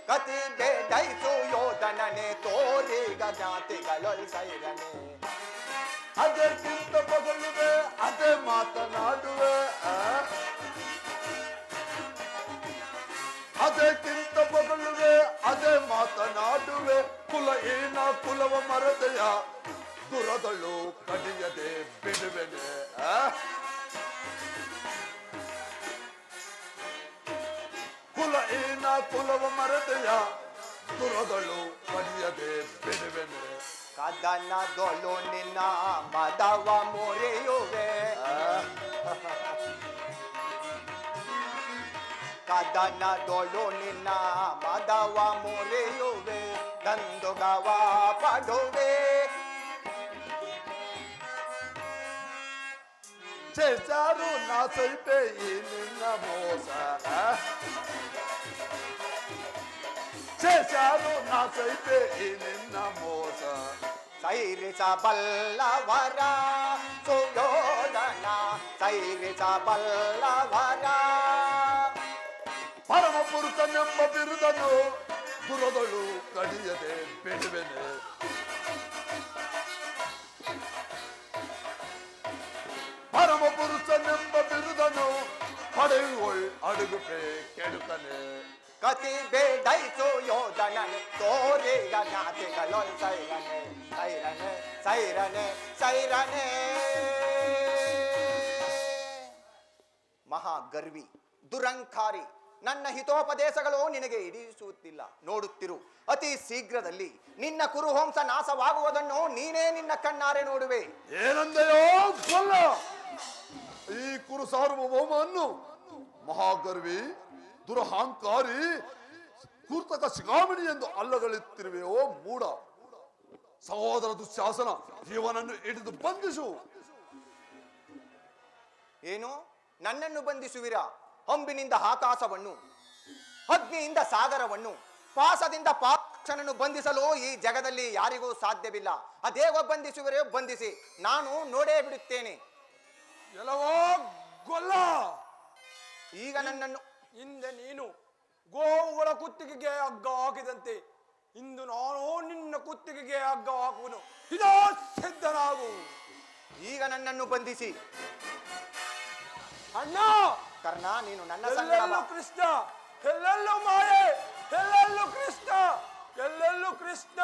ಕತಿ ಬೇಡೈಸು ಯೋಧನನೆ ತೋರಿಗ ಜ್ಞಾತಿಗಳೊಲ್ಸೈರನೆ. ಅದಕ್ಕಿಂತ ಬದಲುವೆ ಅದೇ ಮಾತನಾಡುವೆ. ಅದಕ್ಕಿಂತ ಬದಲುವೆ ಅದೇ ಮಾತನಾಡುವೆ. ಕುಲ ಏನ ಕುಲವ ಮರದೆಯ ದುರದಳು ಕಡಿಯದೆ ಬಿಡುವೆನೆ. ಕುಲ ಏನ ಕುಲವ ಮರದೆಯ ದುರದಳು ಕಡಿಯದೆ ಬಿಡುವೆನೆ. ಕದನದೊಳು ನಿನ್ನ ಮದವ ಮುರಿಯುವೆ. ಕದನದೊಳು ನಿನ್ನ ಮದವ ಮುರಿಯುವೆ. ಗಂದುಗವ ಪಡುವೆ. చేశారు నా సైతే ఈ నిన్న మోస. చేశారు నా సైతే ఈ నిన్న మోస. ಸೈರಿಸಬಲ್ಲವರ ಸುಯೋಧನ ಸೈರಿಸಬಲ್ಲವರ. ಪರಮ ಪುರುಷನೆಂಬ ಬಿರುದನು ದುರದಳು ಕಡಿಯದೆ ಬಿಡುವೆನೆ. ಪರಮ ಪುರುಷನೆಂಬ ಬಿರುದನು ಪಡೆಯುವಳ್ ಅಡುಗುಪೆ ಕೆಡುಕನೆ. ಕತಿ ಬೇಡೈಸು ಯೋಧನನೆ ತೋರಿಗ ಜ್ಞಾತಿಗಳೊಲ್ ಸೈರನೆ ಸೈರನೆ ಸೈರನೆ ಸೈರನೆ. ಮಹಾಗರ್ವಿ, ದುರಂಕಾರಿ, ನನ್ನ ಹಿತೋಪದೇಶಗಳು ನಿನಗೆ ಹಿಡಿಸುತ್ತಿಲ್ಲ. ನೋಡುತ್ತಿರು, ಅತಿ ಶೀಘ್ರದಲ್ಲಿ ನಿನ್ನ ಕುರುವಂಶ ನಾಶವಾಗುವುದನ್ನು ನೀನೇ ನಿನ್ನ ಕಣ್ಣಾರೆ ನೋಡುವೆ. ಏನಂದೆಯೋ ಗೊಲ್ಲ. ಈ ಕುರು ಸಾರ್ವಭೌಮವನ್ನು ಮಹಾಗರ್ವಿ, ದುರಹಂಕಾರಿ, ಕೂರ್ತಕ ಶಿಖಾಮಣಿ ಎಂದು ಅಲ್ಲಗಳೆತ್ತಿರುವೆಯೋ ಮೂಢ. ಸಹೋದರ ದುಶ್ಯಾಸನ, ಇವನನ್ನು ಹಿಡಿದು ಬಂಧಿಸು. ಏನು, ನನ್ನನ್ನು ಬಂಧಿಸುವಿರಾ? ಅಂಬಿನಿಂದ ಆಕಾಶವನ್ನು, ಅಗ್ನಿಯಿಂದ ಸಾಗರವನ್ನು, ಪಾಸದಿಂದ ಪಾಕ್ಷನನ್ನು ಬಂಧಿಸಲು ಈ ಜಗದಲ್ಲಿ ಯಾರಿಗೂ ಸಾಧ್ಯವಿಲ್ಲ. ಅದೇಗೋ ಬಂಧಿಸುವರೇ ಬಂಧಿಸಿ, ನಾನು ನೋಡೇ ಬಿಡುತ್ತೇನೆ. ಎಲ್ಲವೋ ಗೊಲ್ಲ. ಈಗ ನನ್ನನ್ನು ಹಿಂದೆ ನೀನು ಗೋವುಗಳ ಕುತ್ತಿಗೆಗೆ ಹಗ್ಗ ಹಾಕಿದಂತೆ ಇಂದು ನಾನು ನಿನ್ನ ಕುತ್ತಿಗೆಗೆ ಹಗ್ಗ ಹಾಕುವನು. ಇದೋ ಸಿದ್ಧನಾಗು. ಈಗ ನನ್ನನ್ನು ಬಂಧಿಸಿ. ಅಣ್ಣ, ಕರ್ಣ, ನೀನು ನನ್ನ ಎಲ್ಲೆಲ್ಲೂ ಕೃಷ್ಣ, ಎಲ್ಲೆಲ್ಲೂ ಮಾಯೆ, ಎಲ್ಲೆಲ್ಲೂ ಕೃಷ್ಣ, ಎಲ್ಲೆಲ್ಲೂ ಕೃಷ್ಣ.